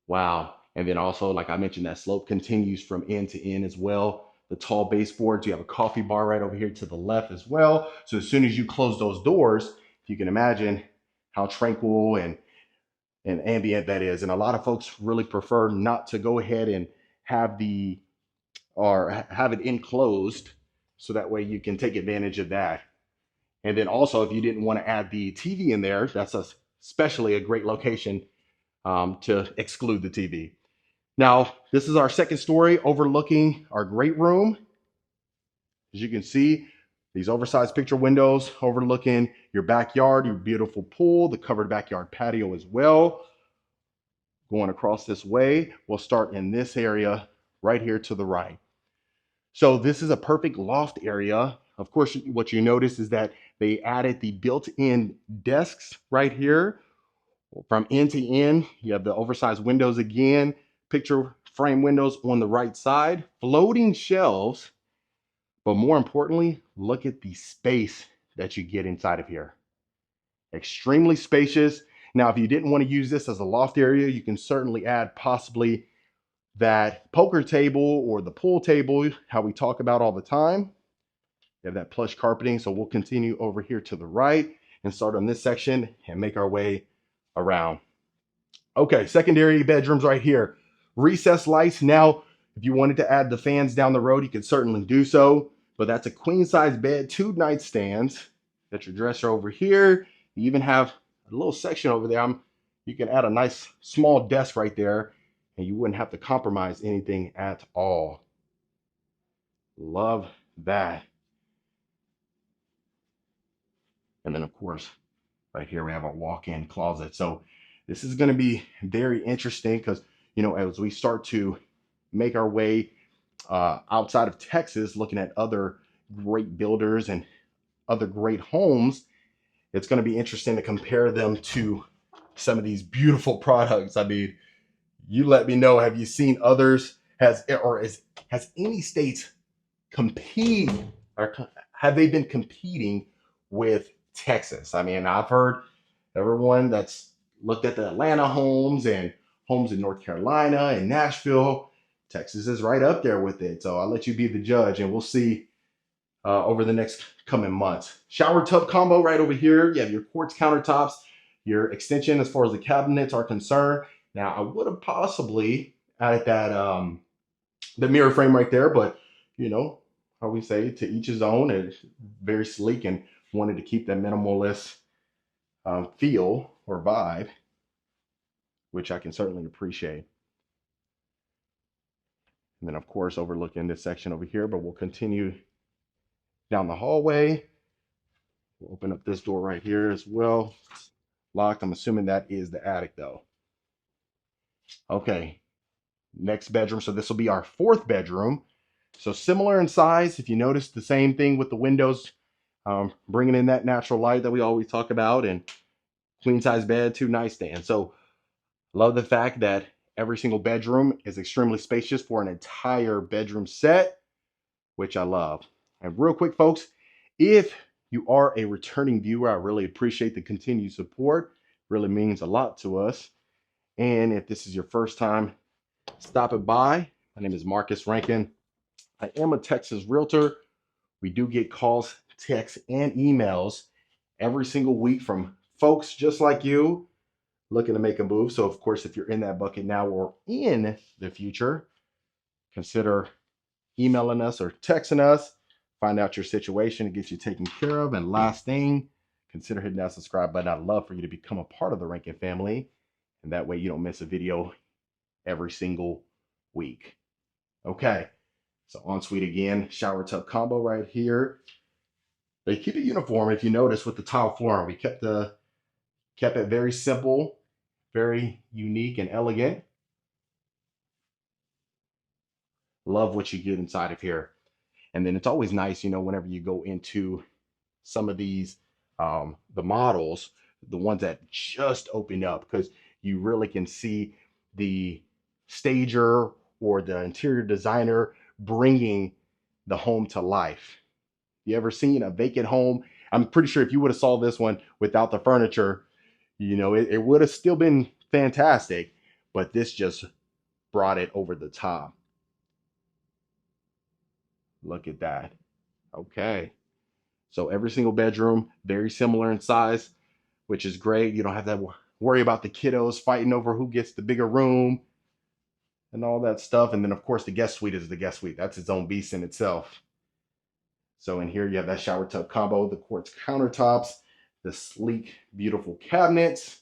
Wow. And then also, like I mentioned, that slope continues from end to end as well. The tall baseboards, you have a coffee bar right over here to the left as well. So as soon as you close those doors, you can imagine how tranquil and ambient that is. And a lot of folks really prefer not to go ahead and have have it enclosed, so that way you can take advantage of that. And then also, if you didn't want to add the TV in there, that's especially a great location to exclude the TV. Now, this is our second story overlooking our great room. As you can see, these oversized picture windows overlooking your backyard, your beautiful pool, the covered backyard patio as well. Going across this way, we'll start in this area right here to the right. So this is a perfect loft area. Of course, what you notice is that they added the built-in desks right here. From end to end, you have the oversized windows again, picture frame windows on the right side, floating shelves, but more importantly, look at the space that you get inside of here. Extremely spacious. Now, if you didn't want to use this as a loft area, you can certainly add possibly that poker table or the pool table, how we talk about all the time. You have that plush carpeting, so we'll continue over here to the right and start on this section and make our way around. Okay, secondary bedrooms right here. Recessed lights. Now, if you wanted to add the fans down the road, you could certainly do so, but that's a queen size bed, 2 nightstands. That's your dresser over here. You even have a little section over there. I'm You can add a nice small desk right there and you wouldn't have to compromise anything at all. Love that. And then of course, right here we have a walk-in closet. So this is going to be very interesting because, you know, as we start to make our way outside of Texas, looking at other great builders and other great homes, it's going to be interesting to compare them to some of these beautiful products. I mean, you let me know, have you seen others? Has any states compete, or have they been competing with Texas? I mean, I've heard everyone that's looked at the Atlanta homes and homes in North Carolina and Nashville. Texas is right up there with it. So I'll let you be the judge and we'll see over the next coming months. Shower tub combo right over here. You have your quartz countertops, your extension as far as the cabinets are concerned. Now I would have possibly added that the mirror frame right there, but you know how we say, to each his own. It's very sleek and wanted to keep that minimalist feel or vibe, which I can certainly appreciate. And then of course overlooking this section over here, but we'll continue down the hallway. We'll open up this door right here as well. It's locked. I'm assuming that is the attic though. Okay, next bedroom. So this will be our fourth bedroom. So similar in size. If you notice, the same thing with the windows, bringing in that natural light that we always talk about, and queen size bed, 2 nightstands. So love the fact that every single bedroom is extremely spacious for an entire bedroom set, which I love. And real quick, folks, if you are a returning viewer, I really appreciate the continued support. Really means a lot to us. And if this is your first time stopping by, my name is Marcus Rankin. I am a Texas realtor. We do get calls, texts, and emails every single week from folks just like you looking to make a move. So of course, if you're in that bucket now or in the future, consider emailing us or texting us, find out your situation and get you taken care of. And last thing, consider hitting that subscribe button. I'd love for you to become a part of the Rankin family. And that way you don't miss a video every single week. Okay, so ensuite again, shower tub combo right here. They keep it uniform if you notice with the tile flooring. We kept it very simple, very unique and elegant. Love what you get inside of here. And then it's always nice, you know, whenever you go into some of these, the models, the ones that just open up, because you really can see the stager or the interior designer bringing the home to life. You ever seen a vacant home? I'm pretty sure if you would have saw this one without the furniture, you know, it would have still been fantastic, but this just brought it over the top. Look at that. Okay. So every single bedroom, very similar in size, which is great. You don't have to worry about the kiddos fighting over who gets the bigger room and all that stuff. And then of course the guest suite is the guest suite. That's its own beast in itself. So in here you have that shower tub combo, the quartz countertops, the sleek, beautiful cabinets,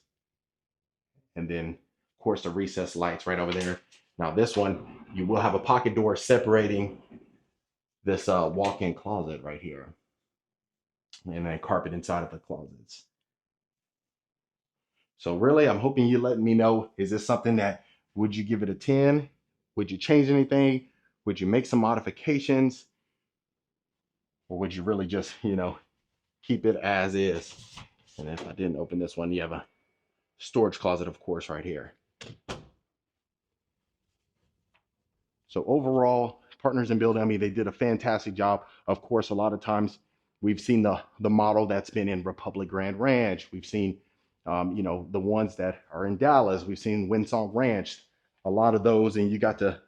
and then of course the recessed lights right over there. Now this one, you will have a pocket door separating this walk-in closet right here, and then carpet inside of the closets. So really, I'm hoping you let me know, is this something that, would you give it a 10? Would you change anything? Would you make some modifications? Or would you really just, you know, keep it as is? And if I didn't open this one, you have a storage closet, of course, right here. So overall, Partners in Building, I mean, they did a fantastic job. Of course, a lot of times we've seen the model that's been in Republic Grand Ranch. We've seen, you know, the ones that are in Dallas. We've seen Windsong Ranch, a lot of those, and you got to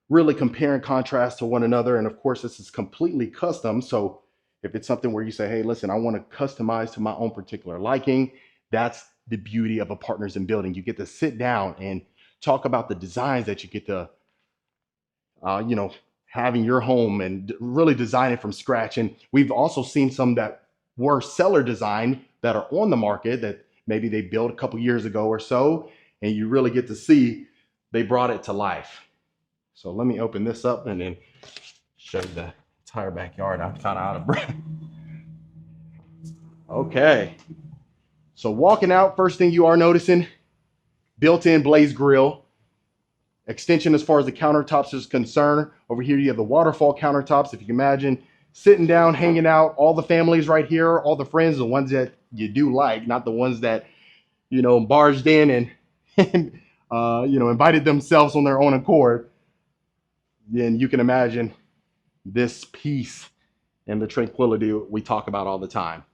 really compare and contrast to one another. And of course, this is completely custom. So if it's something where you say, hey, listen, I want to customize to my own particular liking, that's the beauty of a Partners in Building. You get to sit down and talk about the designs that you get to, you know, having your home and really design it from scratch. And we've also seen some that were seller design that are on the market that maybe they built a couple years ago or so, and you really get to see they brought it to life. So let me open this up and then show you the entire backyard. I'm kind of out of breath. Okay. So walking out, first thing you are noticing, built-in blaze grill. Extension as far as the countertops is concerned. Over here you have the waterfall countertops. If you can imagine sitting down, hanging out, all the families right here, all the friends, the ones that you do like, not the ones that, barged in and invited themselves on their own accord. Then you can imagine this peace and the tranquility we talk about all the time.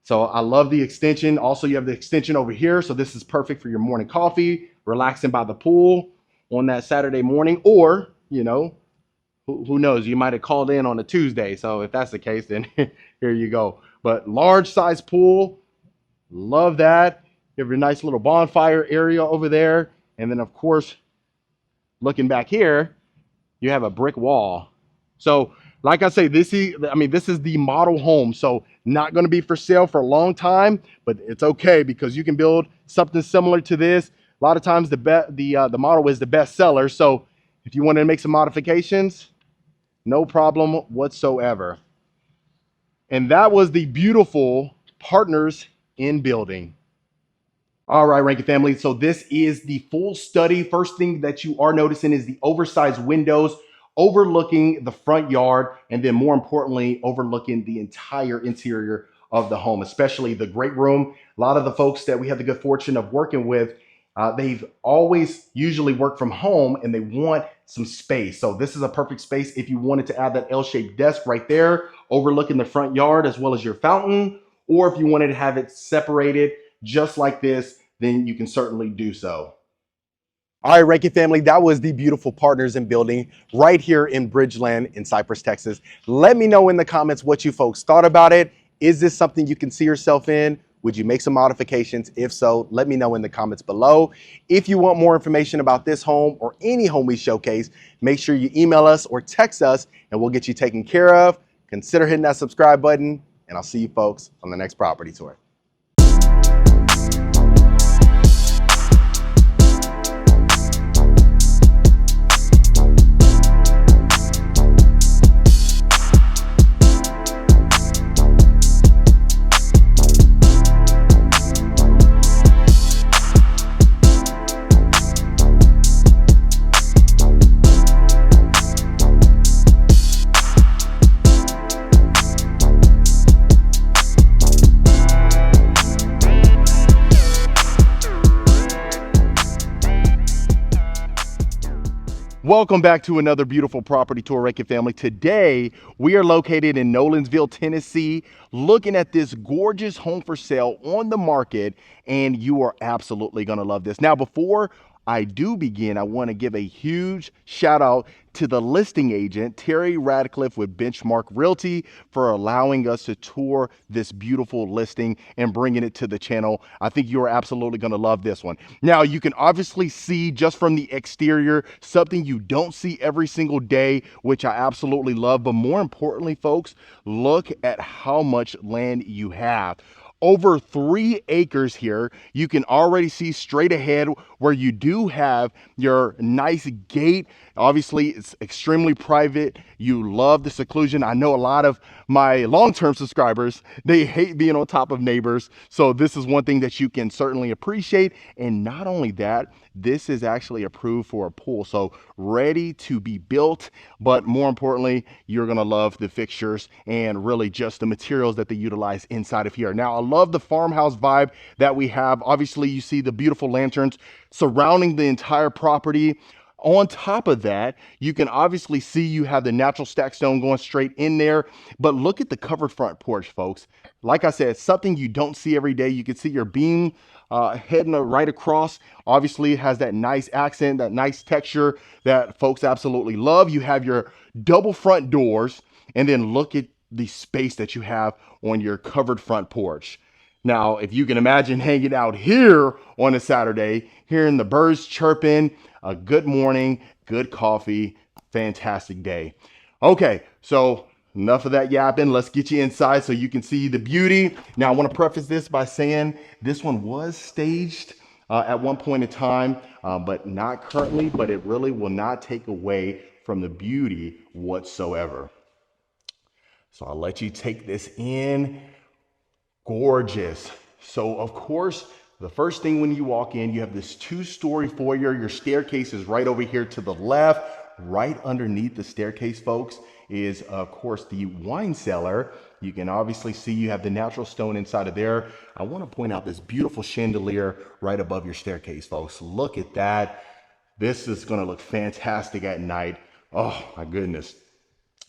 So I love the extension. Also, you have the extension over here. So this is perfect for your morning coffee, relaxing by the pool on that Saturday morning, or, who knows, you might have called in on a Tuesday. So if that's the case, then here you go. But large size pool, love that. You have your nice little bonfire area over there. And then of course, looking back here, you have a brick wall. So like I say, this is the model home. So not going to be for sale for a long time, but it's okay because you can build something similar to this. A lot of times the model is the best seller. So if you want to make some modifications, no problem whatsoever. And that was the beautiful Partners in Building. All right, Rankin family. So this is the full study. First thing that you are noticing is the oversized windows overlooking the front yard, and then more importantly, overlooking the entire interior of the home, especially the great room. A lot of the folks that we have the good fortune of working with, they've always usually worked from home and they want some space. So this is a perfect space if you wanted to add that L-shaped desk right there, overlooking the front yard as well as your fountain, or if you wanted to have it separated just like this, then you can certainly do so. All right, Rankin family, that was the beautiful Partners in Building right here in Bridgeland in Cypress, Texas. Let me know in the comments what you folks thought about it. Is this something you can see yourself in? Would you make some modifications? If so, let me know in the comments below. If you want more information about this home or any home we showcase, make sure you email us or text us and we'll get you taken care of. Consider hitting that subscribe button, and I'll see you folks on the next property tour. Welcome back to another beautiful property tour, Rankin family. Today, we are located in Nolensville, Tennessee, looking at this gorgeous home for sale on the market, and you are absolutely gonna love this. Now, before I do begin, I wanna give a huge shout out to the listing agent, Terry Radcliffe with Benchmark Realty, for allowing us to tour this beautiful listing and bringing it to the channel. I think you are absolutely gonna love this one. Now, you can obviously see just from the exterior, something you don't see every single day, which I absolutely love. But more importantly, folks, look at how much land you have. Over 3 acres here. You can already see straight ahead where you do have your nice gate. Obviously, it's extremely private. You love the seclusion. I know a lot of my long-term subscribers, they hate being on top of neighbors. So this is one thing that you can certainly appreciate. And not only that, this is actually approved for a pool. So ready to be built. But more importantly, you're going to love the fixtures and really just the materials that they utilize inside of here. Now, I love the farmhouse vibe that we have. Obviously, you see the beautiful lanterns surrounding the entire property. On top of that, you can obviously see you have the natural stack stone going straight in there, but look at the covered front porch, folks. Like I said, something you don't see every day. You can see your beam heading right across. Obviously, it has that nice accent, that nice texture that folks absolutely love. You have your double front doors, and then look at the space that you have on your covered front porch. Now, if you can imagine hanging out here on a Saturday, hearing the birds chirping, a good morning, good coffee, fantastic day. Okay, so Enough of that yapping. Let's get you inside so you can see the beauty. Now, I want to preface this by saying this one was staged at one point in time, but not currently, but it really will not take away from the beauty whatsoever. So I'll let you take this in. Gorgeous. So of course, the first thing when you walk in, you have this 2-story foyer. Your staircase is right over here to the left. Right underneath the staircase, folks, is of course the wine cellar. You can obviously see you have the natural stone inside of there. I want to point out this beautiful chandelier right above your staircase, folks. Look at that. This is going to look fantastic at night. Oh my goodness.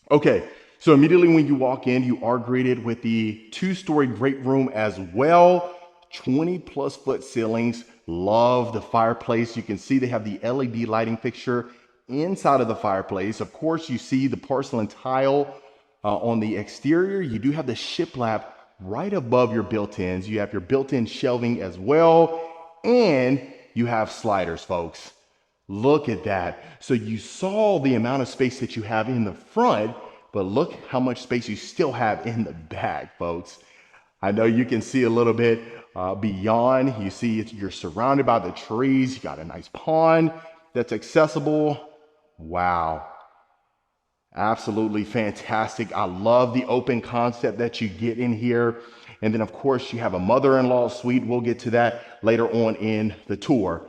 Okay, so immediately when you walk in, you are greeted with the 2-story great room as well. 20+ foot ceilings. Love the fireplace. You can see they have the LED lighting fixture inside of the fireplace. Of course, you see the porcelain tile on the exterior. You do have the shiplap right above your built-ins. You have your built-in shelving as well, and you have sliders, folks. Look at that. So you saw the amount of space that you have in the front, but look how much space you still have in the back, folks. I know you can see a little bit beyond. You see you're surrounded by the trees. You got a nice pond that's accessible. Wow. Absolutely fantastic. I love the open concept that you get in here. And then of course you have a mother-in-law suite. We'll get to that later on in the tour.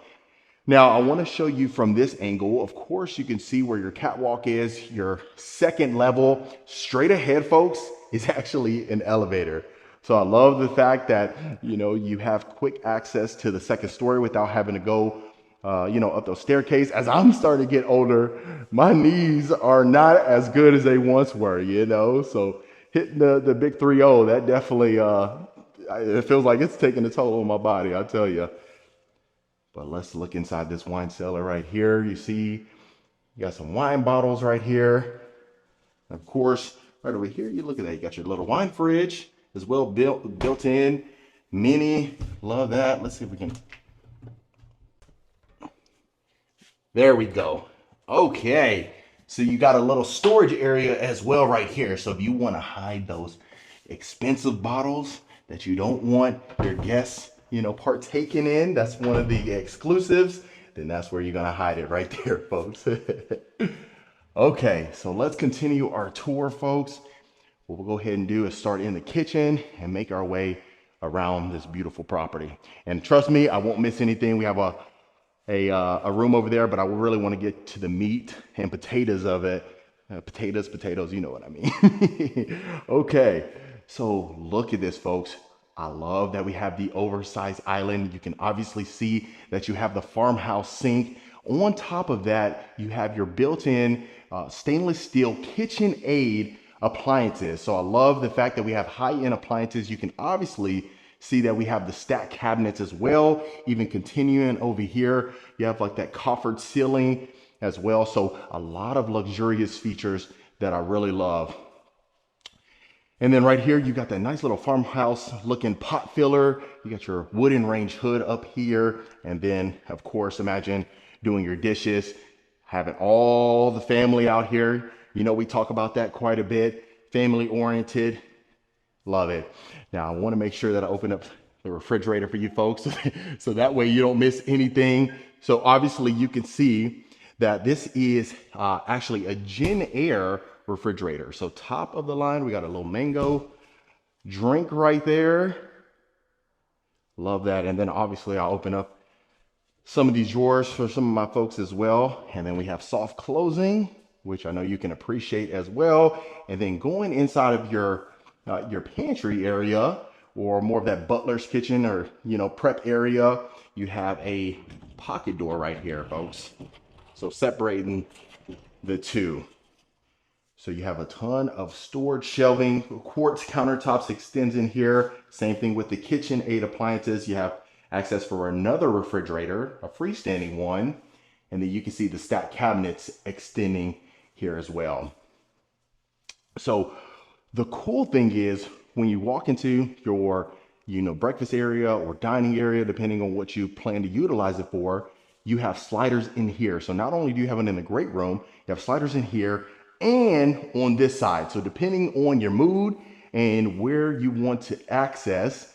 Now I want to show you from this angle. Of course you can see where your catwalk is. Your second level straight ahead, folks, is actually an elevator. So I love the fact that, you have quick access to the second story without having to go up the staircase. As I'm starting to get older, my knees are not as good as they once were, so hitting the big 3-0, that definitely, it feels like it's taking a toll on my body, I tell you. But let's look inside this wine cellar right here. You see, you got some wine bottles right here. Of course, right over here, you look at that, you got your little wine fridge as well, built in, mini, love that. Let's see if we can. There we go. Okay, so you got a little storage area as well right here. So if you want to hide those expensive bottles that you don't want your guests, partaking in, that's one of the exclusives, then that's where you're going to hide it right there, folks. Okay, so let's continue our tour, folks. What we'll go ahead and do is start in the kitchen and make our way around this beautiful property. And trust me, I won't miss anything. We have a room over there, but I really want to get to the meat and potatoes of it. Potatoes, you know what I mean. Okay, so look at this, folks. I love that we have the oversized island. You can obviously see that you have the farmhouse sink. On top of that, you have your built-in stainless steel KitchenAid appliances. So I love the fact that we have high-end appliances. You can obviously see that we have the stacked cabinets as well. Even continuing over here, you have like that coffered ceiling as well. So a lot of luxurious features that I really love. And then right here, you got that nice little farmhouse looking pot filler. You got your wooden range hood up here. And then of course, imagine doing your dishes, having all the family out here. We talk about that quite a bit, family oriented. Love it. Now I want to make sure that I open up the refrigerator for you folks so that way you don't miss anything. So obviously you can see that this is actually a Gen Air refrigerator. So top of the line, we got a little mango drink right there. Love that. And then obviously I'll open up some of these drawers for some of my folks as well. And then we have soft closing, which I know you can appreciate as well. And then going inside of your pantry area, or more of that butler's kitchen or prep area, you have a pocket door right here, folks. So separating the two. So you have a ton of storage shelving. Quartz countertops extends in here. Same thing with the KitchenAid appliances. You have access for another refrigerator, a freestanding one. And then you can see the stacked cabinets extending here as well. So the cool thing is when you walk into your breakfast area or dining area, depending on what you plan to utilize it for, you have sliders in here. So not only do you have it in the great room, you have sliders in here and on this side. So depending on your mood and where you want to access,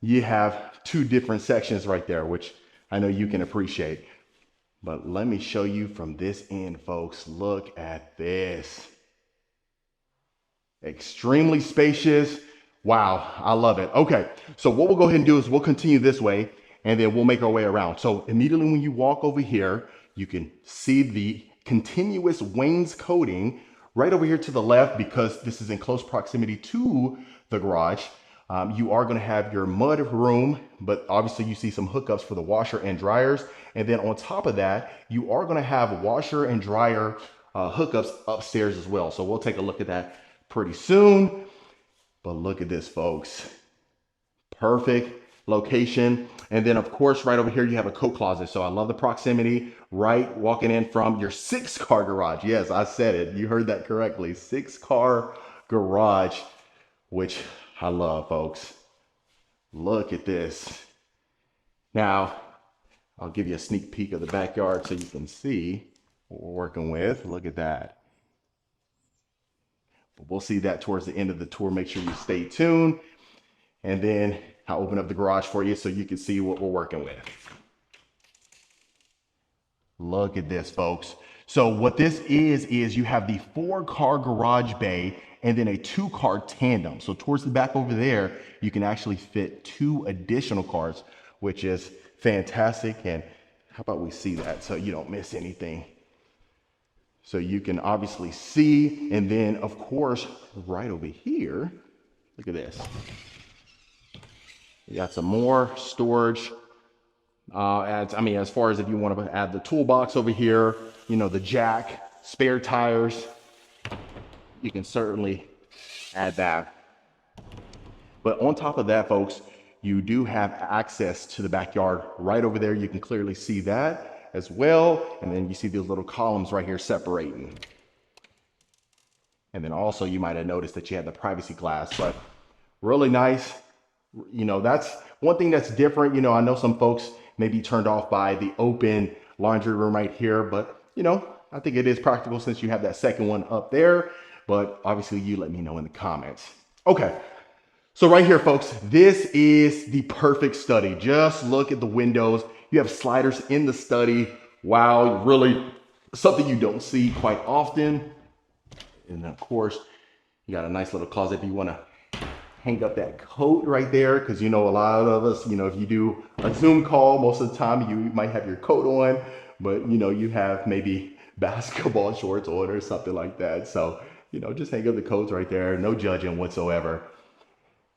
you have two different sections right there, which I know you can appreciate. But let me show you from this end, folks. Look at this. Extremely spacious. Wow, I love it. Okay, so what we'll go ahead and do is we'll continue this way and then we'll make our way around. So immediately when you walk over here, you can see the continuous wainscoting right over here to the left because this is in close proximity to the garage. You are going to have your mud room, but obviously you see some hookups for the washer and dryers. And then on top of that, you are going to have washer and dryer hookups upstairs as well. So we'll take a look at that pretty soon. But look at this, folks. Perfect location. And then of course, right over here, you have a coat closet. So I love the proximity, right? Walking in from your 6-car garage. Yes, I said it. You heard that correctly. 6-car garage, which I love, folks. Look at this. Now, I'll give you a sneak peek of the backyard so you can see what we're working with. Look at that. But we'll see that towards the end of the tour. Make sure you stay tuned. And then I'll open up the garage for you so you can see what we're working with. Look at this, folks. So what this is you have the 4-car garage bay and then a 2-car tandem. So towards the back over there, you can actually fit 2 additional cars, which is fantastic. And how about we see that so you don't miss anything? So you can obviously see, and then of course, right over here, look at this. You got some more storage. As far as if you want to add the toolbox over here, you know, the jack, spare tires, you can certainly add that. But on top of that, folks, you do have access to the backyard right over there. You can clearly see that as well. And then you see these little columns right here separating. And then also you might have noticed that you had the privacy glass, but really nice. You know, that's one thing that's different. You know, I know some folks may be turned off by the open laundry room right here, but you know, I think it is practical since you have that second one up there, but obviously you let me know in the comments. Okay. So right here, folks, this is the perfect study. Just look at the windows. You have sliders in the study. Wow, really something you don't see quite often. And of course, you got a nice little closet if you want to hang up that coat right there, because you know a lot of us, you know, if you do a Zoom call, most of the time you might have your coat on, but you know, you have maybe basketball shorts on or something like that. So, you know, just hang up the coats right there. No judging whatsoever.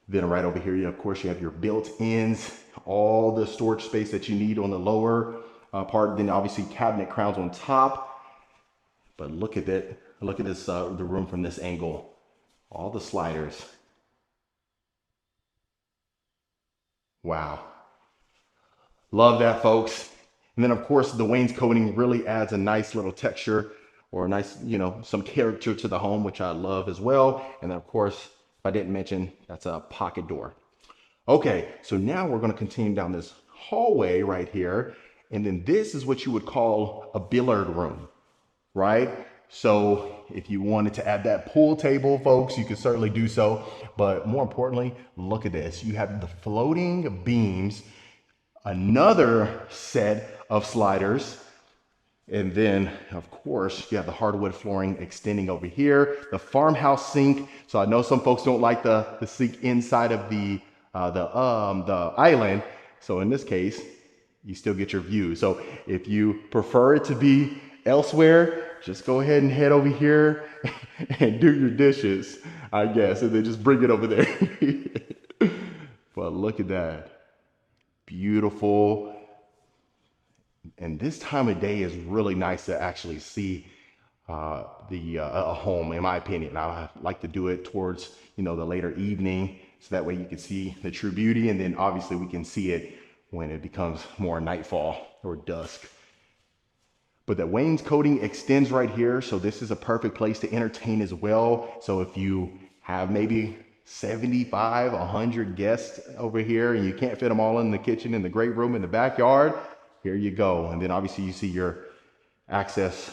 Then right over here, of course, you have your built-ins, all the storage space that you need on the lower part. Then obviously cabinet crowns on top. But look at that. Look at this, the room from this angle. All the sliders. Wow. Love that, folks. And then of course, the wainscoting really adds a nice little texture or a nice, you know, some character to the home, which I love as well. And then of course, I didn't mention, that's a pocket door. Okay, so now we're going to continue down this hallway right here. And then this is what you would call a billiard room, right? So if you wanted to add that pool table, folks, you could certainly do so. But more importantly, look at this. You have the floating beams, another set of sliders. And then, of course, you have the hardwood flooring extending over here, the farmhouse sink. So I know some folks don't like the sink inside of the island. So in this case, you still get your view. So if you prefer it to be elsewhere, just go ahead and head over here and do your dishes, I guess, and then just bring it over there. But look at that. Beautiful. And this time of day is really nice to actually see a home, in my opinion. I like to do it towards, you know, the later evening, so that way you can see the true beauty. And then obviously we can see it when it becomes more nightfall or dusk. But the wainscoting extends right here. So this is a perfect place to entertain as well. So if you have maybe 75, 100 guests over here and you can't fit them all in the kitchen, in the great room, in the backyard, here you go. And then obviously you see your access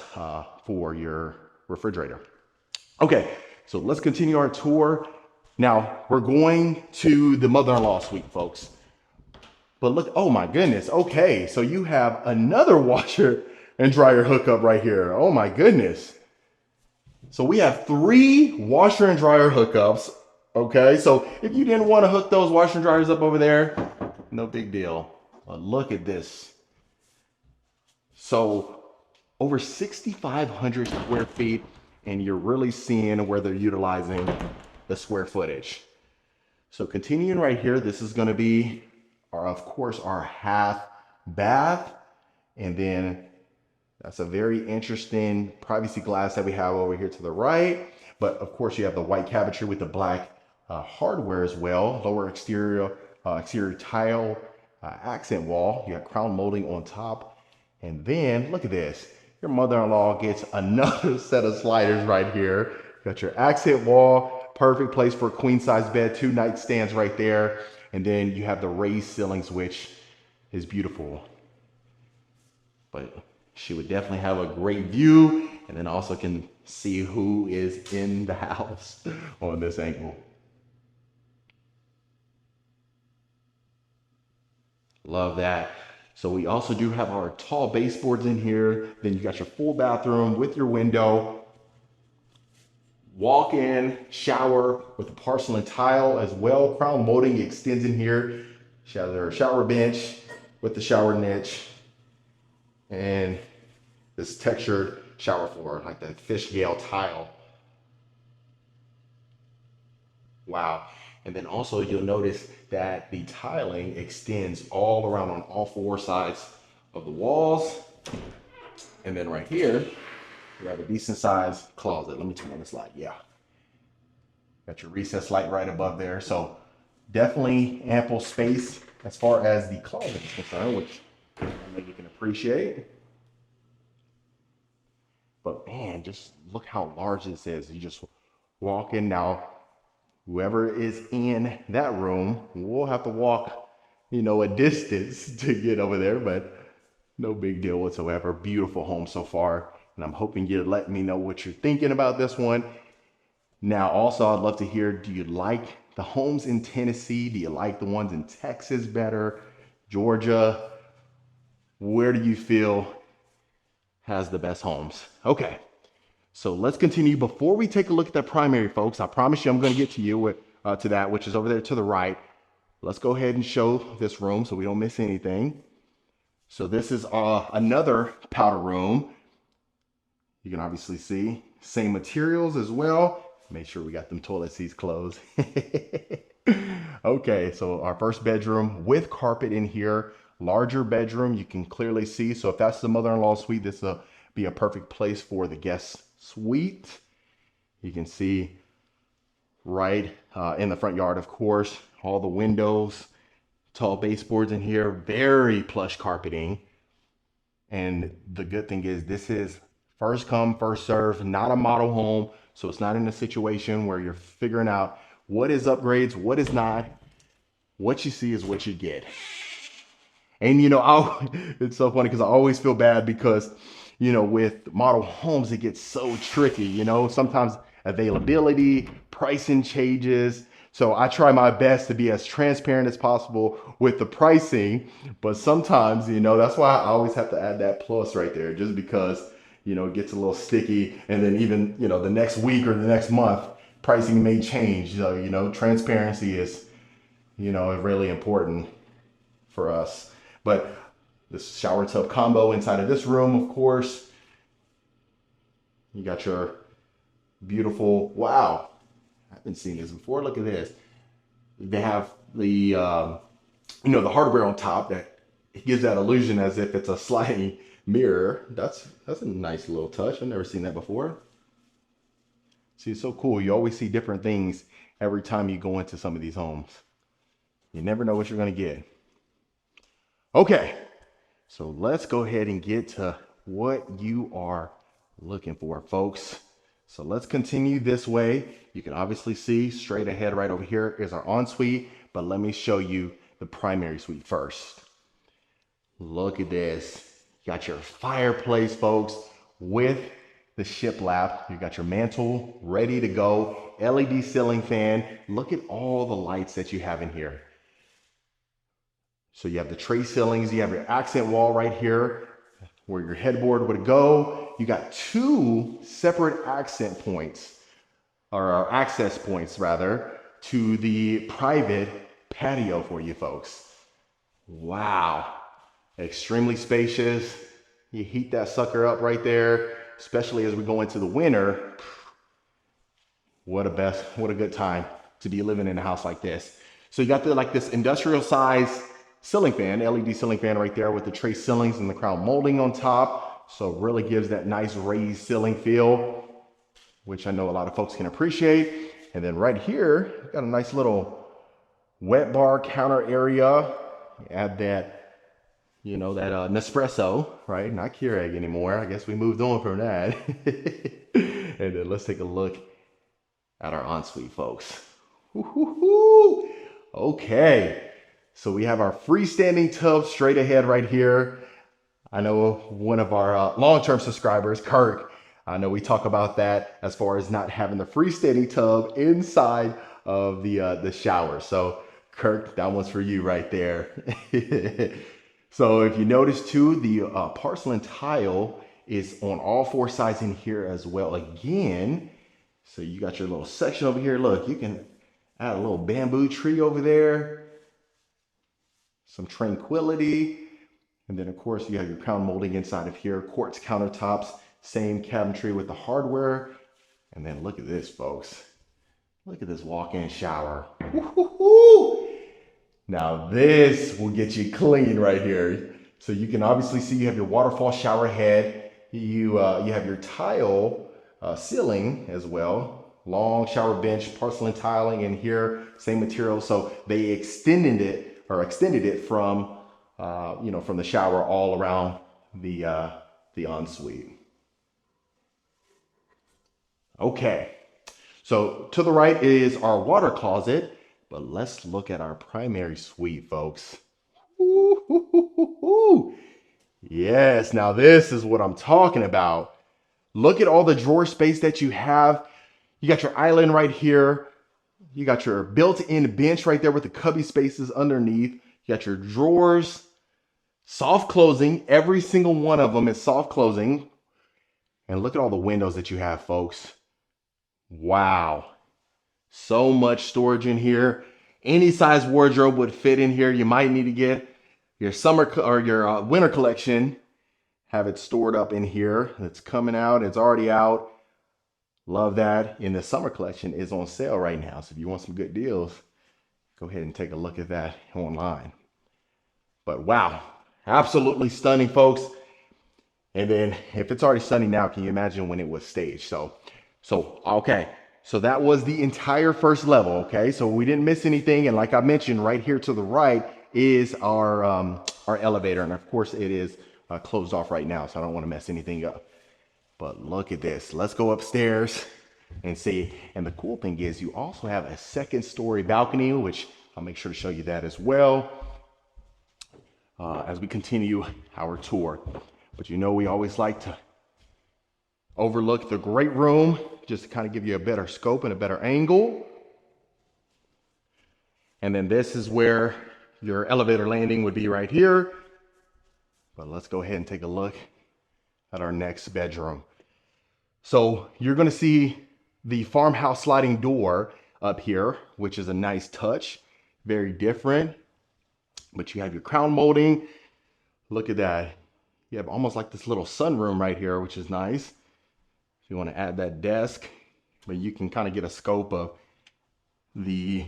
for your refrigerator. Okay, so let's continue our tour. Now we're going to the mother-in-law suite, folks. But look, oh my goodness. Okay, so you have another washer and dryer hookup right here. Oh my goodness. So we have 3 washer and dryer hookups. Okay, so if you didn't want to hook those washer and dryers up over there, no big deal. But look at this. So over 6,500 square feet, and you're really seeing where they're utilizing the square footage. So continuing right here, this is going to be of course, our half bath. And then that's a very interesting privacy glass that we have over here to the right. But of course, you have the white cabinetry with the black hardware as well. Lower exterior tile accent wall. You got crown molding on top. And then look at this. Your mother-in-law gets another set of sliders right here. Got your accent wall, perfect place for a queen size bed, 2 nightstands right there. And then you have the raised ceilings, which is beautiful. But she would definitely have a great view, and then also can see who is in the house on this angle. Love that. So we also do have our tall baseboards in here. Then you got your full bathroom with your window. Walk-in shower with a porcelain tile as well. Crown molding extends in here. She has her shower bench with the shower niche. And this textured shower floor, like that fish scale tile. Wow. And then also you'll notice that the tiling extends all around on all 4 sides of the walls. And then right here, you have a decent sized closet. Let me turn on this light. Yeah. Got your recessed light right above there. So definitely ample space as far as the closet is concerned, which I know you can appreciate. But man, just look how large this is. You just walk in now. Whoever is in that room will have to walk, a distance to get over there, but no big deal whatsoever. Beautiful home so far. And I'm hoping you'd let me know what you're thinking about this one. Now, also, I'd love to hear, do you like the homes in Tennessee? Do you like the ones in Texas better? Georgia? Where do you feel has the best homes? Okay, so let's continue. Before we take a look at that primary, folks, I promise you I'm going to get to you to that, which is over there to the right. Let's go ahead and show this room so we don't miss anything. So this is another powder room. You can obviously see same materials as well. Make sure we got them toilet seats closed. Okay, so our first bedroom with carpet in here. Larger bedroom, you can clearly see. So if that's the mother-in-law suite, this will be a perfect place for the guest suite. You can see right in the front yard, of course, all the windows, tall baseboards in here, very plush carpeting. And the good thing is this is first come, first serve, not a model home. So it's not in a situation where you're figuring out what is upgrades, what is not. What you see is what you get. And it's so funny because I always feel bad because, with model homes, it gets so tricky, sometimes availability, pricing changes. So I try my best to be as transparent as possible with the pricing, but sometimes, that's why I always have to add that plus right there, just because, it gets a little sticky. And then even, the next week or the next month, pricing may change. So, transparency is, really important for us. But this shower tub combo inside of this room, of course, you got your beautiful, wow, I haven't seen this before. Look at this. They have the, the hardware on top that it gives that illusion as if it's a sliding mirror. That's a nice little touch. I've never seen that before. See, it's so cool. You always see different things every time you go into some of these homes. You never know what you're going to get. Okay, so let's go ahead and get to what you are looking for, folks. So let's continue this way. You can obviously see straight ahead right over here is our ensuite, but let me show you the primary suite first. Look at this. You got your fireplace, folks, with the shiplap. You got your mantle ready to go. LED ceiling fan. Look at all the lights that you have in here. So you have the tray ceilings, you have your accent wall right here where your headboard would go. You got two separate accent points, or access points rather, to the private patio for you folks. Wow, extremely spacious. You heat that sucker up right there, especially as we go into the winter. What a good time to be living in a house like this. So you got this industrial size ceiling fan, LED ceiling fan right there with the tray ceilings and the crown molding on top. So it really gives that nice raised ceiling feel, which I know a lot of folks can appreciate. And then right here, got a nice little wet bar counter area. Add that, that Nespresso, right? Not Keurig anymore. I guess we moved on from that. And then let's take a look at our ensuite, folks. Okay. So we have our freestanding tub straight ahead right here. I know one of our long-term subscribers, Kirk, I know we talk about that as far as not having the freestanding tub inside of the shower. So Kirk, that one's for you right there. So if you notice too, the porcelain tile is on all four sides in here as well again. So you got your little section over here. Look, you can add a little bamboo tree over there. Some tranquility. And then of course you have your crown molding inside of here, quartz countertops, same cabinetry with the hardware. And then look at this, folks. Look at this walk-in shower. Now this will get you clean right here. So you can obviously see you have your waterfall shower head. You have your tile ceiling as well. Long shower bench, porcelain tiling in here, same material. So they extended it from from the shower all around the ensuite. Okay, so to the right is our water closet, but let's look at our primary suite, folks. Yes, now this is what I'm talking about. Look at all the drawer space that you have. You got your island right here. You got your built-in bench right there with the cubby spaces underneath. You got your drawers, soft closing. Every single one of them is soft closing. And look at all the windows that you have, folks. Wow. So much storage in here. Any size wardrobe would fit in here. You might need to get your summer or your winter collection. Have it stored up in here. It's coming out. It's already out. Love that. And the summer collection is on sale right now. So if you want some good deals, go ahead and take a look at that online. But wow, absolutely stunning, folks. And then if it's already stunning now, can you imagine when it was staged? So okay. So that was the entire first level. Okay. So we didn't miss anything. And like I mentioned, right here to the right is our elevator. And of course it is closed off right now. So I don't want to mess anything up. But look at this. Let's go upstairs and see. And the cool thing is you also have a second story balcony, which I'll make sure to show you that as well as we continue our tour. But we always like to overlook the great room just to kind of give you a better scope and a better angle. And then this is where your elevator landing would be right here. But let's go ahead and take a look at our next bedroom. So you're going to see the farmhouse sliding door up here, which is a nice touch, very different. But you have your crown molding. Look at that. You have almost like this little sunroom right here, which is nice. If you want to add that desk, but you can kind of get a scope of the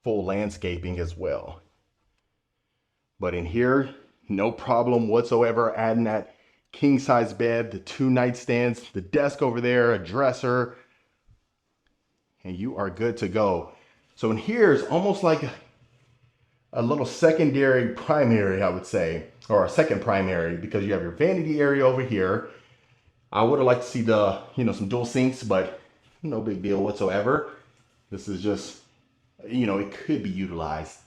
full landscaping as well. But in here, no problem whatsoever adding that king size bed, the 2 nightstands, the desk over there, a dresser, and you are good to go. So in here is almost like a little secondary primary, I would say, or a second primary, because you have your vanity area over here. I would have liked to see the, some dual sinks, but no big deal whatsoever. This is just, it could be utilized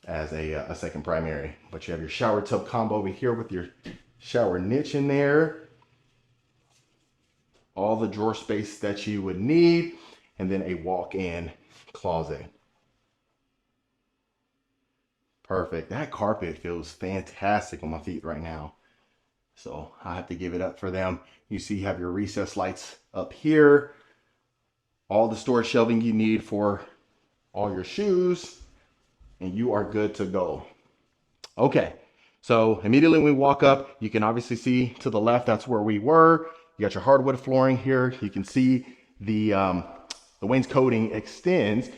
as a second primary. But you have your shower tub combo over here with your shower niche in there. all the drawer space that you would need, and then a walk-in closet. Perfect. That carpet feels fantastic on my feet right now. So I have to give it up for them. You see you have your recessed lights up here, all the storage shelving you need for all your shoes, and you are good to go. Okay, so immediately when we walk up, you can obviously see to the left, that's where we were. You got your hardwood flooring here. You can see the wainscoting extends.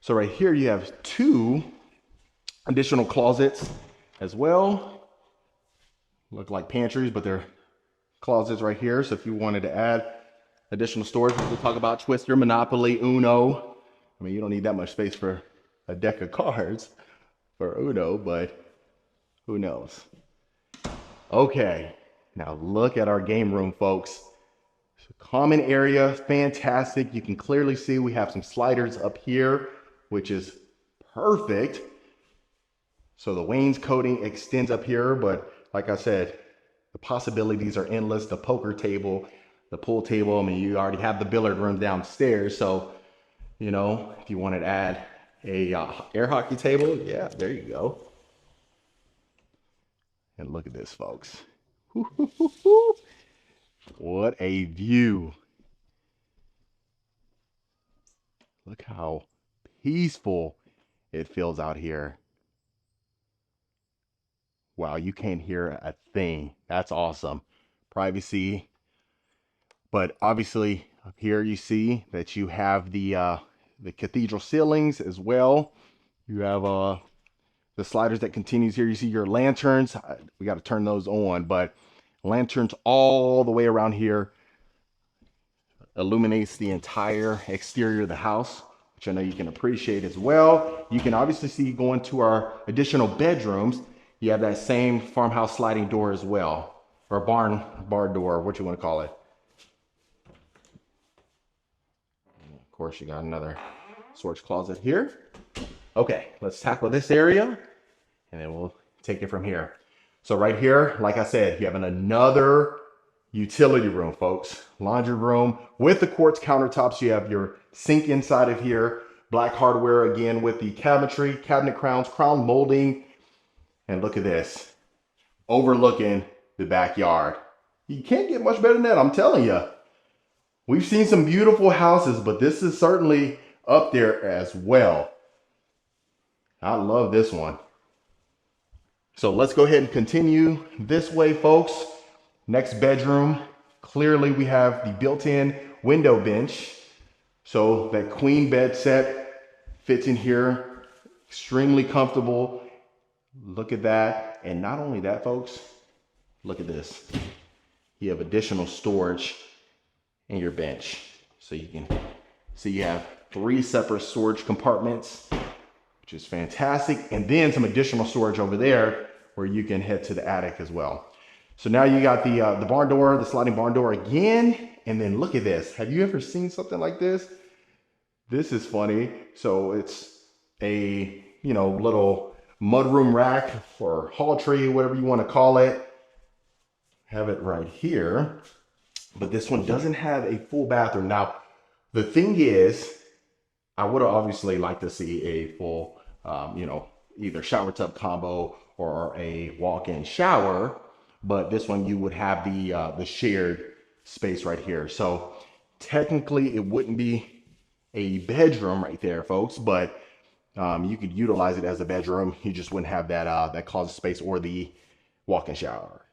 So right here, you have 2 additional closets as well. Look like pantries, but they're closets right here. So if you wanted to add additional storage, we'll talk about Twister, Monopoly, Uno. I mean, you don't need that much space for a deck of cards for Uno, but who knows? Okay, now look at our game room, folks. Common area, fantastic. You can clearly see we have some sliders up here, which is perfect. So the wainscoting extends up here, but like I said, the possibilities are endless. The poker table, the pool table, I mean, you already have the billiard room downstairs. So, you know, if you wanted to add a air hockey table, yeah, there you go. And look at this, folks. What a view. Look how peaceful it feels out here. Wow, you can't hear a thing. That's awesome. Privacy. But obviously up here you see that you have the cathedral ceilings as well. You have the sliders that continues here. You see your lanterns. We got to turn those on, but lanterns all the way around here illuminates the entire exterior of the house, which I know you can appreciate as well. You can obviously see going to our additional bedrooms. You have that same farmhouse sliding door as well, or barn door, what you want to call it. And of course, you got another storage closet here. Okay, let's tackle this area, and then we'll take it from here. So right here, like I said, you have another utility room, folks. Laundry room with the quartz countertops. You have your sink inside of here. Black hardware again with the cabinetry, cabinet crowns, crown molding. And look at this, overlooking the backyard. You can't get much better than that, I'm telling you. We've seen some beautiful houses, but this is certainly up there as well. I love this one. So let's go ahead and continue this way, folks. Next bedroom, clearly we have the built-in window bench. So that queen bed set fits in here, extremely comfortable. Look at that. And not only that, folks, look at this. You have additional storage in your bench. So you can see you have 3 separate storage compartments, which is fantastic. And then some additional storage over there where you can head to the attic as well. So now you got the barn door, the sliding barn door again. And then look at this. Have you ever seen something like this? This is funny. So it's a, you know, little mudroom rack or hall tree, whatever you want to call it. Have it right here. But this one doesn't have a full bathroom. Now, the thing is, I would have obviously liked to see a full, you know, either shower tub combo or a walk-in shower. But this one, you would have the shared space right here. So technically, it wouldn't be a bedroom right there, folks. But you could utilize it as a bedroom. You just wouldn't have that closet space or the walk-in shower.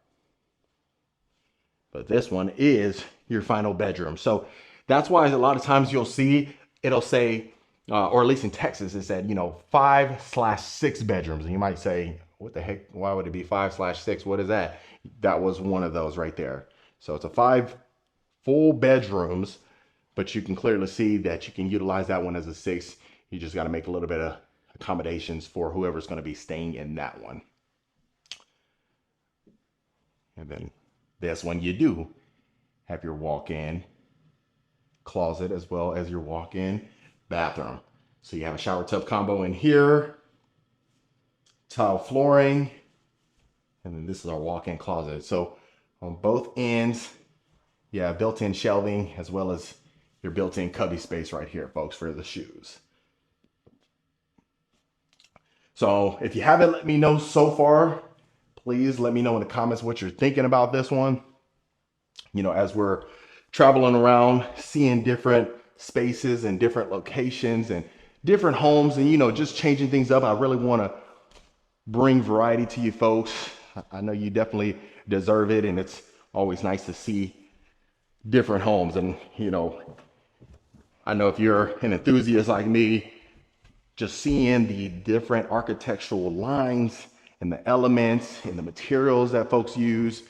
But this one is your final bedroom. So that's why a lot of times you'll see it'll say, or at least in Texas, it said, you know, 5/6 bedrooms. And you might say, what the heck? Why would it be 5/6? What is that? That was one of those right there. So it's a 5 full bedrooms, but you can clearly see that you can utilize that one as a 6. You just got to make a little bit of accommodations for whoever's going to be staying in that one. And then this one, you do have your walk-in closet as well as your walk-in bathroom. So you have a shower tub combo in here, tile flooring, and then this is our walk-in closet. So on both ends, Yeah, built-in shelving as well as your built-in cubby space right here, folks, for the shoes. So if you haven't let me know so far, please let me know in the comments what you're thinking about this one. You know, as we're traveling around, seeing different spaces and different locations and different homes and, you know, just changing things up, I really want to bring variety to you folks. I know you definitely deserve it, and it's always nice to see different homes. And, you know, I know if you're an enthusiast like me, just seeing the different architectural lines and the elements and the materials that folks use,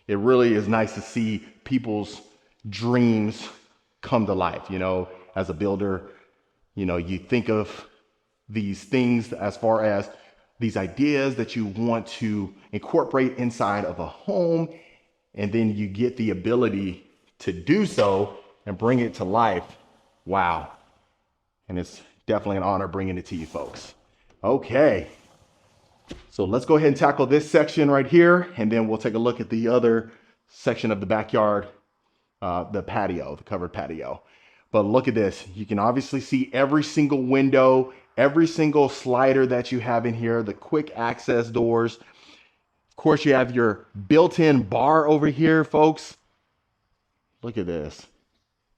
it really is nice to see people's dreams come to life. You know, as a builder, you know, you think of these things as far as these ideas that you want to incorporate inside of a home, and then you get the ability to do so and bring it to life. Wow. And it's definitely an honor bringing it to you folks. Okay, so let's go ahead and tackle this section right here, and then we'll take a look at the other section of the backyard, the patio, the covered patio. But look at this. You can obviously see every single window, every single slider that you have in here, the quick access doors. Of course, you have your built-in bar over here, folks. Look at this.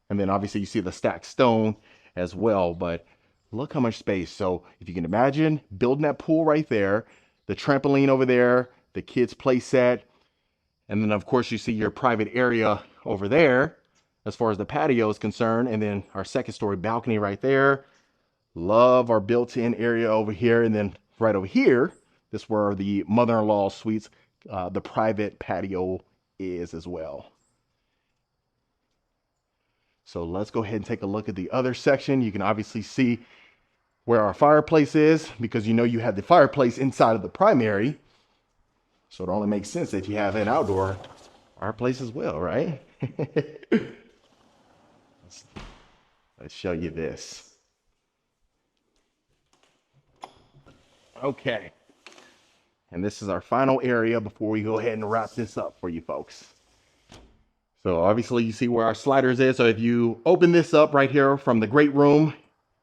And then obviously you see the stacked stone as well, but look how much space. So if you can imagine building that pool right there, the trampoline over there, the kids' play set, and then of course you see your private area over there as far as the patio is concerned, and then our second story balcony right there. Love our built-in area over here, and then right over here, this is where the mother-in-law suites, the private patio is as well. So let's go ahead and take a look at the other section. You can obviously see where our fireplace is, because you know you have the fireplace inside of the primary. So it only makes sense that you have an outdoor fireplace as well, right? Let's show you this. Okay. And this is our final area before we go ahead and wrap this up for you folks. So obviously you see where our sliders is. So if you open this up right here from the great room,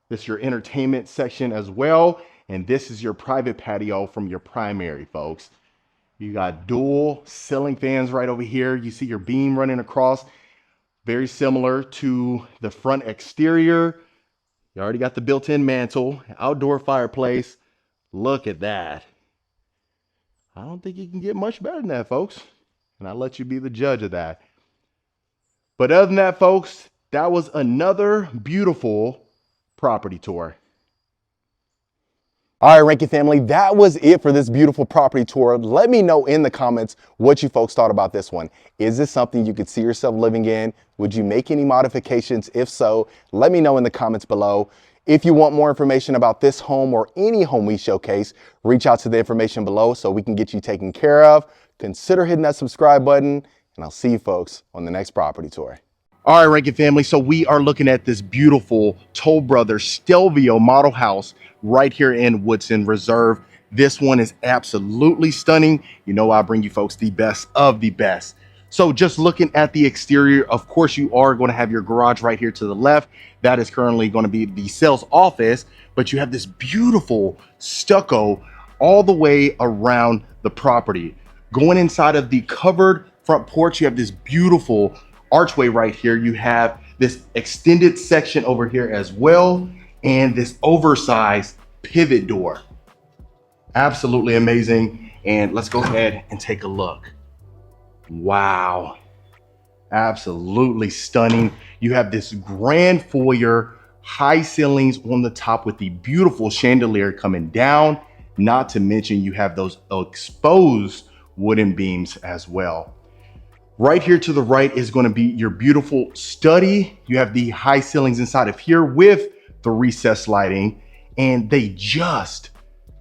this is your entertainment section as well. And this is your private patio from your primary, folks. You got dual ceiling fans right over here. You see your beam running across, very similar to the front exterior. You already got the built-in mantle, outdoor fireplace. Look at that. I don't think you can get much better than that, folks. And I'll let you be the judge of that. But other than that, folks, that was another beautiful property tour. All right, Rankin family, that was it for this beautiful property tour. Let me know in the comments what you folks thought about this one. Is this something you could see yourself living in? Would you make any modifications? If so, let me know in the comments below. If you want more information about this home or any home we showcase, reach out to the information below so we can get you taken care of. Consider hitting that subscribe button, and I'll see you folks on the next property tour. All right, Rankin family, so we are looking at this beautiful Toll Brothers Stelvio model house right here in Woodson Reserve. This one is absolutely stunning. You know, I bring you folks the best of the best. So just looking at the exterior, of course, you are going to have your garage right here to the left. That is currently going to be the sales office, but you have this beautiful stucco all the way around the property. Going inside of the covered front porch, you have this beautiful archway right here. You have this extended section over here as well, and this oversized pivot door. Absolutely amazing. And let's go ahead and take a look. Wow, absolutely stunning. You have this grand foyer, high ceilings on the top with the beautiful chandelier coming down. Not to mention you have those exposed wooden beams as well. Right here to the right is going to be your beautiful study. You have the high ceilings inside of here with the recessed lighting, and they just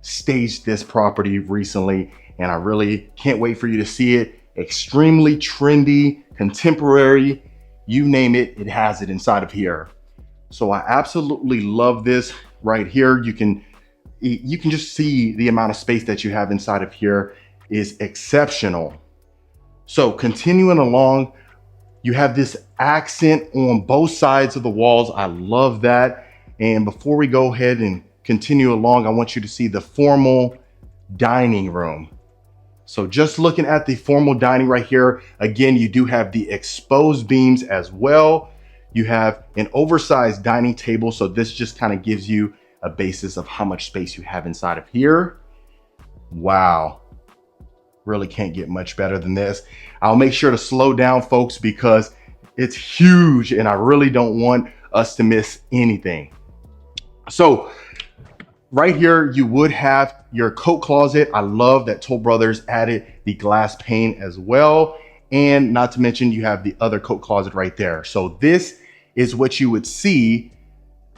staged this property recently, and I really can't wait for you to see it. Extremely trendy, contemporary, you name it, it has it inside of here. So I absolutely love this right here. You can just see the amount of space that you have inside of here is exceptional. So continuing along, You have this accent on both sides of the walls. I love that. And before we go ahead and continue along, I want you to see the formal dining room. So just looking at the formal dining right here, again, you do have the exposed beams as well. You have an oversized dining table. So this just kind of gives you a basis of how much space you have inside of here. Wow. Really can't get much better than this. I'll make sure to slow down, folks, because it's huge and I really don't want us to miss anything. So right here, you would have your coat closet. I love that Toll Brothers added the glass pane as well. And not to mention, you have the other coat closet right there. So this is what you would see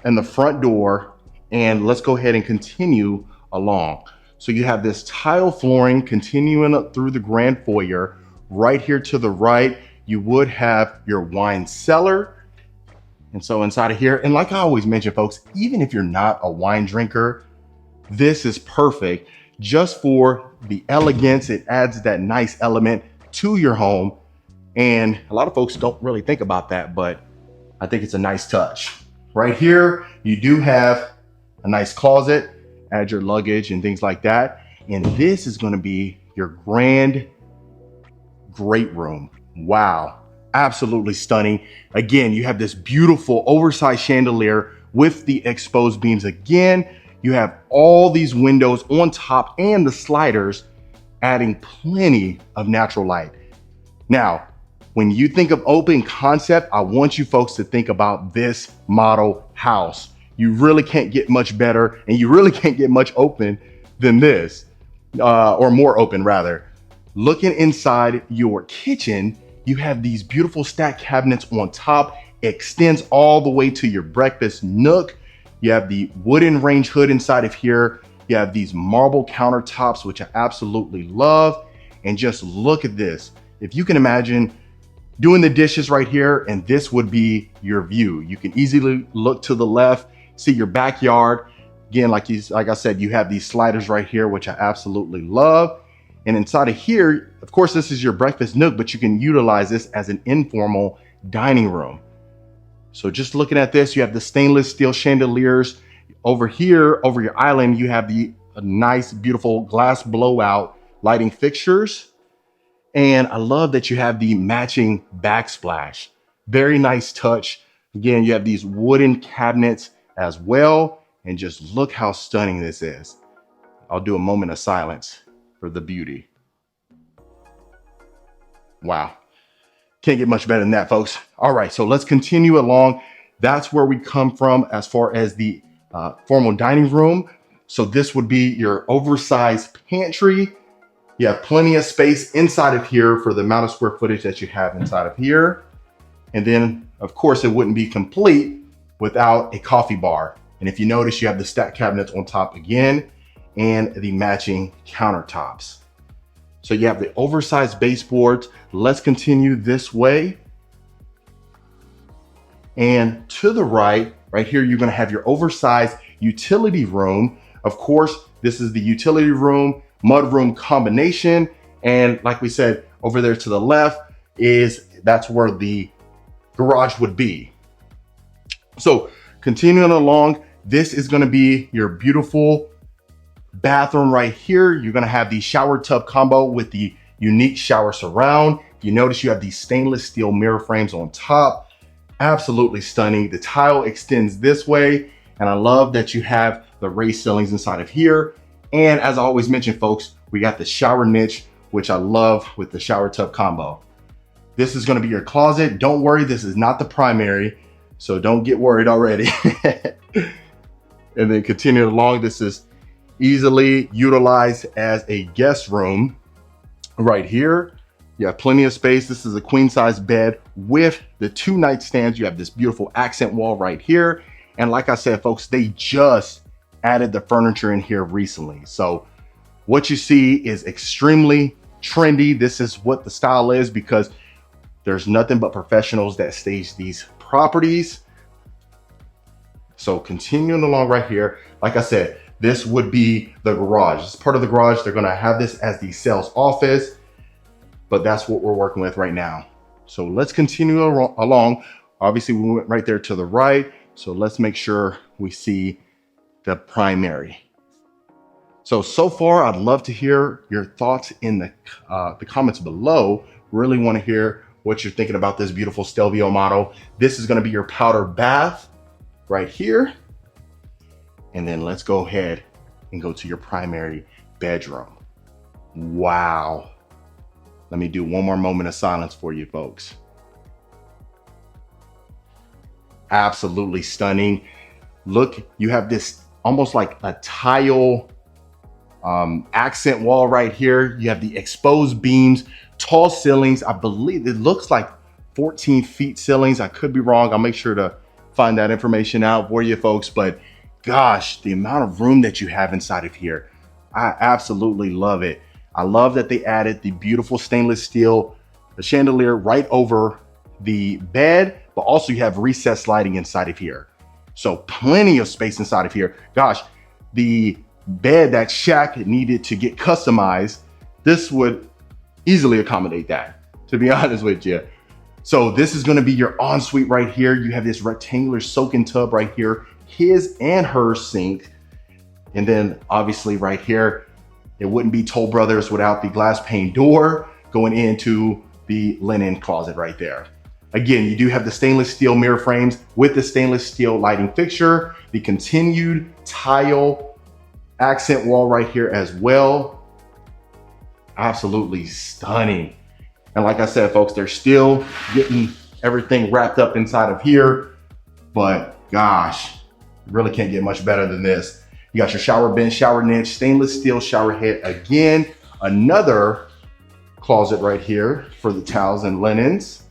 in the front door. And let's go ahead and continue along. So you have this tile flooring continuing up through the grand foyer. Right here to the right, you would have your wine cellar. And so inside of here, and like I always mention, folks, even if you're not a wine drinker, this is perfect just for the elegance. It adds that nice element to your home. And a lot of folks don't really think about that, but I think it's a nice touch. Right here, you do have a nice closet, add your luggage and things like that. And this is going to be your grand great room. Wow, absolutely stunning. Again, you have this beautiful oversized chandelier with the exposed beams. Again, you have all these windows on top and the sliders, adding plenty of natural light. Now, when you think of open concept, I want you folks to think about this model house. You really can't get much better, and you really can't get much open than this, or more open rather. Looking inside your kitchen, you have these beautiful stacked cabinets on top, extends all the way to your breakfast nook. You have the wooden range hood inside of here. You have these marble countertops, which I absolutely love. And just look at this. If you can imagine doing the dishes right here, and this would be your view. You can easily look to the left, see your backyard. Again, like I said, you have these sliders right here, which I absolutely love. And inside of here, of course, this is your breakfast nook, but you can utilize this as an informal dining room. So just looking at this, you have the stainless steel chandeliers. Over here, over your island, you have the nice, beautiful glass blowout lighting fixtures. And I love that you have the matching backsplash. Very nice touch. Again, you have these wooden cabinets as well. And just look how stunning this is. I'll do a moment of silence for the beauty. Wow. Can't get much better than that, folks. All right, so let's continue along. That's where we come from as far as the formal dining room. So this would be your oversized pantry. You have plenty of space inside of here for the amount of square footage that you have inside of here. And then, of course, it wouldn't be complete without a coffee bar. And if you notice, you have the stacked cabinets on top again and the matching countertops. So you have the oversized baseboards. Let's continue this way. And to the right here, you're going to have your oversized utility room. Of course, this is the utility room, mudroom combination. And like we said, over there to the left that's where the garage would be. So continuing along, this is going to be your beautiful bathroom right here. You're going to have the shower tub combo with the unique shower surround. You notice you have these stainless steel mirror frames on top. Absolutely stunning. The tile extends this way. And I love that you have the raised ceilings inside of here. And as I always mention, folks, we got the shower niche, which I love with the shower tub combo. This is going to be your closet. Don't worry, this is not the primary, so don't get worried already. And then continue along, this is easily utilized as a guest room right here. You have plenty of space. This is a queen size bed with the 2 nightstands. You have this beautiful accent wall right here. And like I said, folks, they just added the furniture in here recently. So what you see is extremely trendy. This is what the style is because there's nothing but professionals that stage these properties. So continuing along right here, like I said, this would be the garage. It's part of the garage. They're going to have this as the sales office, but that's what we're working with right now. So let's continue along. Obviously, we went right there to the right. So let's make sure we see the primary. So far, I'd love to hear your thoughts in the comments below. Really want to hear what you're thinking about this beautiful Stelvio model. This is going to be your powder bath right here. And then let's go ahead and go to your primary bedroom. Wow. Let me do one more moment of silence for you folks. Absolutely stunning. Look, you have this almost like a tile accent wall right here. You have the exposed beams, tall ceilings. I believe it looks like 14 feet ceilings. I could be wrong. I'll make sure to find that information out for you folks. But gosh, the amount of room that you have inside of here, I absolutely love it. I love that they added the beautiful stainless steel, the chandelier right over the bed, but also you have recessed lighting inside of here. So plenty of space inside of here. Gosh, the bed that Shaq needed to get customized, this would easily accommodate that, to be honest with you. So this is gonna be your ensuite right here. You have this rectangular soak-in tub right here, his and her sink. And then obviously right here, it wouldn't be Toll Brothers without the glass pane door going into the linen closet right there. Again, you do have the stainless steel mirror frames with the stainless steel lighting fixture, the continued tile accent wall right here as well. Absolutely stunning. And like I said, folks, they're still getting everything wrapped up inside of here, but gosh, really can't get much better than this. You got your shower bench, shower niche, stainless steel shower head. Again, another closet right here for the towels and linens.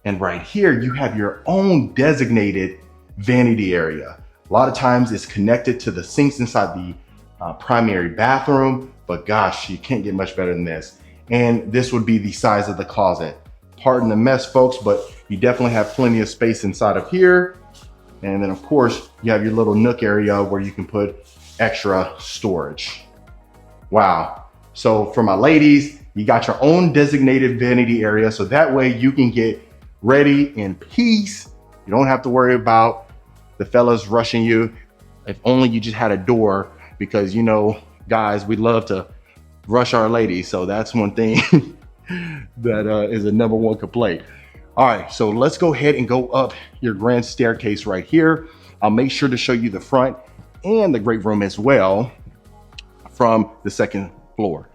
And right here, you have your own designated vanity area. A lot of times it's connected to the sinks inside the primary bathroom, but gosh, you can't get much better than this. And this would be the size of the closet. Pardon the mess, folks, but you definitely have plenty of space inside of here. And then of course, you have your little nook area where you can put extra storage. Wow. So for my ladies, you got your own designated vanity area. So that way you can get ready in peace. You don't have to worry about the fellas rushing you. If only you just had a door, because you know, guys, we love to rush our ladies. So that's one thing that is a #1 complaint. All right, so let's go ahead and go up your grand staircase right here. I'll make sure to show you the front and the great room as well from the second floor.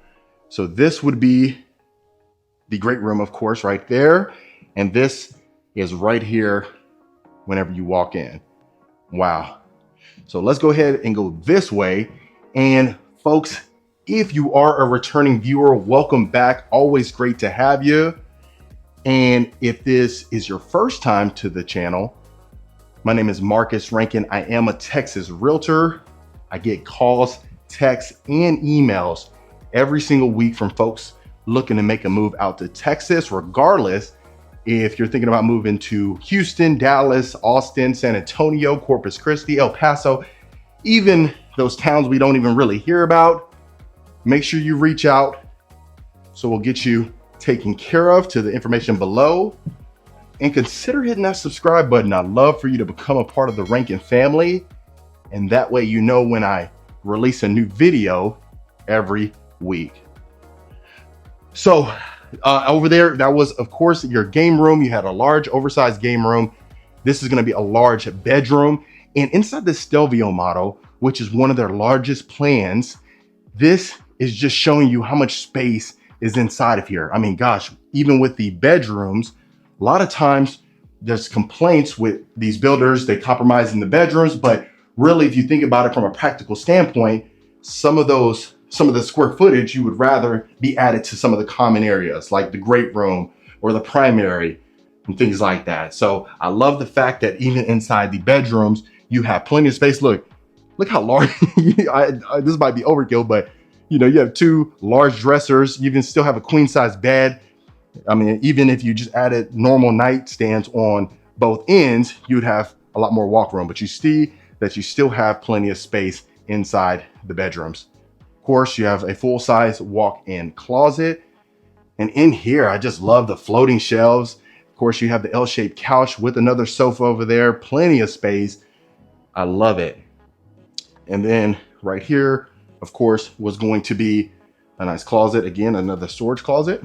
So this would be the great room, of course, right there. And this is right here whenever you walk in. Wow. So let's go ahead and go this way. And folks, if you are a returning viewer, welcome back. Always great to have you. And if this is your first time to the channel, my name is Marcus Rankin. I am a Texas realtor. I get calls, texts, and emails every single week from folks looking to make a move out to Texas, regardless if you're thinking about moving to Houston, Dallas, Austin, San Antonio, Corpus Christi, El Paso, even those towns we don't even really hear about. Make sure you reach out so we'll get you taken care of to the information below, and consider hitting that subscribe button. I'd love for you to become a part of the Rankin family, and that way you know when I release a new video every week. So over there, that was of course your game room. You had a large oversized game room. This is going to be a large bedroom, and inside the Stelvio model, which is one of their largest plans, this is just showing you how much space is inside of here. I mean, gosh, even with the bedrooms, a lot of times there's complaints with these builders, they compromise in the bedrooms, but really, if you think about it from a practical standpoint, some of the square footage you would rather be added to some of the common areas like the great room or the primary and things like that. So I love the fact that even inside the bedrooms, you have plenty of space. Look how large, this might be overkill, but you know, you have two large dressers. You can still have a queen size bed. I mean, even if you just added normal nightstands on both ends, you'd have a lot more walk room, but you see that you still have plenty of space inside the bedrooms. Of course, you have a full size walk-in closet. And in here, I just love the floating shelves. Of course, you have the L-shaped couch with another sofa over there, plenty of space. I love it. And then right here, of course, was going to be a nice closet. Again, another storage closet.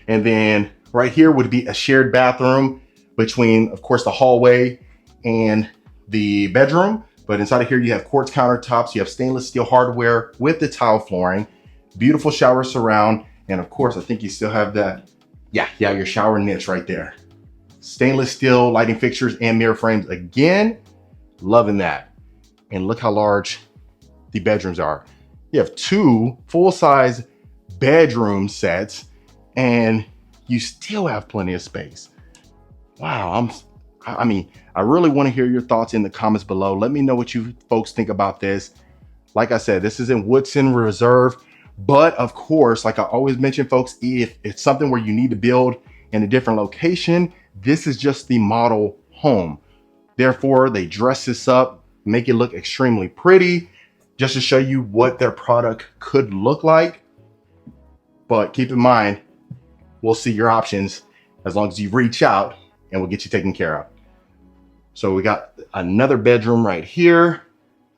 And then right here would be a shared bathroom between, of course, the hallway and the bedroom. But inside of here, you have quartz countertops, you have stainless steel hardware with the tile flooring, beautiful shower surround. And of course, I think you still have that, yeah, your shower niche right there. Stainless steel lighting fixtures and mirror frames. Again, loving that. And look how large the bedrooms are. You have 2 full-size bedroom sets and you still have plenty of space. Wow, I really want to hear your thoughts in the comments below. Let me know what you folks think about this. Like I said, this is in Woodson Reserve, but of course, like I always mention, folks, if it's something where you need to build in a different location, this is just the model home. Therefore, they dress this up, make it look extremely pretty, just to show you what their product could look like. But keep in mind, we'll see your options as long as you reach out and we'll get you taken care of. So we got another bedroom right here.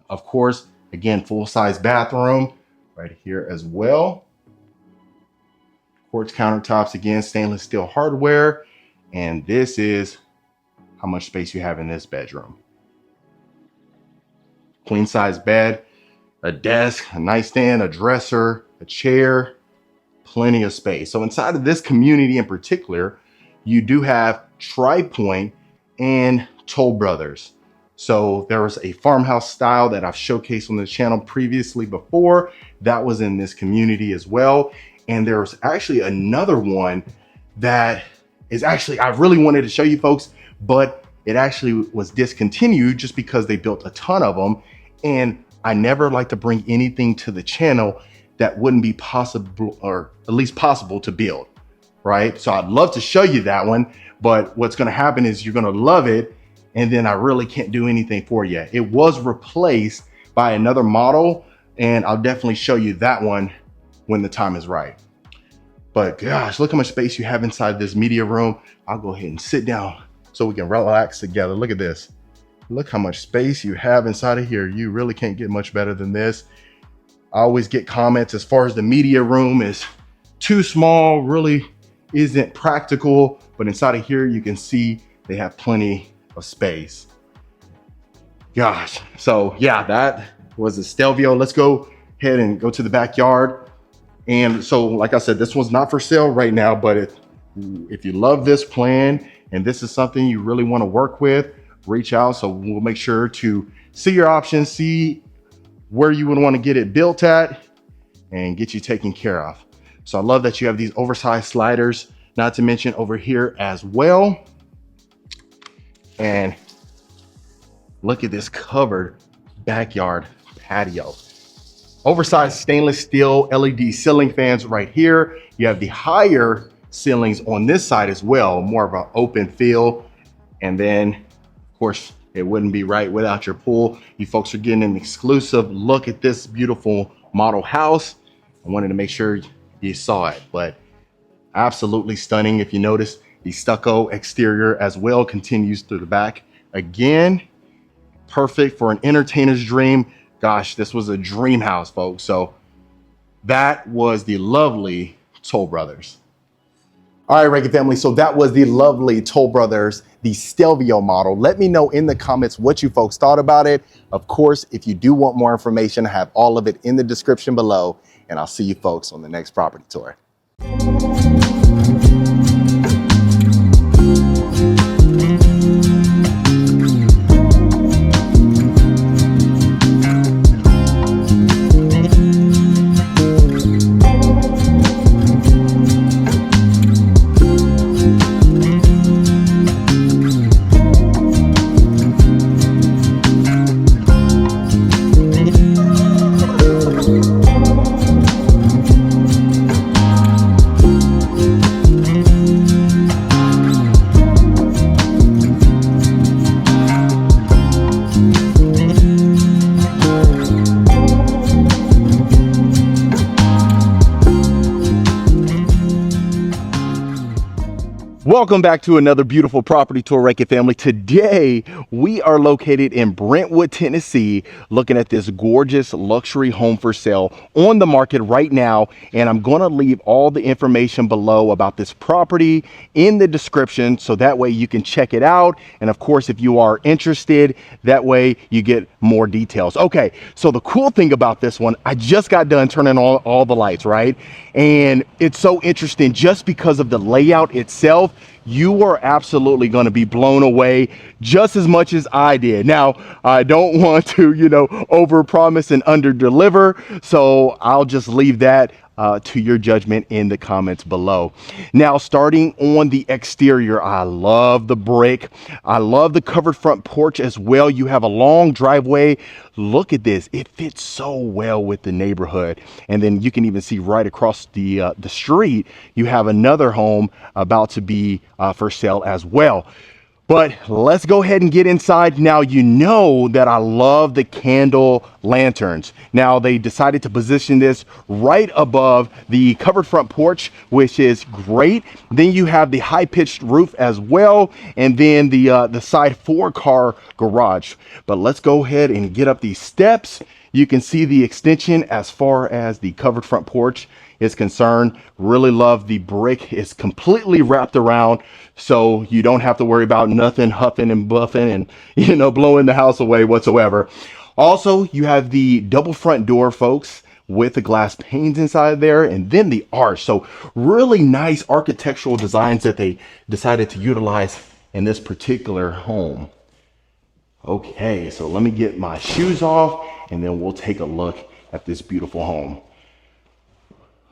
Of course, again, full-size bathroom right here as well. Quartz countertops, again, stainless steel hardware. And this is how much space you have in this bedroom. Queen size bed, a desk, a nightstand, a dresser, a chair, plenty of space. So inside of this community in particular, you do have Tri-Point and Toll Brothers. So there was a farmhouse style that I've showcased on the channel previously before that was in this community as well. And there's actually another one that is actually, I really wanted to show you folks, but it actually was discontinued just because they built a ton of them. And I never like to bring anything to the channel that wouldn't be possible, or at least possible to build, right? So I'd love to show you that one, but what's gonna happen is you're gonna love it, and then I really can't do anything for you. It was replaced by another model, and I'll definitely show you that one when the time is right. But gosh, look how much space you have inside this media room. I'll go ahead and sit down so we can relax together. Look at this. Look how much space you have inside of here. You really can't get much better than this. I always get comments as far as the media room is too small, really isn't practical, but inside of here, you can see they have plenty of space. Gosh, so yeah, that was a Stelvio. Let's go ahead and go to the backyard. And so, like I said, this one's not for sale right now, but if you love this plan and this is something you really want to work with, reach out. So we'll make sure to see your options, see where you would want to get it built at, and get you taken care of. So I love that you have these oversized sliders, not to mention over here as well. And look at this covered backyard patio. Oversized stainless steel LED ceiling fans right here. You have the higher ceilings on this side as well, more of an open feel. And then, of course, it wouldn't be right without your pool. You folks are getting an exclusive look at this beautiful model house. I wanted to make sure you saw it, but absolutely stunning. If you notice, the stucco exterior as well continues through the back. Again, perfect for an entertainer's dream. Gosh, this was a dream house, folks. So that was the lovely Toll Brothers. All right, Rankin family, so that was the lovely Toll Brothers, the Stelvio model. Let me know in the comments what you folks thought about it. Of course, if you do want more information, I have all of it in the description below, and I'll see you folks on the next property tour. Welcome back to another beautiful property tour, Rankin family. Today, we are located in Brentwood, Tennessee, looking at this gorgeous luxury home for sale on the market right now. And I'm going to leave all the information below about this property in the description, so that way you can check it out. And of course, if you are interested, that way you get more details. Okay, so the cool thing about this one, I just got done turning on all the lights, right? And it's so interesting just because of the layout itself. You are absolutely going to be blown away just as much as I did. Now, I don't want to, over promise and under deliver. So I'll just leave that to your judgment in the comments below. Now, starting on the exterior, I love the brick. I love the covered front porch as well. You have a long driveway. Look at this. It fits so well with the neighborhood. And then you can even see right across the street, you have another home about to be for sale as well. But let's go ahead and get inside. Now, you know that I love the candle lanterns. Now, they decided to position this right above the covered front porch, which is great. Then you have the high-pitched roof as well, and then the side 4-car garage. But let's go ahead and get up these steps. You can see the extension as far as the covered front porch is concerned. Really love the brick. It's completely wrapped around, so you don't have to worry about nothing huffing and buffing and blowing the house away whatsoever. Also, you have the double front door, folks, with the glass panes inside there, and then the arch. So really nice architectural designs that they decided to utilize in this particular home. Okay, so let me get my shoes off and then we'll take a look at this beautiful home.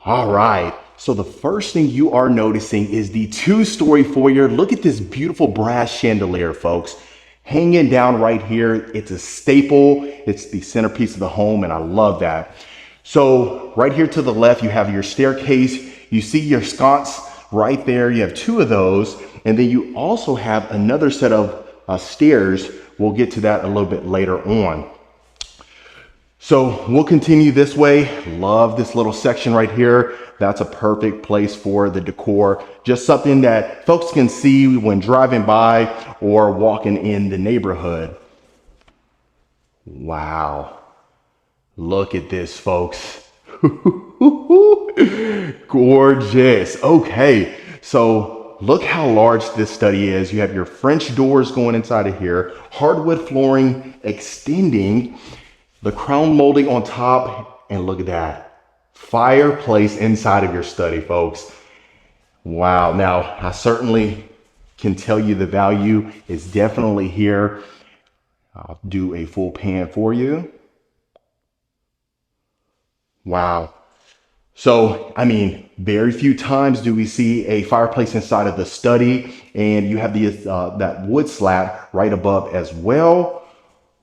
All right, so the first thing you are noticing is the 2-story foyer. Look at this beautiful brass chandelier, folks, hanging down right here. It's a staple. It's the centerpiece of the home, and I love that. So right here to the left, you have your staircase. You see your sconce right there. You have 2 of those, and then you also have another set of stairs. We'll get to that a little bit later on. So we'll continue this way. Love this little section right here. That's a perfect place for the decor. Just something that folks can see when driving by or walking in the neighborhood. Wow. Look at this, folks. Gorgeous. Okay, so look how large this study is. You have your French doors going inside of here, hardwood flooring extending, the crown molding on top, and look at that fireplace inside of your study, folks. Wow. Now, I certainly can tell you the value is definitely here. I'll do a full pan for you. Wow. So, I mean, very few times do we see a fireplace inside of the study, and you have the that wood slat right above as well.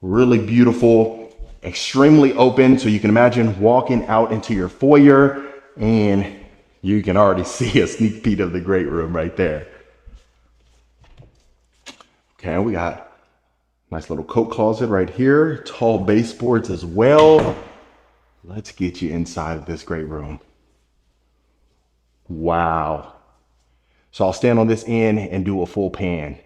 Really beautiful. Extremely open, so you can imagine walking out into your foyer and you can already see a sneak peek of the great room right there. Okay, we got a nice little coat closet right here, tall baseboards as well. Let's get you inside of this great room. Wow. So I'll stand on this end and do a full pan.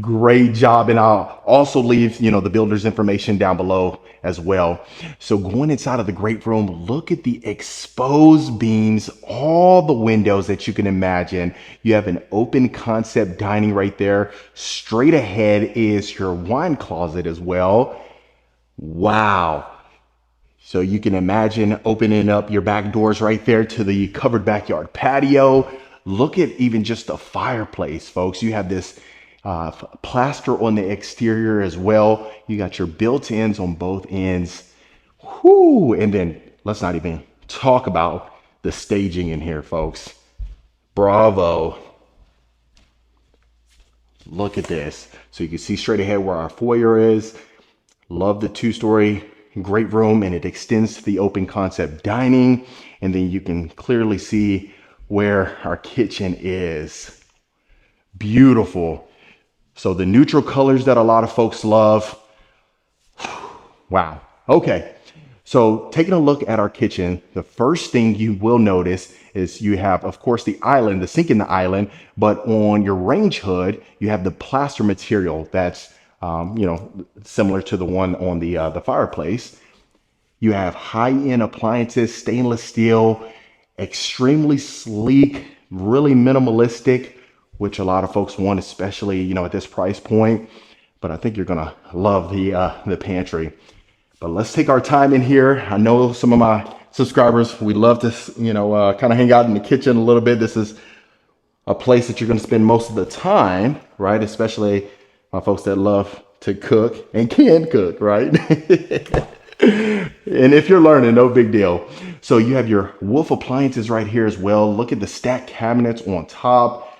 Great job. And I'll also leave, the builder's information down below as well. So going inside of the great room, look at the exposed beams, all the windows that you can imagine. You have an open concept dining right there. Straight ahead is your wine closet as well. Wow. So you can imagine opening up your back doors right there to the covered backyard patio. Look at even just the fireplace, folks. You have this plaster on the exterior as well. You got your built-ins on both ends. Whoo! And then let's not even talk about the staging in here, folks. Bravo. Look at this. So you can see straight ahead where our foyer is. Love the 2-story great room, and it extends to the open concept dining. And then you can clearly see where our kitchen is. Beautiful. So the neutral colors that a lot of folks love. Wow. Okay. So taking a look at our kitchen, the first thing you will notice is you have, of course, the island, the sink in the island, but on your range hood, you have the plaster material that's, similar to the one on the fireplace. You have high-end appliances, stainless steel, extremely sleek, really minimalistic, which a lot of folks want, especially, at this price point. But I think you're gonna love the pantry. But let's take our time in here. I know some of my subscribers, we love to, kind of hang out in the kitchen a little bit. This is a place that you're going to spend most of the time, right? Especially my folks that love to cook and can cook, right? And if you're learning, no big deal. So you have your Wolf appliances right here as well. Look at the stacked cabinets on top.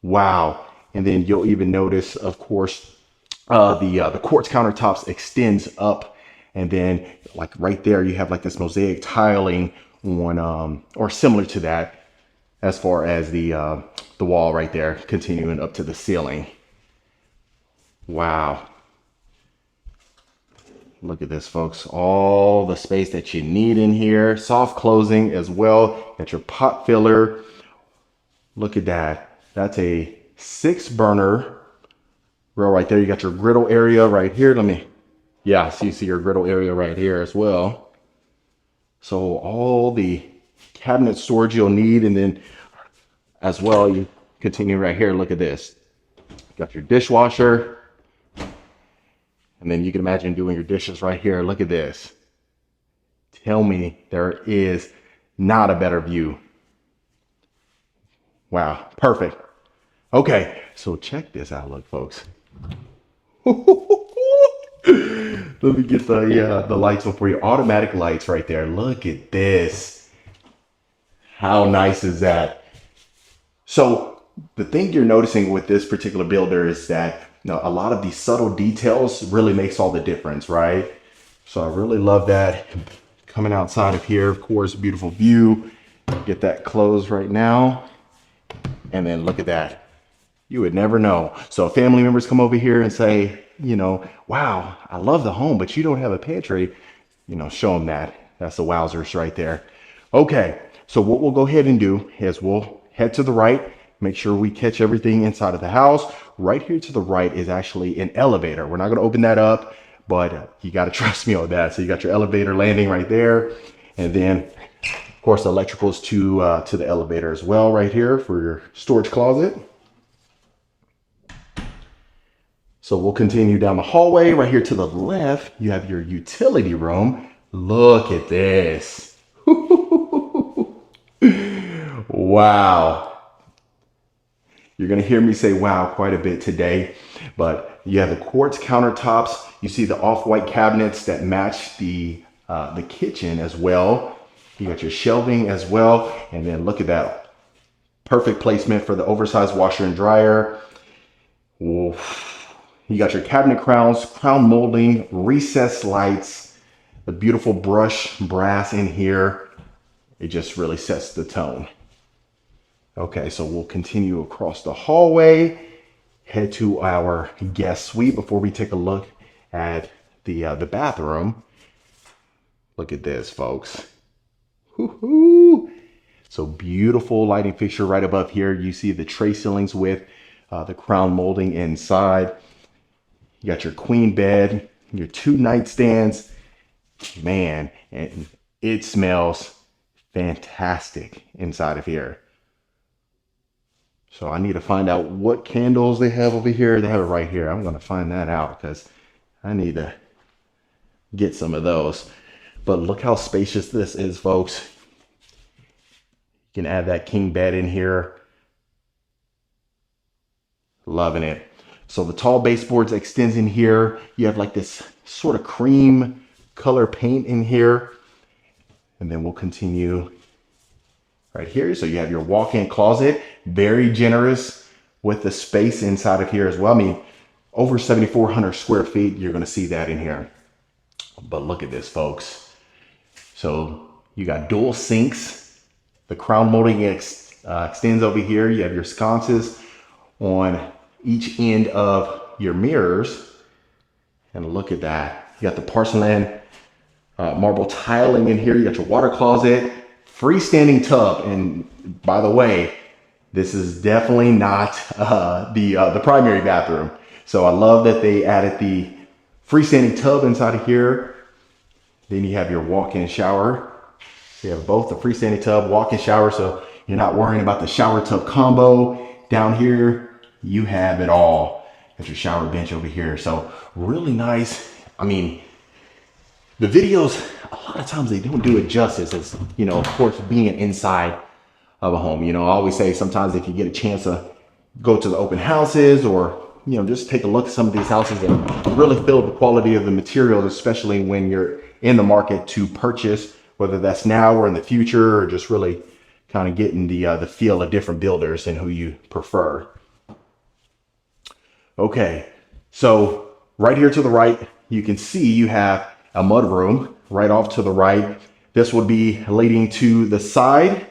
Wow. And then you'll even notice, of course, the quartz countertops extends up. And then like right there, you have like this mosaic tiling on, or similar to that, as far as the wall right there, continuing up to the ceiling. Wow. Look at this, folks. All the space that you need in here. Soft closing as well. Got your pot filler. Look at that. That's a 6-burner grill right there. You got your griddle area right here. So you see your griddle area right here as well. So all the cabinet storage you'll need, and then as well, you continue right here. Look at this. Got your dishwasher. And then you can imagine doing your dishes right here. Look at this. Tell me there is not a better view. Wow, perfect. Okay, so check this out, look, folks. Let me get the lights on for you. Automatic lights right there. Look at this. How nice is that? So the thing you're noticing with this particular builder is that a lot of these subtle details really makes all the difference, right? So I really love that. Coming outside of here, of course, beautiful view. Get that closed right now. And then look at that. You would never know. So family members come over here and say, wow, I love the home, but you don't have a pantry. Show them that. That's the wowzers right there. Okay, so what we'll go ahead and do is we'll head to the right, make sure we catch everything inside of the house. Right here to the right is actually an elevator. We're not going to open that up, but you got to trust me on that. So you got your elevator landing right there. And then, of course, the electricals to the elevator as well right here for your storage closet. So we'll continue down the hallway. Right here to the left, you have your utility room. Look at this. Wow. You're going to hear me say wow quite a bit today, but you have the quartz countertops. You see the off-white cabinets that match the kitchen as well. You got your shelving as well. And then look at that. Perfect placement for the oversized washer and dryer. Oof. You got your cabinet crowns, crown molding, recessed lights, the beautiful brush brass in here. It just really sets the tone. Okay, so we'll continue across the hallway, head to our guest suite before we take a look at the bathroom. Look at this, folks. Woo-hoo. So beautiful lighting fixture right above here. You see the tray ceilings with the crown molding inside. You got your queen bed, your 2 nightstands. Man, and it smells fantastic inside of here. So I need to find out what candles they have over here. They have it right here. I'm going to find that out because I need to get some of those. But look how spacious this is, folks. You can add that king bed in here. Loving it. So the tall baseboards extends in here. You have like this sort of cream color paint in here. And then we'll continue right here. So you have your walk-in closet, very generous with the space inside of here as well. I mean, over 7,400 square feet, you're going to see that in here. But look at this, folks. So you got dual sinks. The crown molding extends over here. You have your sconces on each end of your mirrors. And look at that. You got the porcelain marble tiling in here. You got your water closet, freestanding tub. And by the way, this is definitely not the primary bathroom. So I love that they added the freestanding tub inside of here. Then you have your walk-in shower. You have both the freestanding tub, walk-in shower, so you're not worrying about the shower tub combo. Down here, you have it all. Got your shower bench over here. So really nice. I mean, the videos, a lot of times they don't do it justice as, you know, of course, being inside of a home. You know, I always say sometimes if you get a chance to go to the open houses or, you know, just take a look at some of these houses and really feel the quality of the materials, especially when you're in the market to purchase, whether that's now or in the future, or just really kind of getting the feel of different builders and who you prefer. Okay, so right here to the right, you can see you have a mudroom right off to the right. This would be leading to the side.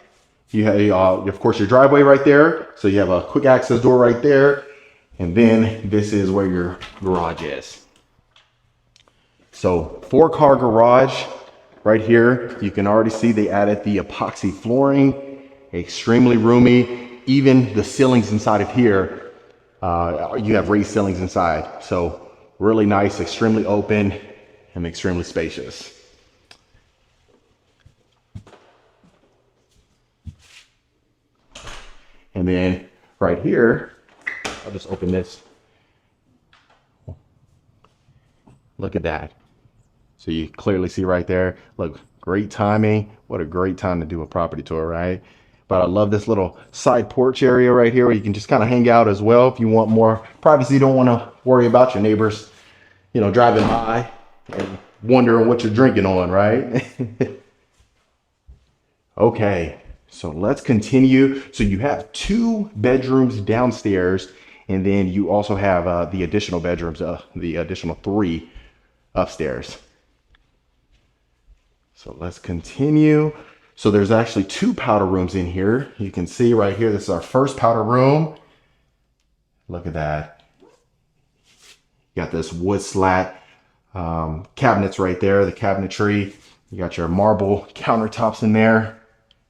You have, of course, your driveway right there. So you have a quick access door right there. And then this is where your garage is. So 4-car garage right here. You can already see they added the epoxy flooring, extremely roomy. Even the ceilings inside of here, you have raised ceilings inside. So really nice, extremely open and extremely spacious. And then right here, I'll just open this. Look at that. So you clearly see right there, look, great timing. What a great time to do a property tour, right? But I love this little side porch area right here where you can just kind of hang out as well. If you want more privacy, you don't want to worry about your neighbors, you know, driving by and wondering what you're drinking on, right? Okay, so let's continue. So you have 2 bedrooms downstairs, and then you also have the additional bedrooms, the additional 3 upstairs. So let's continue. So there's actually 2 powder rooms in here. You can see right here, this is our first powder room. Look at that. You got this wood slat cabinets right there, the cabinetry. You got your marble countertops in there.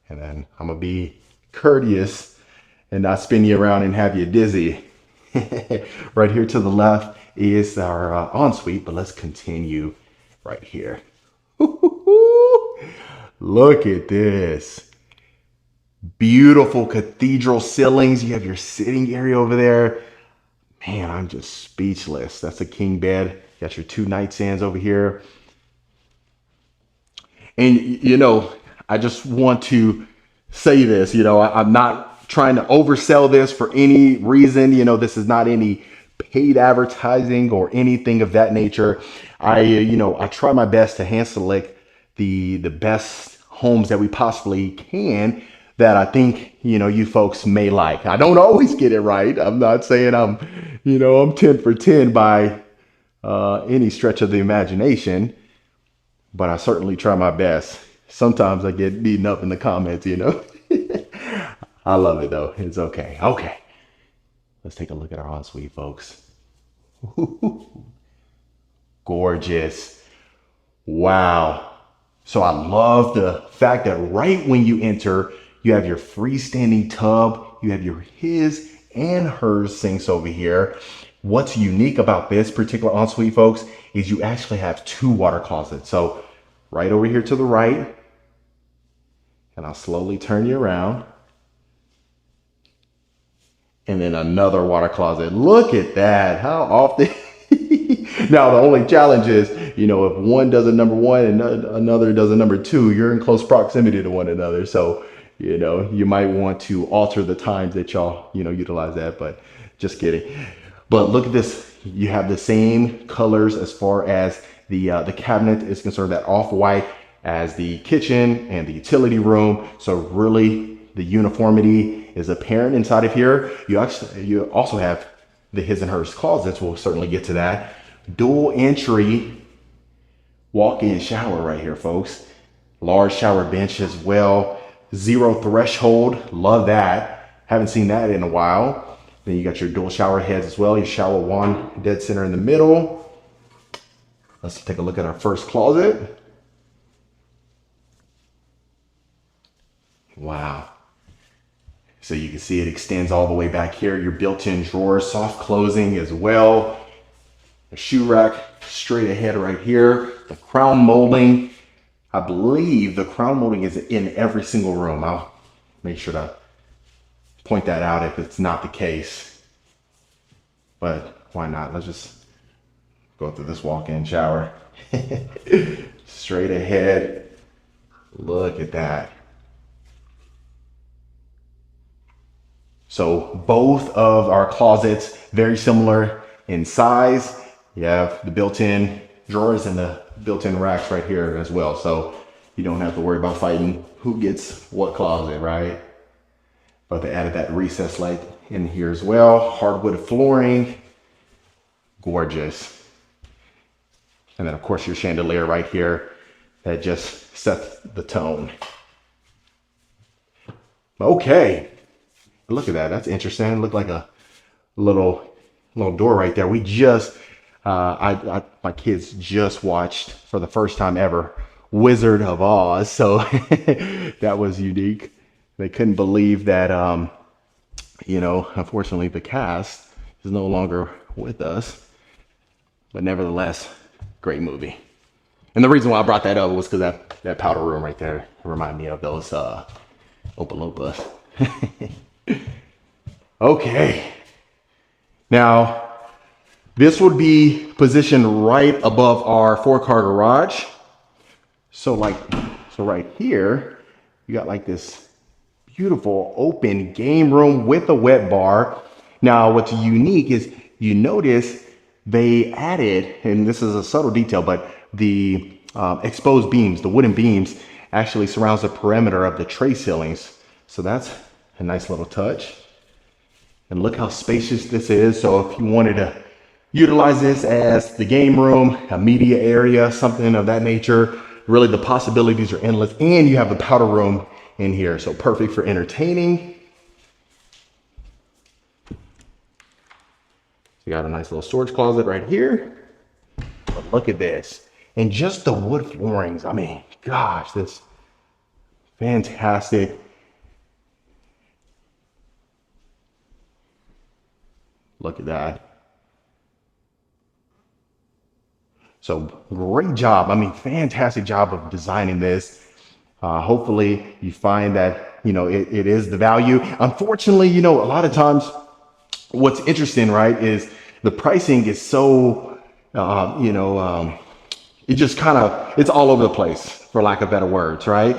And then I'm gonna be courteous and not spin you around and have you dizzy. Right here to the left is our ensuite, but let's continue right here. Look at this. Beautiful cathedral ceilings. You have your sitting area over there. Man, I'm just speechless. That's a king bed. You got your 2 nightstands over here. And, you know, I just want to say this, you know, I'm not trying to oversell this for any reason. You know, this is not any paid advertising or anything of that nature. I try my best to hand select the best homes that we possibly can that I think, you know, you folks may like. I don't always get it right. I'm not saying I'm 10 for 10 by any stretch of the imagination, but I certainly try my best. Sometimes I get beaten up in the comments, you know. I love it though. It's okay. Okay. Let's take a look at our ensuite, folks. Gorgeous. Wow. So I love the fact that right when you enter, you have your freestanding tub, you have your his and hers sinks over here. What's unique about this particular ensuite, folks, is you actually have 2 water closets. So right over here to the right, and I'll slowly turn you around. And then another water closet. Look at that. How often? Now, the only challenge is, you know, if one does a number 1 and another does a number 2, you're in close proximity to one another. So, you know, you might want to alter the times that y'all, you know, utilize that, but just kidding. But look at this. You have the same colors as far as the cabinet is concerned, that off-white as the kitchen and the utility room. So really the uniformity is apparent inside of here. You also have the his and hers closets. We'll certainly get to that. Dual entry walk-in shower right here, folks. Large shower bench as well. 0 threshold. Love that. Haven't seen that in a while. Then you got your dual shower heads as well. Your shower wand dead center in the middle. Let's take a look at our first closet. Wow. So you can see it extends all the way back here. Your built-in drawers, soft closing as well. A shoe rack straight ahead right here. The crown molding. I believe the crown molding is in every single room. I'll make sure to point that out if it's not the case. But why not? Let's just go through this walk-in shower. Straight ahead. Look at that. So both of our closets, very similar in size. You have the built-in drawers and the built-in racks right here as well. So you don't have to worry about fighting who gets what closet, right? But they added that recess light in here as well. Hardwood flooring, gorgeous. And then of course your chandelier right here that just sets the tone. Okay. Look at that. That's interesting. It looked like a little door right there. We just, my kids just watched for the first time ever Wizard of Oz. So that was unique. They couldn't believe that, you know, unfortunately the cast is no longer with us. But nevertheless, great movie. And the reason why I brought that up was because that powder room right there reminded me of those Opa Lopas. Okay, now this would be positioned right above our 4-car garage. So right here, you got like this beautiful open game room with a wet bar. Now what's unique is you notice they added, and this is a subtle detail, but the exposed beams, the wooden beams actually surrounds the perimeter of the tray ceilings. So that's a nice little touch. And look how spacious this is. So if you wanted to utilize this as the game room, a media area, something of that nature, really the possibilities are endless. And you have the powder room in here. So perfect for entertaining. You got a nice little storage closet right here. But look at this. And just the wood floorings. I mean, gosh, this fantastic. Look at that. So great job. I mean, fantastic job of designing this. Hopefully you find that, you know, it is the value. Unfortunately, you know, a lot of times what's interesting, right, is the pricing is so, it just kind of, it's all over the place, for lack of better words, right?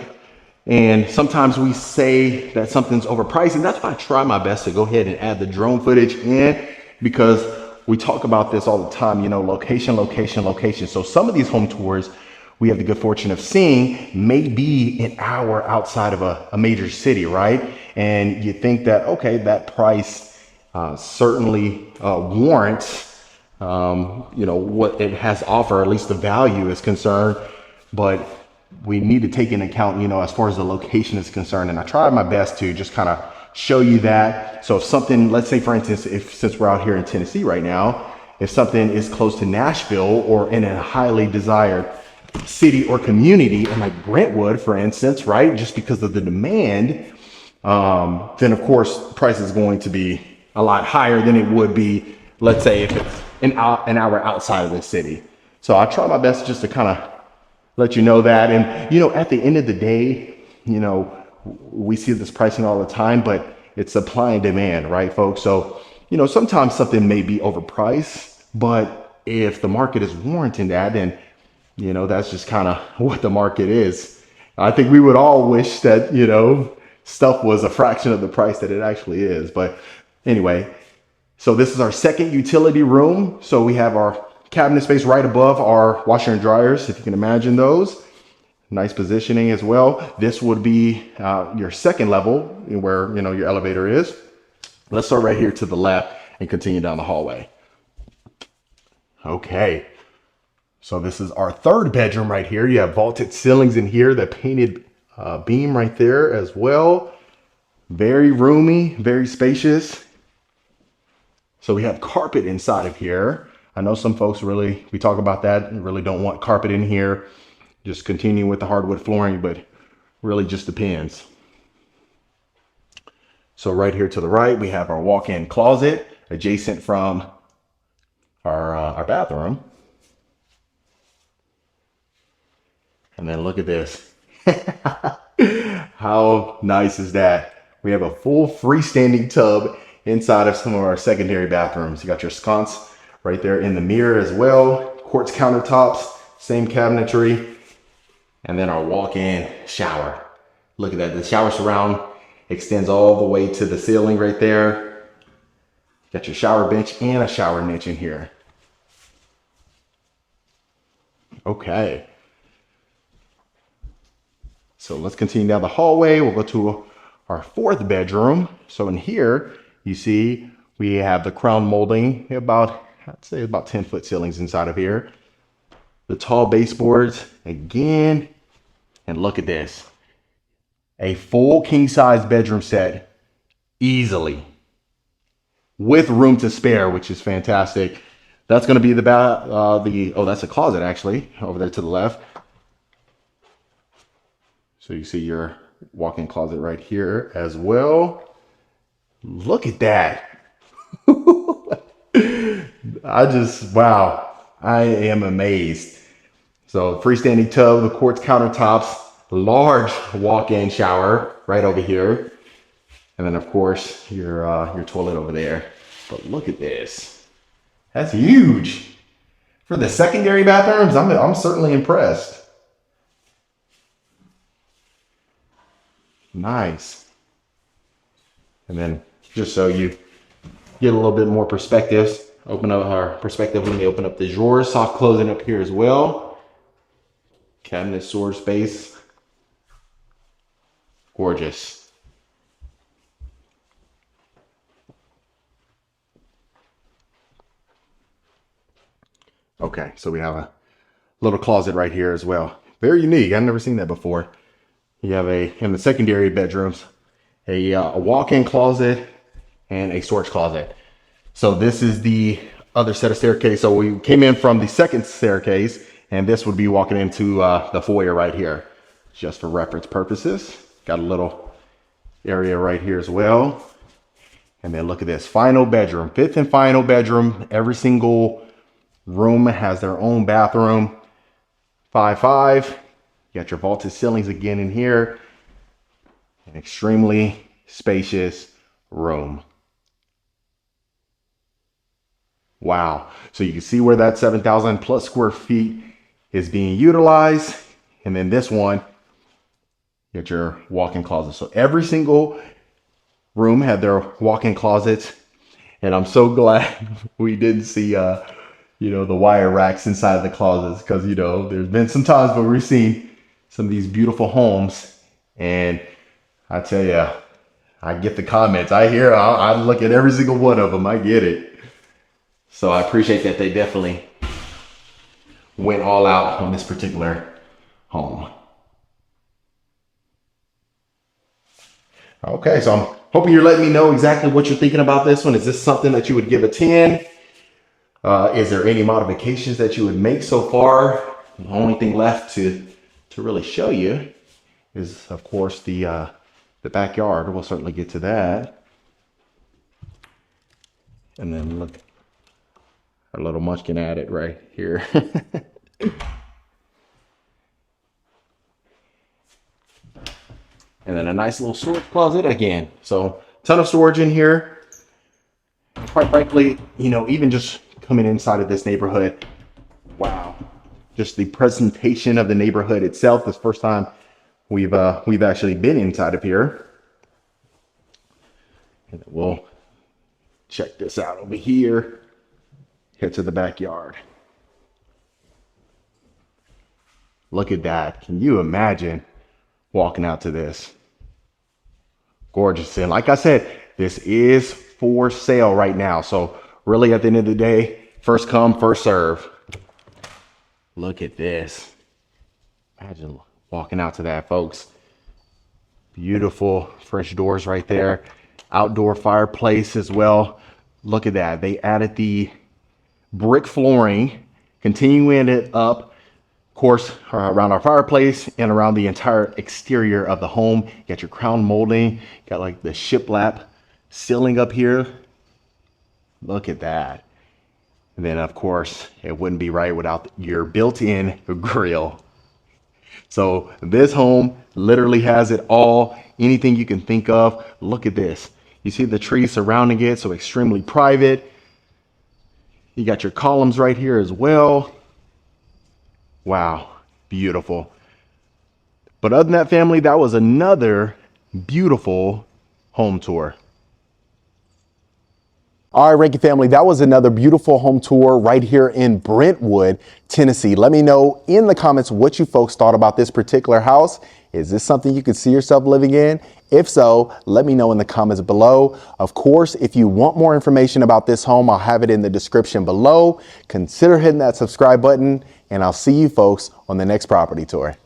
And sometimes we say that something's overpriced, and that's why I try my best to go ahead and add the drone footage in, because we talk about this all the time, you know, location, location, location. So some of these home tours we have the good fortune of seeing may be an hour outside of a major city, right? And you think that, okay, that price certainly warrants, you know, what it has to offer, at least the value is concerned, but we need to take into account, you know, as far as the location is concerned. And I tried my best to just kind of show you that. So if something, let's say for instance, since we're out here in Tennessee right now, if something is close to Nashville or in a highly desired city or community, and like Brentwood, for instance, right, just because of the demand, then of course the price is going to be a lot higher than it would be, let's say, if it's an hour outside of the city. So I try my best just to kind of let you know that. And, you know, at the end of the day, you know, we see this pricing all the time, but it's supply and demand, right, folks? So, you know, sometimes something may be overpriced, but if the market is warranting that, then, you know, that's just kind of what the market is. I think we would all wish that, you know, stuff was a fraction of the price that it actually is. But anyway, so this is our second utility room. So we have our cabinet space right above our washer and dryers, if you can imagine those. Nice positioning as well. This would be your second level where, you know, your elevator is. Let's start right here to the left and continue down the hallway. Okay. So this is our third bedroom right here. You have vaulted ceilings in here, the painted beam right there as well. Very roomy, very spacious. So we have carpet inside of here. I know some folks really, we talk about that and really don't want carpet in here. Just continue with the hardwood flooring, but really just depends. So right here to the right, we have our walk-in closet adjacent from our bathroom. And then look at this. How nice is that? We have a full freestanding tub inside of some of our secondary bathrooms. You got your sconce right there in the mirror as well. Quartz countertops, same cabinetry. And then our walk-in shower. Look at that. The shower surround extends all the way to the ceiling right there. Got your shower bench and a shower niche in here. Okay. So let's continue down the hallway. We'll go to our fourth bedroom. So in here, you see we have the crown molding, I'd say about 10-foot ceilings inside of here. The tall baseboards again. And look at this. A full king-size bedroom set easily with room to spare, which is fantastic. That's going to be that's a closet actually over there to the left. So you see your walk-in closet right here as well. Look at that. Wow, I am amazed. So freestanding tub, the quartz countertops, large walk-in shower right over here. And then of course your toilet over there. But look at this. That's huge. For the secondary bathrooms, I'm certainly impressed. Nice. And then just so you get a little bit more perspective, let me open up the drawers, soft closing up here as well. Cabinet storage space. Gorgeous. Okay, so we have a little closet right here as well. Very unique. I've never seen that before. You have in the secondary bedrooms, a walk-in closet and a storage closet. So this is the other set of staircase. So we came in from the second staircase, and this would be walking into the foyer right here, just for reference purposes. Got a little area right here as well. And then look at this, final bedroom, fifth and final bedroom. Every single room has their own bathroom. 5'5". You got your vaulted ceilings again in here. An extremely spacious room. Wow. So you can see where that 7,000 plus square feet is being utilized. And then this one, you got your walk-in closet. So every single room had their walk-in closets. And I'm so glad we didn't see, the wire racks inside of the closets. Because, there's been some times where we've seen some of these beautiful homes, and I tell you, I get the comments. I look at every single one of them. I get it. So I appreciate that they definitely went all out on this particular home. Okay, so I'm hoping you're letting me know exactly what you're thinking about this one. Is this something that you would give a 10? Is there any modifications that you would make so far? The only thing left to really show you is, of course, the backyard. We'll certainly get to that. And then look, our little munchkin at it right here. And then a nice little storage closet again. So ton of storage in here. Quite frankly, even just coming inside of this neighborhood, wow. Just the presentation of the neighborhood itself. This first time we've actually been inside of here. And we'll check this out over here. Head to the backyard. Look at that. Can you imagine walking out to this? Gorgeous. And like I said, this is for sale right now. So really at the end of the day, first come, first serve. Look at this. Imagine walking out to that, folks. Beautiful French doors right there. Outdoor fireplace as well. Look at that. They added the brick flooring, continuing it up. course, around our fireplace and around the entire exterior of the home. You got your crown molding, got like the shiplap ceiling up here. Look at that. And then of course, it wouldn't be right without your built-in grill. So this home literally has it all, anything you can think of. Look at this. You see the trees surrounding it, so extremely private. You got your columns right here as well. Wow, beautiful. But other than that, family, that was another beautiful home tour. All right, Rankin family, that was another beautiful home tour right here in Brentwood, Tennessee. Let me know in the comments what you folks thought about this particular house. Is this something you could see yourself living in? If so, let me know in the comments below. Of course, if you want more information about this home, I'll have it in the description below. Consider hitting that subscribe button, and I'll see you folks on the next property tour.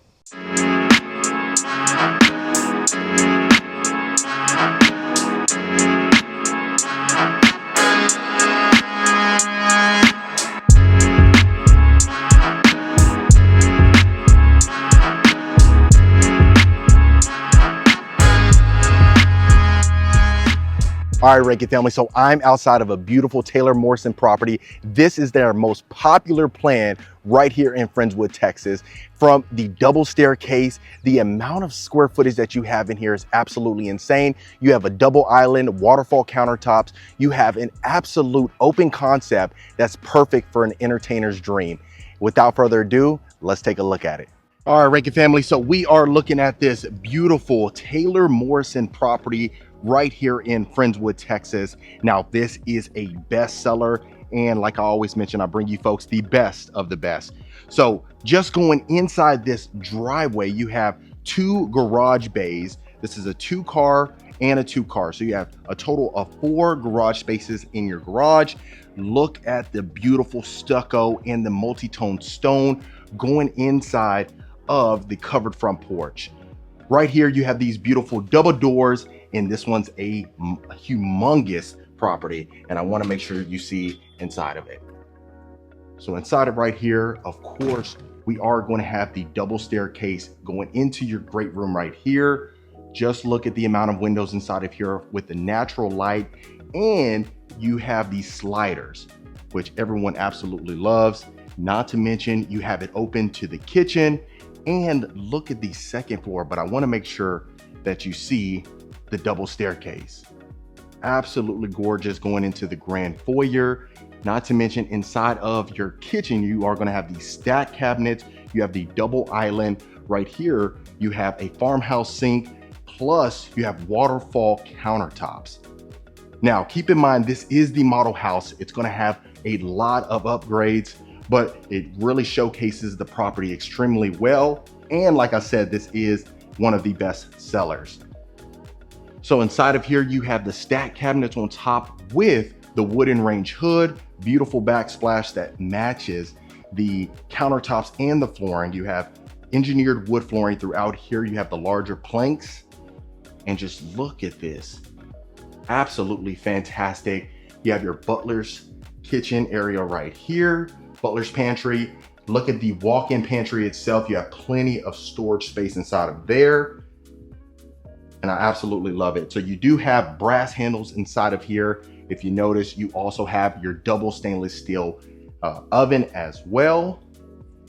All right, Rankin family, so I'm outside of a beautiful Taylor Morrison property. This is their most popular plan right here in Brentwood, Texas. From the double staircase, the amount of square footage that you have in here is absolutely insane. You have a double island, waterfall countertops. You have an absolute open concept that's perfect for an entertainer's dream. Without further ado, let's take a look at it. All right, Rankin family, so we are looking at this beautiful Taylor Morrison property right here in Brentwood, Texas. Now, this is a bestseller, and like I always mention, I bring you folks the best of the best. So just going inside this driveway, you have two garage bays. This is a 2-car and a 2-car. So you have a total of 4 garage spaces in your garage. Look at the beautiful stucco and the multi-tone stone going inside of the covered front porch. Right here, you have these beautiful double doors, and this one's a humongous property, and I want to make sure you see inside of it. So inside of right here, of course, we are going to have the double staircase going into your great room right here. Just look at the amount of windows inside of here with the natural light, and you have these sliders, which everyone absolutely loves. Not to mention, you have it open to the kitchen, and look at the second floor, but I want to make sure that you see the double staircase. Absolutely gorgeous going into the grand foyer. Not to mention, inside of your kitchen, you are going to have these stack cabinets. You have the double island right here. You have a farmhouse sink, plus you have waterfall countertops. Now, keep in mind, this is the model house. It's going to have a lot of upgrades, but it really showcases the property extremely well. And like I said, this is one of the best sellers. So inside of here, you have the stack cabinets on top with the wooden range hood, beautiful backsplash that matches the countertops and the flooring. You have engineered wood flooring throughout here. You have the larger planks, and just look at this. Absolutely fantastic. You have your butler's kitchen area right here, butler's pantry. Look at the walk-in pantry itself. You have plenty of storage space inside of there, and I absolutely love it. So you do have brass handles inside of here. If you notice, you also have your double stainless steel oven as well.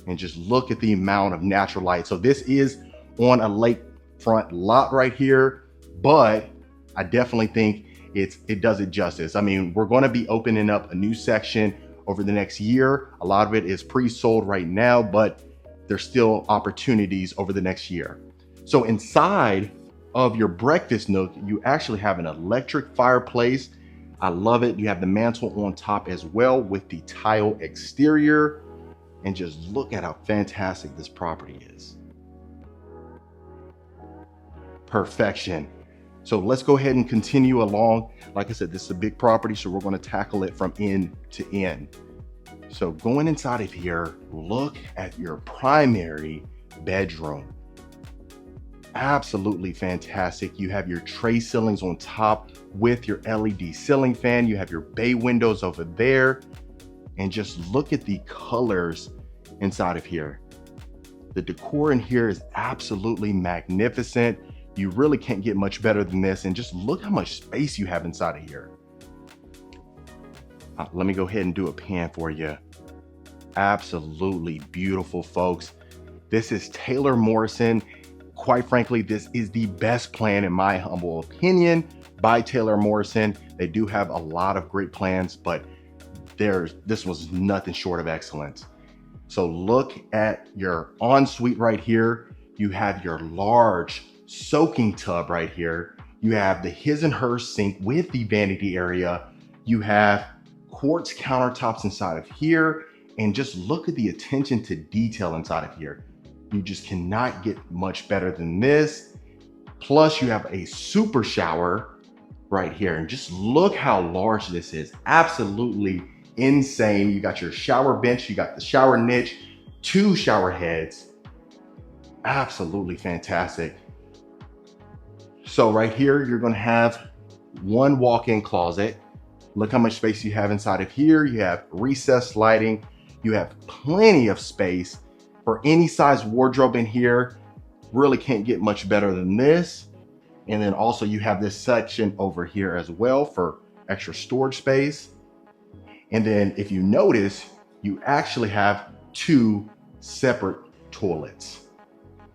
And just look at the amount of natural light. So this is on a lakefront lot right here, but I definitely think it does it justice. I mean, we're going to be opening up a new section over the next year. A lot of it is pre-sold right now, but there's still opportunities over the next year. So inside of your breakfast nook, you actually have an electric fireplace. I love it. You have the mantle on top as well with the tile exterior, and just look at how fantastic this property is. Perfection. So let's go ahead and continue along. Like I said, this is a big property, so we're going to tackle it from end to end. So going inside of here, look at your primary bedroom. Absolutely fantastic. You have your tray ceilings on top with your LED ceiling fan. You have your bay windows over there, and just look at the colors inside of here. The decor in here is absolutely magnificent. You really can't get much better than this. And just look how much space you have inside of here. Let me go ahead and do a pan for you. Absolutely beautiful, folks. This is Taylor Morrison. Quite frankly, this is the best plan, in my humble opinion, by Taylor Morrison. They do have a lot of great plans, but this was nothing short of excellence. So look at your ensuite right here. You have your large soaking tub right here. You have the his and hers sink with the vanity area. You have quartz countertops inside of here. And just look at the attention to detail inside of here. You just cannot get much better than this. Plus you have a super shower right here. And just look how large this is. Absolutely insane. You got your shower bench, you got the shower niche, 2 shower heads. Absolutely fantastic. So right here, you're gonna have 1 walk-in closet. Look how much space you have inside of here. You have recessed lighting. You have plenty of space for any size wardrobe in here. Really can't get much better than this. And then also you have this section over here as well for extra storage space. And then if you notice, you actually have 2 separate toilets.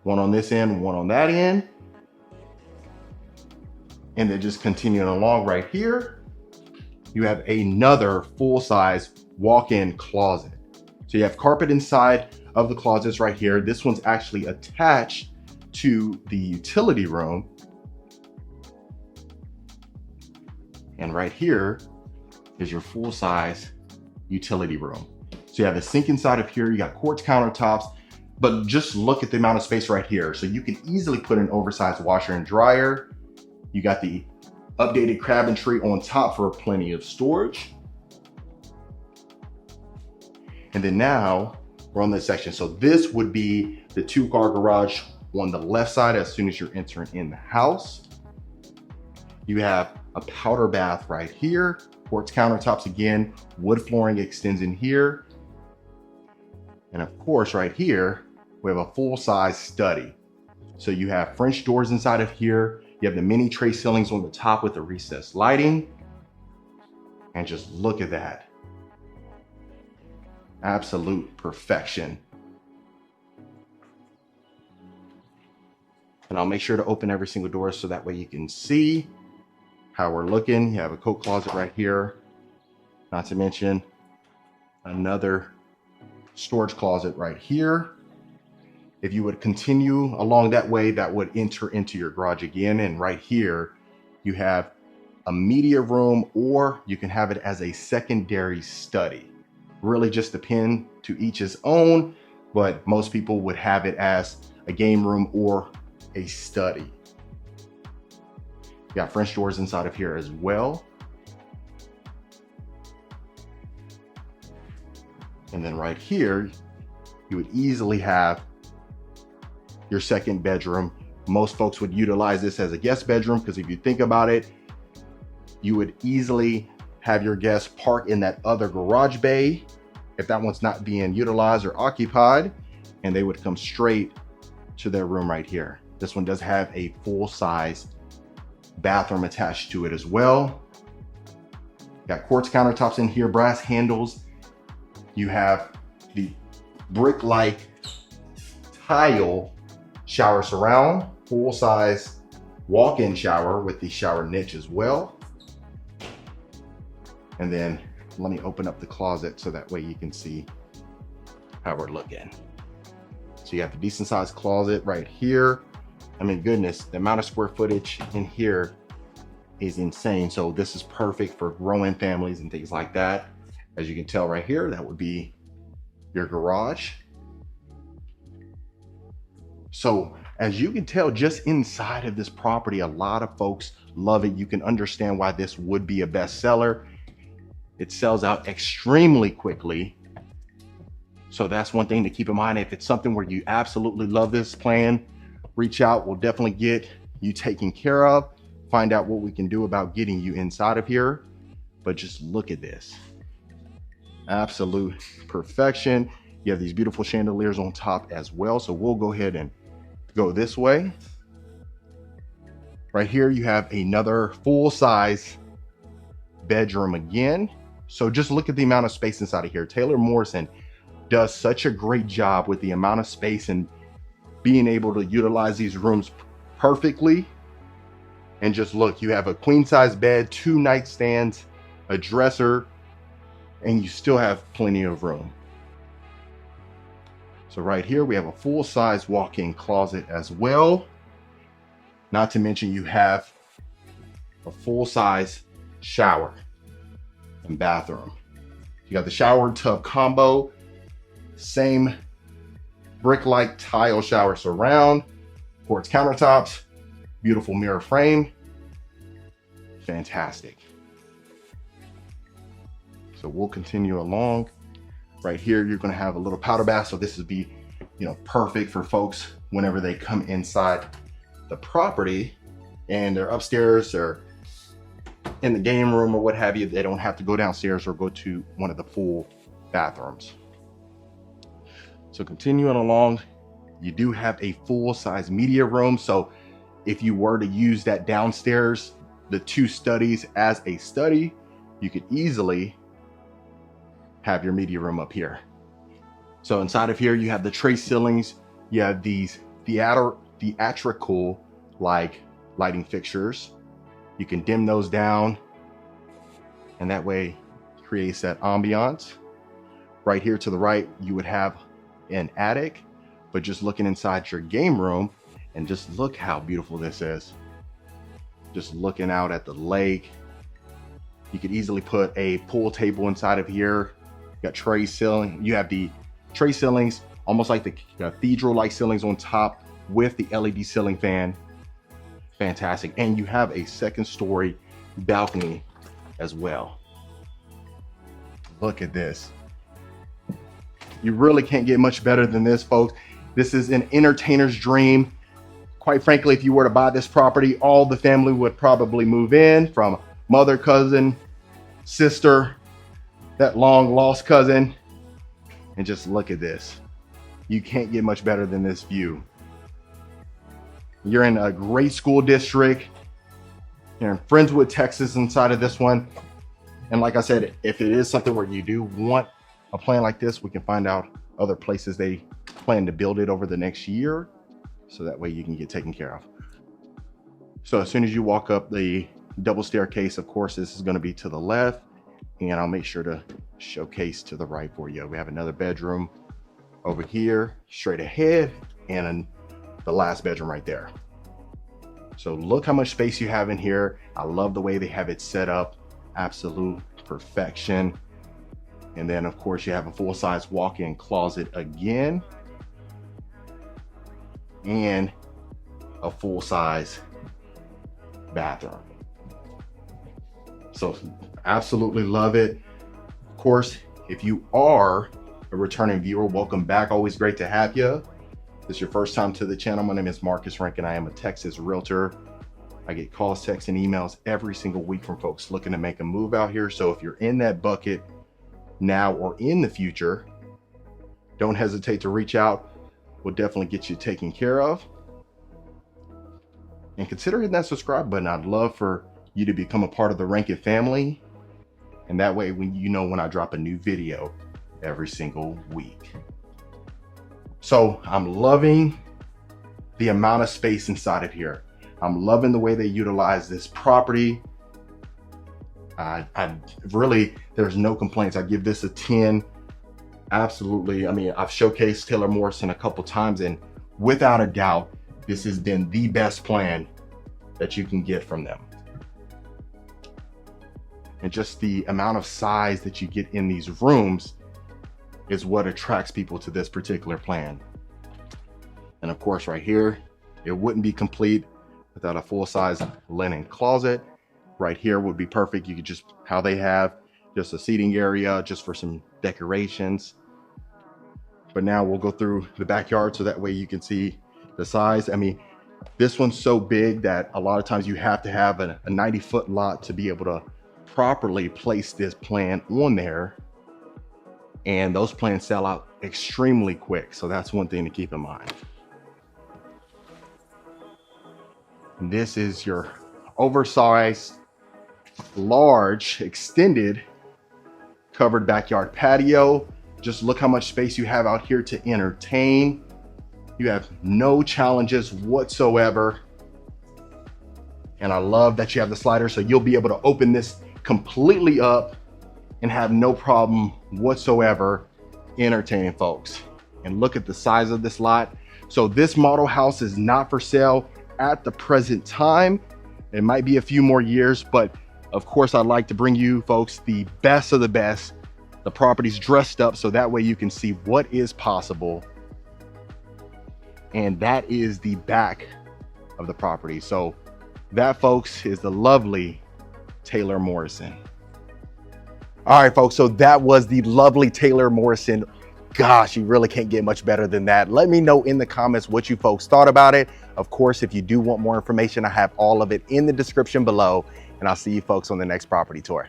One on this end, one on that end. And then just continuing along right here, you have another full-size walk-in closet. So you have carpet inside of the closets right here. This one's actually attached to the utility room. And right here is your full-size utility room. So you have a sink inside of here. You got quartz countertops, but just look at the amount of space right here. So you can easily put an oversized washer and dryer. You got the updated cabinetry on top for plenty of storage. And then now we're on this section. So this would be the 2-car garage on the left side as soon as you're entering in the house. You have a powder bath right here, quartz countertops again, wood flooring extends in here. And of course, right here, we have a full-size study. So you have French doors inside of here. You have the mini tray ceilings on the top with the recessed lighting. And just look at that. Absolute perfection. And I'll make sure to open every single door so that way you can see how we're looking. You have a coat closet right here. Not to mention another storage closet right here. If you would continue along that way, that would enter into your garage again. And right here, you have a media room, or you can have it as a secondary study. Really just depend to each his own, but most people would have it as a game room or a study. You got French doors inside of here as well. And then right here, you would easily have your second bedroom. Most folks would utilize this as a guest bedroom because if you think about it, you would easily have your guests park in that other garage bay if that one's not being utilized or occupied, and they would come straight to their room right here. This one does have a full-size bathroom attached to it as well. Got quartz countertops in here, brass handles. You have the brick-like tile shower surround, full-size walk-in shower with the shower niche as well. And then let me open up the closet so that way you can see how we're looking. So you have a decent sized closet right here. I mean, goodness, the amount of square footage in here is insane. So this is perfect for growing families and things like that. As you can tell right here, that would be your garage. So as you can tell, just inside of this property, a lot of folks love it. You can understand why this would be a bestseller. It sells out extremely quickly. So that's one thing to keep in mind. If it's something where you absolutely love this plan, reach out. We'll definitely get you taken care of, find out what we can do about getting you inside of here. But just look at this. Absolute perfection. You have these beautiful chandeliers on top as well. So we'll go ahead and go this way. Right here, you have another full-size bedroom again. So just look at the amount of space inside of here. Taylor Morrison does such a great job with the amount of space and being able to utilize these rooms perfectly. And just look, you have a queen-size bed, 2 nightstands, a dresser, and you still have plenty of room. So right here, we have a full-size walk-in closet as well. Not to mention you have a full-size shower and bathroom. You got the shower tub combo, same brick-like tile shower surround, quartz countertops, beautiful mirror frame, fantastic. So we'll continue along. Right here, you're gonna have a little powder bath. So this would be, perfect for folks whenever they come inside the property and they're upstairs or in the game room or what have you. They don't have to go downstairs or go to one of the full bathrooms. So continuing along, you do have a full-size media room. So if you were to use that downstairs, the 2 studies as a study, you could easily have your media room up here. So inside of here, you have the tray ceilings. You have these theatrical like lighting fixtures. You can dim those down and that way creates that ambiance. Right here to the right, you would have an attic, but just looking inside your game room and just look how beautiful this is. Just looking out at the lake. You could easily put a pool table inside of here. You got tray ceiling. You have the tray ceilings, almost like the cathedral-like ceilings on top with the LED ceiling fan. Fantastic. And you have a 2nd-story balcony as well. Look at this. You really can't get much better than this, folks. This is an entertainer's dream. Quite frankly, if you were to buy this property, all the family would probably move in, from mother, cousin, sister, that long lost cousin. And just look at this. You can't get much better than this view. You're in a great school district. You're in Brentwood, Texas inside of this one. And like I said, if it is something where you do want a plan like this, we can find out other places they plan to build it over the next year. So that way you can get taken care of. So as soon as you walk up the double staircase, of course, this is going to be to the left. And I'll make sure to showcase to the right for you. We have another bedroom over here, straight ahead, and the last bedroom right there. So look how much space you have in here. I love the way they have it set up. Absolute perfection. And then of course you have a full-size walk-in closet again. And a full-size bathroom. So absolutely love it. Of course, if you are a returning viewer, welcome back. Always great to have you. If this is your first time to the channel, my name is Marcus Rankin. I am a Texas realtor. I get calls, texts, and emails every single week from folks looking to make a move out here. So if you're in that bucket now or in the future, don't hesitate to reach out. We'll definitely get you taken care of. And consider hitting that subscribe button. I'd love for you to become a part of the Rankin family. And that way, when I drop a new video every single week. So I'm loving the amount of space inside of here. I'm loving the way they utilize this property. I really, there's no complaints. I give this a 10. Absolutely. I mean, I've showcased Taylor Morrison a couple times, and without a doubt, this has been the best plan that you can get from them. And just the amount of size that you get in these rooms is what attracts people to this particular plan. And of course, right here, it wouldn't be complete without a full-size linen closet. Right here would be perfect. You could just, how they have just a seating area just for some decorations. But now we'll go through the backyard so that way you can see the size. I mean, this one's so big that a lot of times you have to have a 90-foot lot to be able to properly place this plan on there. And those plans sell out extremely quick. So that's one thing to keep in mind. And this is your oversized, large, extended covered backyard patio. Just look how much space you have out here to entertain. You have no challenges whatsoever. And I love that you have the slider, so you'll be able to open this completely up and have no problem whatsoever entertaining folks. And look at the size of this lot. So this model house is not for sale at the present time. It might be a few more years, but of course I'd like to bring you folks the best of the best. The property's dressed up so that way you can see what is possible. And that is the back of the property. So that, folks, is the lovely Taylor Morrison. All right, folks, so that was the lovely Taylor Morrison. Gosh, you really can't get much better than that. Let me know in the comments what you folks thought about it. Of course, if you do want more information, I have all of it in the description below, and I'll see you folks on the next property tour.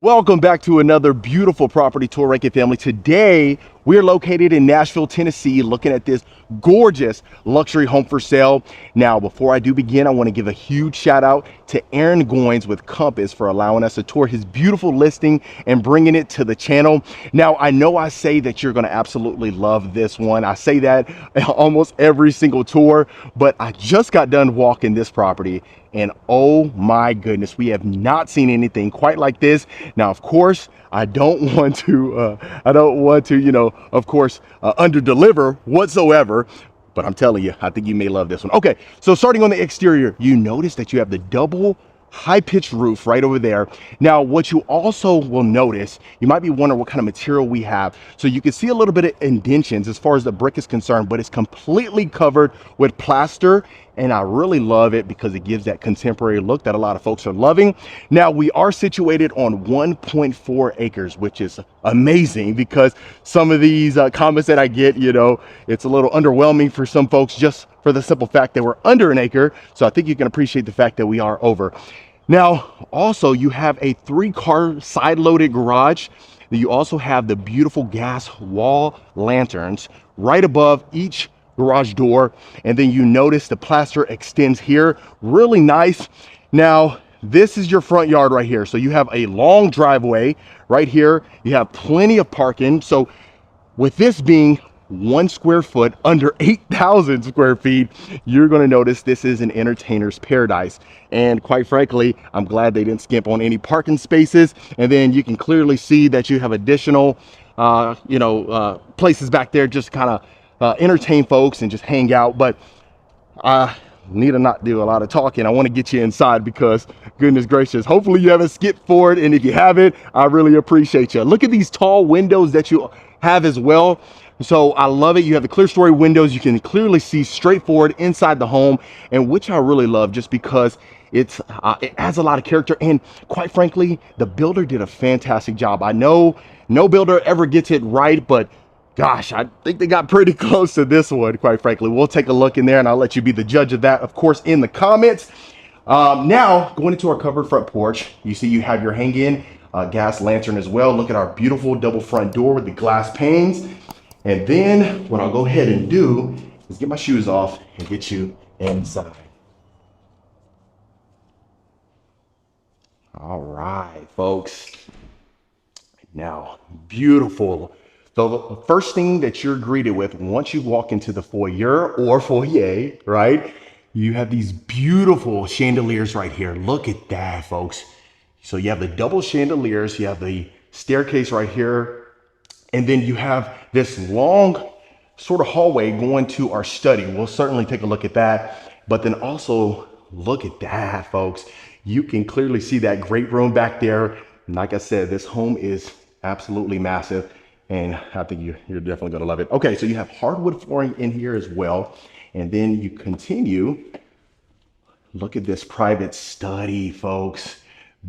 Welcome back to another beautiful property tour, Rankin family. Today, we're located in Nashville, Tennessee, looking at this gorgeous luxury home for sale. Now, before I do begin, I want to give a huge shout out to Aaron Goins with Compass for allowing us to tour his beautiful listing and bringing it to the channel. Now, I know I say that you're going to absolutely love this one. I say that almost every single tour, but I just got done walking this property, and oh my goodness, we have not seen anything quite like this. Now, of course, I don't want to, you know, of course, under deliver whatsoever, but I'm telling you, I think you may love this one. Okay, so starting on the exterior, you notice that you have the double high-pitched roof right over there. Now, what you also will notice, you might be wondering what kind of material we have. So you can see a little bit of indentions as far as the brick is concerned, but it's completely covered with plaster. And I really love it because it gives that contemporary look that a lot of folks are loving. Now, we are situated on 1.4 acres, which is amazing because some of these comments that I get, you know, it's a little underwhelming for some folks just for the simple fact that we're under an acre. So I think you can appreciate the fact that we are over. Now, also, you have a 3-car side-loaded garage. You also have the beautiful gas wall lanterns right above each garage door, and then you notice the plaster extends here, really nice. Now, this is your front yard right here. So you have a long driveway right here. You have plenty of parking. So with this being 1 square foot under 8,000 square feet, you're going to notice this is an entertainer's paradise. And quite frankly, I'm glad they didn't skimp on any parking spaces. And then you can clearly see that you have additional places back there just kind of entertain folks and just hang out. But I need to not do a lot of talking. I want to get you inside because goodness gracious, hopefully you haven't skipped forward, and if you haven't, I really appreciate you. Look at these tall windows that you have as well. So I love it. You have the clear story windows. You can clearly see straight forward inside the home, and which I really love just because it adds a lot of character. And quite frankly, the builder did a fantastic job. I know no builder ever gets it right, but gosh, I think they got pretty close to this one, quite frankly. We'll take a look in there, and I'll let you be the judge of that, of course, in the comments. Now, going into our covered front porch, you see you have your hang-in gas lantern as well. Look at our beautiful double front door with the glass panes. And then what I'll go ahead and do is get my shoes off and get you inside. All right, folks. Now, beautiful. The first thing that you're greeted with once you walk into the foyer or foyer, right? You have these beautiful chandeliers right here. Look at that, folks. So you have the double chandeliers, you have the staircase right here, and then you have this long sort of hallway going to our study. We'll certainly take a look at that. But then also look at that, folks. You can clearly see that great room back there. And like I said, this home is absolutely massive, and I think you're definitely gonna love it. Okay, so you have hardwood flooring in here as well. And then you continue. Look at this private study, folks.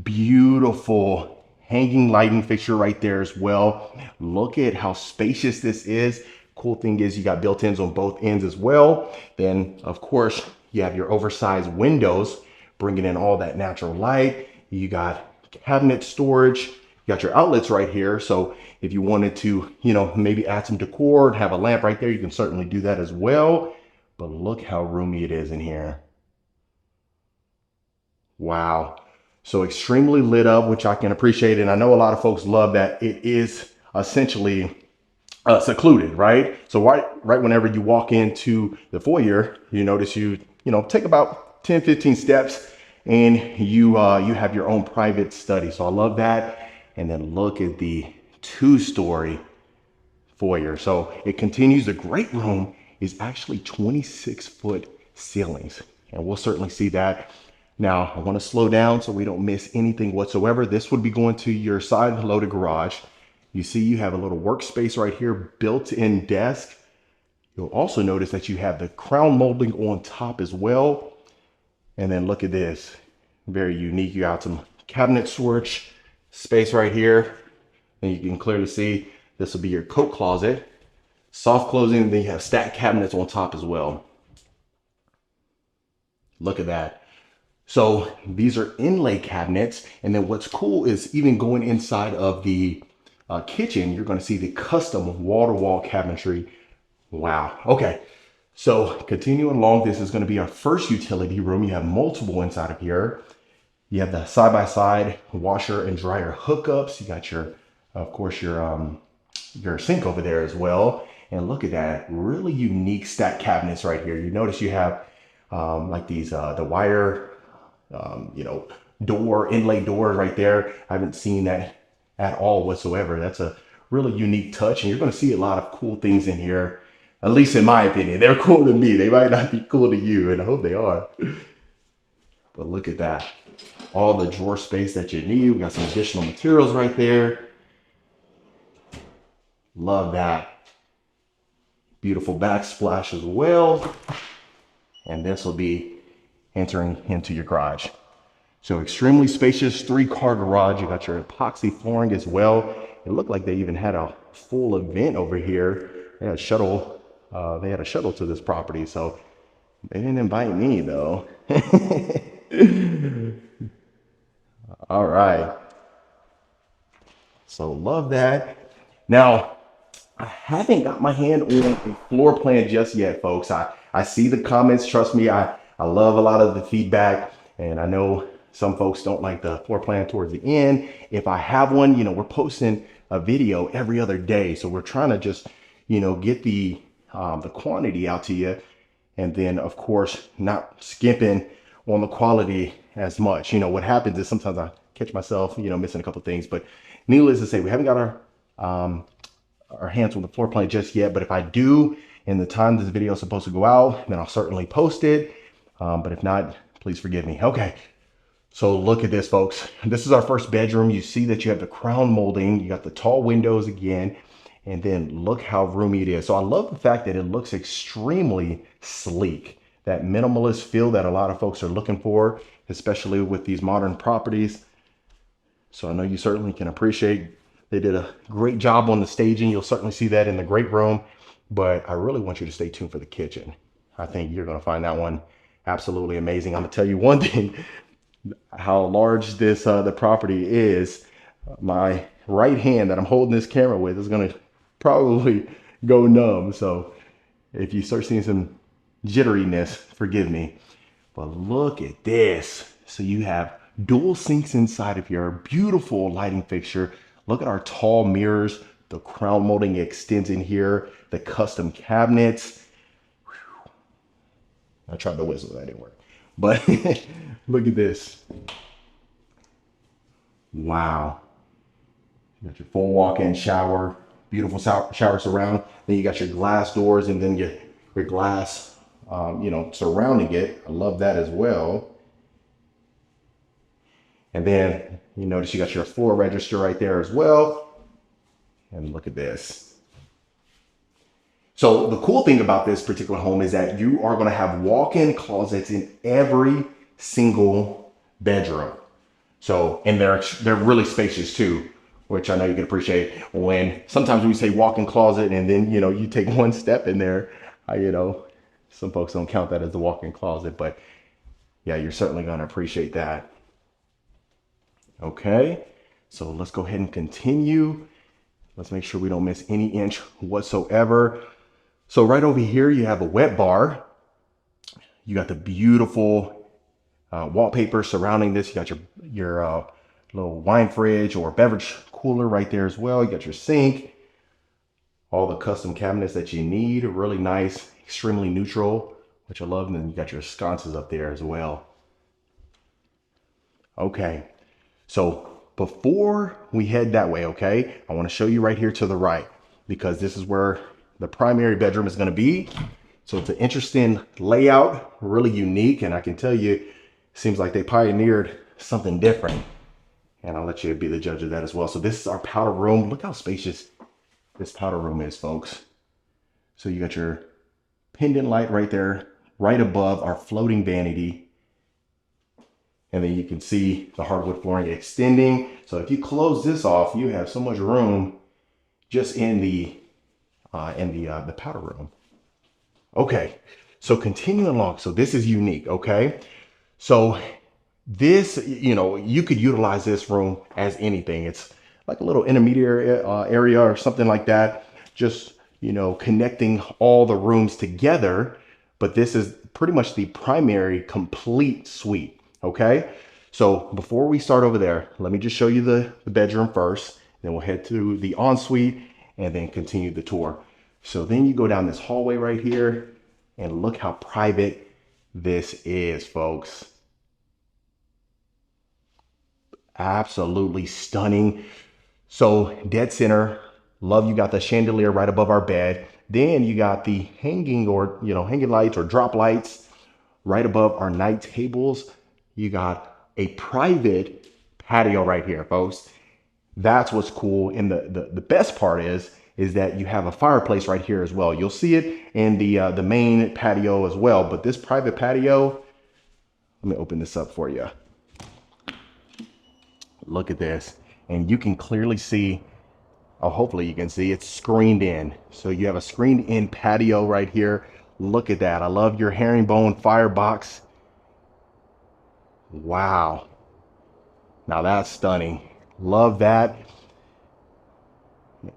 Beautiful hanging lighting fixture right there as well. Look at how spacious this is. Cool thing is you got built-ins on both ends as well. Then of course you have your oversized windows bringing in all that natural light. You got cabinet storage. You got your outlets right here. So if you wanted to, maybe add some decor and have a lamp right there, you can certainly do that as well. But look how roomy it is in here. Wow. So extremely lit up, which I can appreciate. And I know a lot of folks love that it is essentially secluded, right? So right whenever you walk into the foyer, you notice you take about 10, 15 steps and you have your own private study. So I love that. And then look at the 2-story foyer. So it continues. The great room is actually 26-foot ceilings, and we'll certainly see that. Now, I want to slow down so we don't miss anything whatsoever. This would be going to your side loaded garage. You see you have a little workspace right here, built-in desk. You'll also notice that you have the crown molding on top as well. And then look at this, very unique. You got some cabinet storage space right here. And you can clearly see this will be your coat closet. Soft closing, and then you have stacked cabinets on top as well. Look at that. So these are inlay cabinets. And then what's cool is even going inside of the kitchen, you're going to see the custom wall-to-wall cabinetry. Wow. Okay. So continuing along, this is going to be our first utility room. You have multiple inside of here. You have the side-by-side washer and dryer hookups. You got your, of course, your sink over there as well. And look at that, really unique stacked cabinets right here. You notice you have like these, the wire, inlay doors right there. I haven't seen that at all whatsoever. That's a really unique touch. And you're going to see a lot of cool things in here, at least in my opinion. They're cool to me. They might not be cool to you, and I hope they are. But look at that. All the drawer space that you need. We got some additional materials right there. Love that. Beautiful backsplash as well. And this will be entering into your garage. So extremely spacious 3-car garage. You got your epoxy flooring as well. It looked like they even had a full event over here. They had a shuttle. They had a shuttle to this property, so they didn't invite me though. All right. So love that. Now, I haven't got my hand on a floor plan just yet, folks. I see the comments. Trust me, I love a lot of the feedback, and I know some folks don't like the floor plan towards the end. If I have one, we're posting a video every other day. So we're trying to just, get the quantity out to you. And then of course, not skimping on the quality as much. What happens is sometimes I catch myself, missing a couple things, but needless to say, we haven't got our hands on the floor plan just yet. But if I do, in the time this video is supposed to go out, then I'll certainly post it. But if not, please forgive me. Okay. So look at this, folks. This is our first bedroom. You see that you have the crown molding. You got the tall windows again. And then look how roomy it is. So I love the fact that it looks extremely sleek. That minimalist feel that a lot of folks are looking for, especially with these modern properties. So I know you certainly can appreciate they did a great job on the staging. You'll certainly see that in the great room. But I really want you to stay tuned for the kitchen. I think you're going to find that one absolutely amazing. I'm going to tell you one thing. How large this the property is. My right hand that I'm holding this camera with is going to probably go numb. So if you start seeing some jitteriness, forgive me. But look at this. So you have dual sinks inside of your beautiful lighting fixture. Look at our tall mirrors. The crown molding extends in here. The custom cabinets. I tried to whistle, that didn't work. But look at this. Wow. You got your full walk-in shower, beautiful shower surround. Then you got your glass doors and then your glass, surrounding it. I love that as well. And then you notice you got your floor register right there as well. And look at this. So the cool thing about this particular home is that you are going to have walk-in closets in every single bedroom. So, and they're really spacious too, which I know you can appreciate. When sometimes we say walk-in closet and then, you take one step in there, some folks don't count that as a walk-in closet, but yeah, you're certainly going to appreciate that. Okay, so let's go ahead and continue. Let's make sure we don't miss any inch whatsoever. So right over here, you have a wet bar. You got the beautiful wallpaper surrounding this. You got your little wine fridge or beverage cooler right there as well. You got your sink, all the custom cabinets that you need. Really nice, extremely neutral, which I love. And then you got your sconces up there as well. Okay, so before we head that way, okay, I want to show you right here to the right, because this is where the primary bedroom is going to be. So it's an interesting layout, really unique. And I can tell you, it seems like they pioneered something different. And I'll let you be the judge of that as well. So this is our powder room. Look how spacious this powder room is, folks. So you got your pendant light right there, right above our floating vanity. And then you can see the hardwood flooring extending. So if you close this off, you have so much room just in the powder room. Okay, so continuing along. So this is unique, okay? So this, you could utilize this room as anything. It's like a little intermediate area or something like that. Just, connecting all the rooms together. But this is pretty much the primary complete suite, okay? So before we start over there, let me just show you the bedroom first. Then we'll head to the ensuite and then continue the tour. So then you go down this hallway right here and look how private this is, folks. Absolutely stunning. So dead center, love you got the chandelier right above our bed. Then you got the hanging lights or drop lights right above our night tables. You got a private patio right here, folks. That's what's cool. And the best part is that you have a fireplace right here as well. You'll see it in the main patio as well. But this private patio, let me open this up for you. Look at this. And you can clearly see, hopefully you can see, it's screened in. So you have a screened in patio right here. Look at that. I love your herringbone firebox. Wow. Now that's stunning. Love that.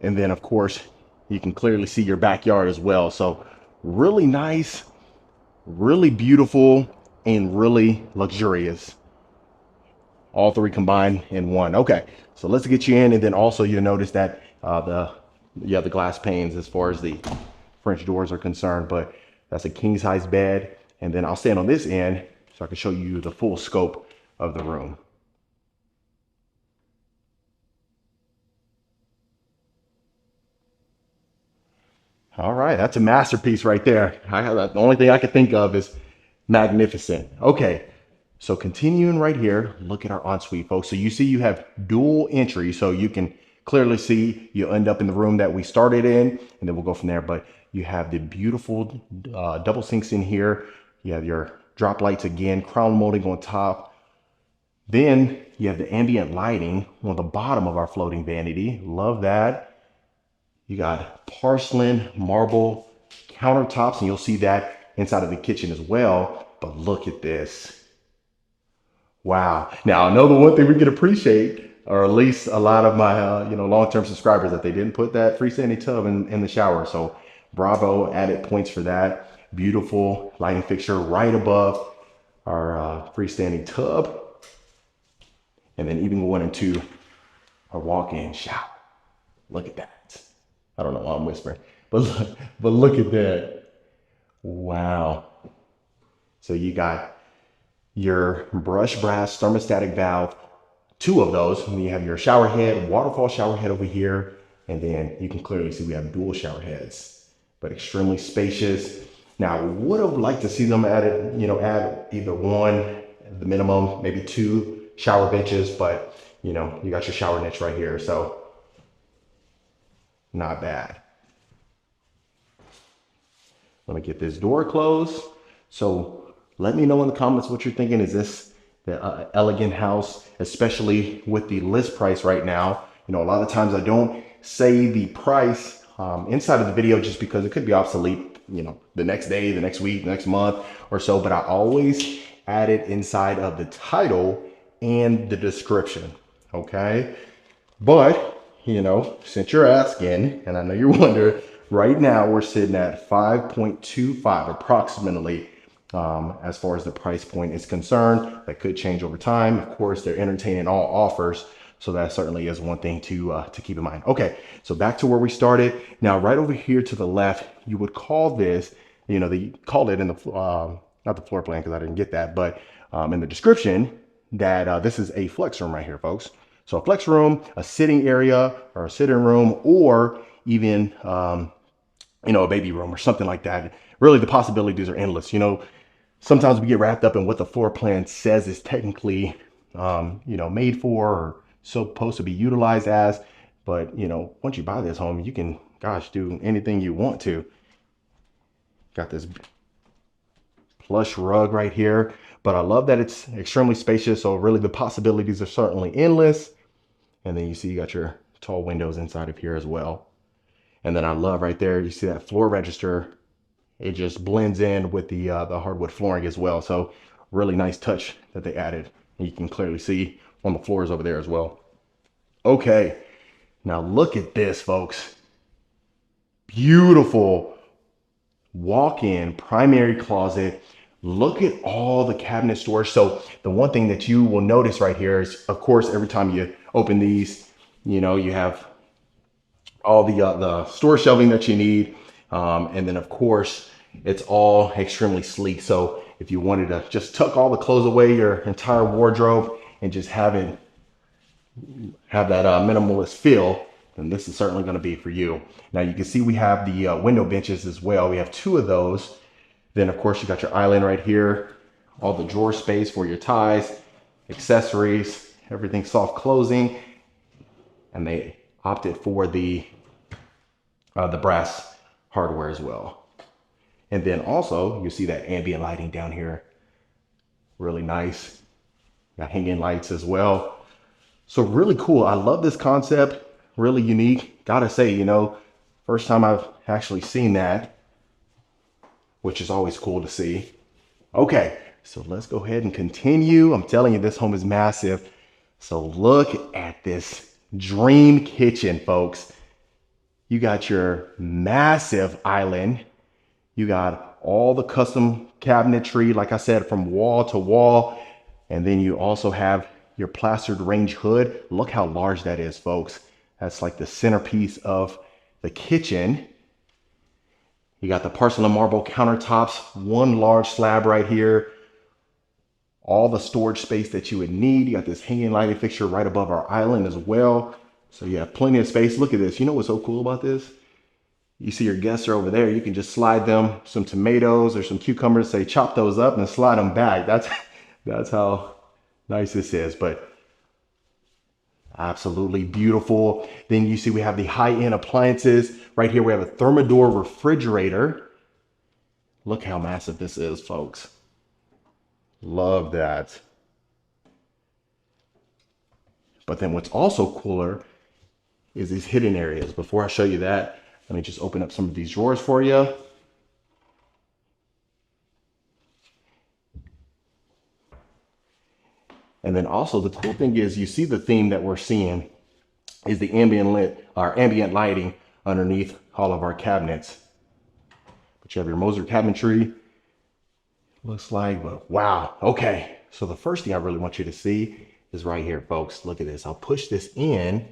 And then of course, you can clearly see your backyard as well. So really nice, really beautiful, and really luxurious. All three combined in one. Okay, so let's get you in. And then also you'll notice that the glass panes as far as the French doors are concerned, but that's a king size bed. And then I'll stand on this end so I can show you the full scope of the room. All right, that's a masterpiece right there. The only thing I could think of is magnificent. Okay, so continuing right here, look at our ensuite, folks. So you see you have dual entry, so you can clearly see you end up in the room that we started in, and then we'll go from there. But you have the beautiful double sinks in here. You have your drop lights again, crown molding on top. Then you have the ambient lighting on the bottom of our floating vanity. Love that. You got porcelain marble countertops, and you'll see that inside of the kitchen as well. But look at this. Wow. Now, I know the one thing we can appreciate, or at least a lot of my long-term subscribers, that they didn't put that freestanding tub in the shower. So bravo, added points for that. Beautiful lighting fixture right above our freestanding tub, and then even going into our walk-in shower. Look at that. I don't know why I'm whispering, but look at that. Wow. So you got your brush brass thermostatic valve, two of those. And you have your shower head, waterfall shower head over here. And then you can clearly see we have dual shower heads, but extremely spacious. Now, I would have liked to see them added, add either one, the minimum, maybe two shower benches, but you got your shower niche right here. So not bad. Let me get this door closed. So let me know in the comments what you're thinking. Is this the elegant house, especially with the list price right now? A lot of times I don't say the price inside of the video just because it could be obsolete, the next day, the next week, the next month or so, but I always add it inside of the title and the description, okay? But, since you're asking, and I know you're wondering, right now we're sitting at 5.25 approximately as far as the price point is concerned. That could change over time. Of course, they're entertaining all offers, so that certainly is one thing to keep in mind. Okay, so back to where we started. Now, right over here to the left, you would call this, they called it in the, not the floor plan because I didn't get that, but in the description that this is a flex room right here, folks. So a flex room, a sitting area or a sitting room, or even, a baby room or something like that. Really, the possibilities are endless. Sometimes we get wrapped up in what the floor plan says is technically, made for or supposed to be utilized as. But, once you buy this home, you can, do anything you want to. Got this plush rug right here, but I love that it's extremely spacious. So really the possibilities are certainly endless. And then you see you got your tall windows inside of here as well. And then I love right there, you see that floor register. It just blends in with the hardwood flooring as well. So really nice touch that they added. And you can clearly see on the floors over there as well. Okay, now look at this, folks. Beautiful walk-in primary closet. Look at all the cabinet storage. So the one thing that you will notice right here is, of course, every time you open these, you have all the storage shelving that you need. And then of course, it's all extremely sleek. So if you wanted to just tuck all the clothes away, your entire wardrobe, and just have that minimalist feel, then this is certainly going to be for you. Now you can see we have the window benches as well. We have two of those. Then of course you got your island right here, all the drawer space for your ties, accessories, everything soft closing, and they opted for the brass hardware as well. And then also you see that ambient lighting down here, really nice. Got hanging lights as well. So really cool. I love this concept, really unique. Gotta say, first time I've actually seen that, which is always cool to see. Okay, so let's go ahead and continue. I'm telling you, this home is massive. So look at this dream kitchen, folks. You got your massive island. You got all the custom cabinetry, like I said, from wall to wall. And then you also have your plastered range hood. Look how large that is, folks. That's like the centerpiece of the kitchen. You got the porcelain marble countertops, one large slab right here. All the storage space that you would need. You got this hanging lighting fixture right above our island as well. So you have plenty of space. Look at this. You know what's so cool about this? You see your guests are over there. You can just slide them some tomatoes or some cucumbers, say chop those up and slide them back. That's how nice this is. But absolutely beautiful. Then you see we have the high-end appliances. Right here we have a Thermador refrigerator. Look how massive this is, folks. Love that. But then what's also cooler is these hidden areas. Before I show you that, let me just open up some of these drawers for you. And then also the cool thing is you see the theme that we're seeing is the ambient lighting underneath all of our cabinets. But you have your Moser cabinetry, looks like, but wow. Okay, so the first thing I really want you to see is right here, folks. Look at this. I'll push this in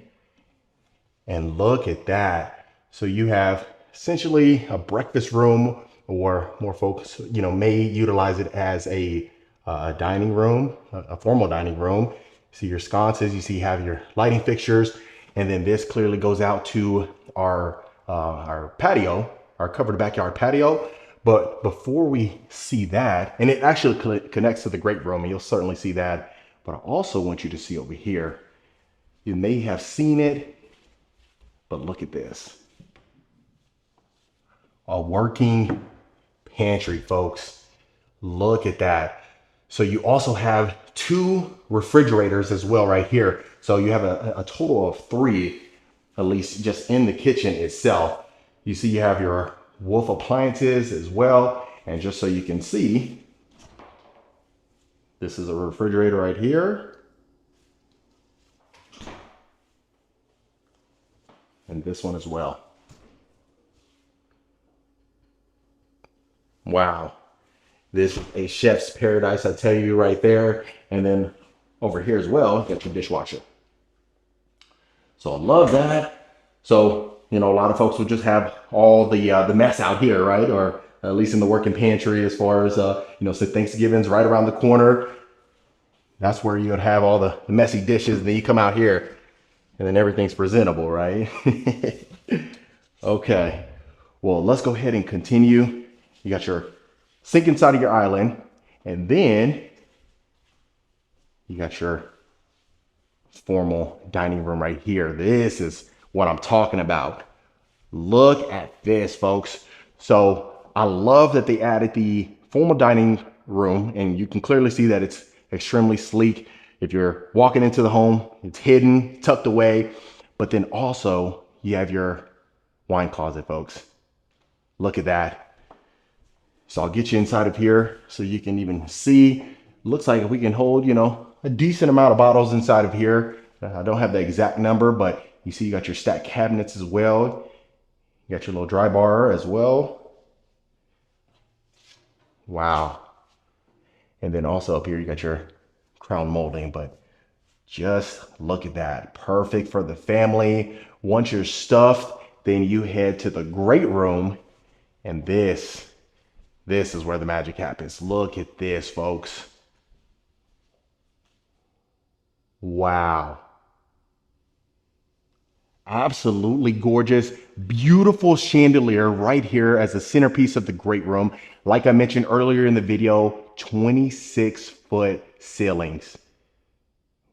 and look at that. So you have essentially a breakfast room, or more folks, may utilize it as a dining room, a formal dining room. See your sconces, you see you have your lighting fixtures, and then this clearly goes out to our patio, our covered backyard patio. But before we see that, and it actually connects to the great room, and you'll certainly see that. But I also want you to see over here, you may have seen it, but look at this. A working pantry, folks. Look at that. So you also have 2 refrigerators as well right here. So you have a total of 3, at least just in the kitchen itself. You see you have your Wolf appliances as well. And just so you can see, this is a refrigerator right here. And this one as well. Wow. This is a chef's paradise, I tell you right there. And then over here as well, you got your dishwasher. So I love that. So, a lot of folks would just have all the mess out here, right? Or at least in the working pantry, as far as, so Thanksgiving's right around the corner. That's where you would have all the messy dishes. And then you come out here and then everything's presentable, right? Okay. Well, let's go ahead and continue. You got your sink inside of your island, and then you got your formal dining room right here. This is what I'm talking about. Look at this, folks. So I love that they added the formal dining room, and you can clearly see that it's extremely sleek. If you're walking into the home, it's hidden, tucked away, but then also you have your wine closet, folks. Look at that. So I'll get you inside of here so you can even see. Looks like we can hold, a decent amount of bottles inside of here. I don't have the exact number, but you see you got your stacked cabinets as well. You got your little dry bar as well. Wow. And then also up here, you got your crown molding, but just look at that. Perfect for the family. Once you're stuffed, then you head to the great room, and this is where the magic happens. Look at this, folks. Wow. Absolutely gorgeous. Beautiful chandelier right here as the centerpiece of the great room. Like I mentioned earlier in the video, 26-foot ceilings.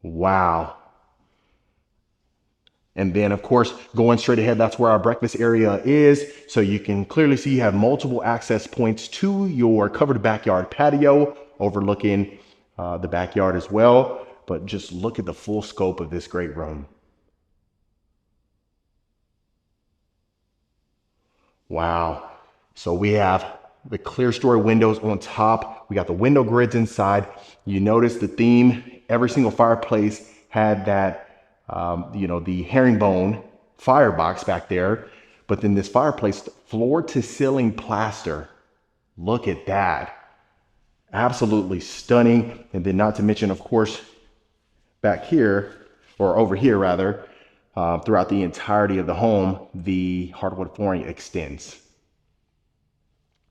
Wow. And then, of course, going straight ahead, that's where our breakfast area is. So you can clearly see you have multiple access points to your covered backyard patio overlooking the backyard as well. But just look at the full scope of this great room. Wow. So we have the clear story windows on top. We got the window grids inside. You notice the theme. Every single fireplace had that the herringbone firebox back there, but then this fireplace, floor to ceiling plaster. Look at that. Absolutely stunning. And then not to mention, of course, back here, or over here rather, throughout the entirety of the home, the hardwood flooring extends.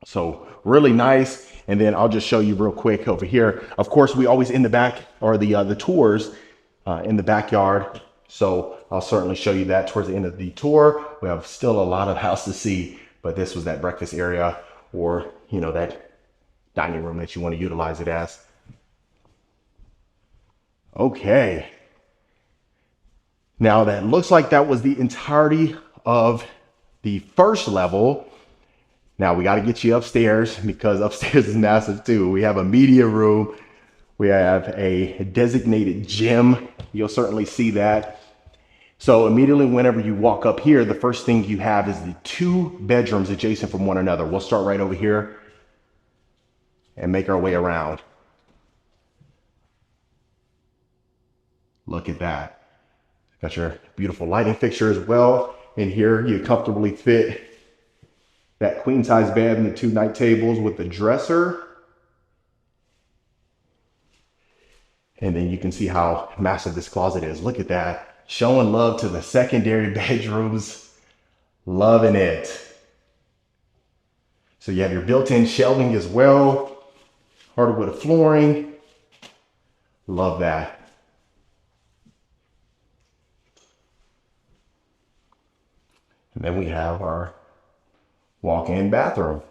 So really nice. And then I'll just show you real quick over here. Of course, we always in the back, or the tours in the backyard. So I'll certainly show you that towards the end of the tour. We have still a lot of house to see, but this was that breakfast area, or that dining room that you want to utilize it as. Okay. Now that looks like that was the entirety of the first level. Now we got to get you upstairs, because upstairs is massive too. We have a media room. We have a designated gym. You'll certainly see that. So immediately whenever you walk up here, the first thing you have is the 2 bedrooms adjacent from one another. We'll start right over here and make our way around. Look at that. Got your beautiful lighting fixture as well. In here, you comfortably fit that queen size bed and the 2 night tables with the dresser. And then you can see how massive this closet is. Look at that. Showing love to the secondary bedrooms. Loving it. So you have your built-in shelving as well. Hardwood flooring. Love that. And then we have our walk-in bathroom.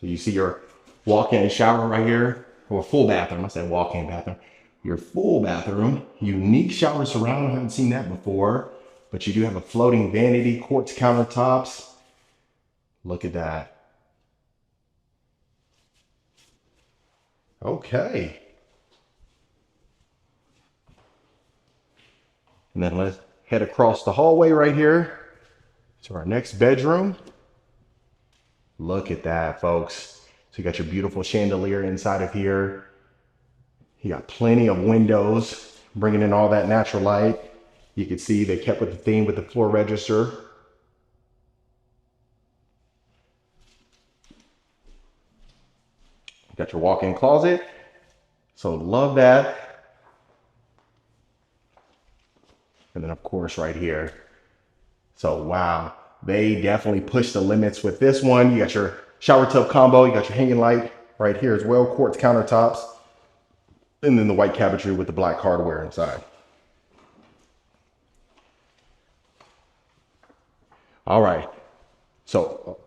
So you see your walk-in shower right here, or full bathroom. I said walk-in bathroom. Your full bathroom, unique shower surround. I haven't seen that before, but you do have a floating vanity, quartz countertops. Look at that. Okay. And then let's head across the hallway right here to our next bedroom. Look at that, folks. So you got your beautiful chandelier inside of here. You got plenty of windows, bringing in all that natural light. You can see they kept with the theme with the floor register. Got your walk-in closet. So love that. And then of course right here. So wow, they definitely pushed the limits with this one. You got your shower tub combo. You got your hanging light right here as well. Quartz countertops. And then the white cabinetry with the black hardware inside. All right. So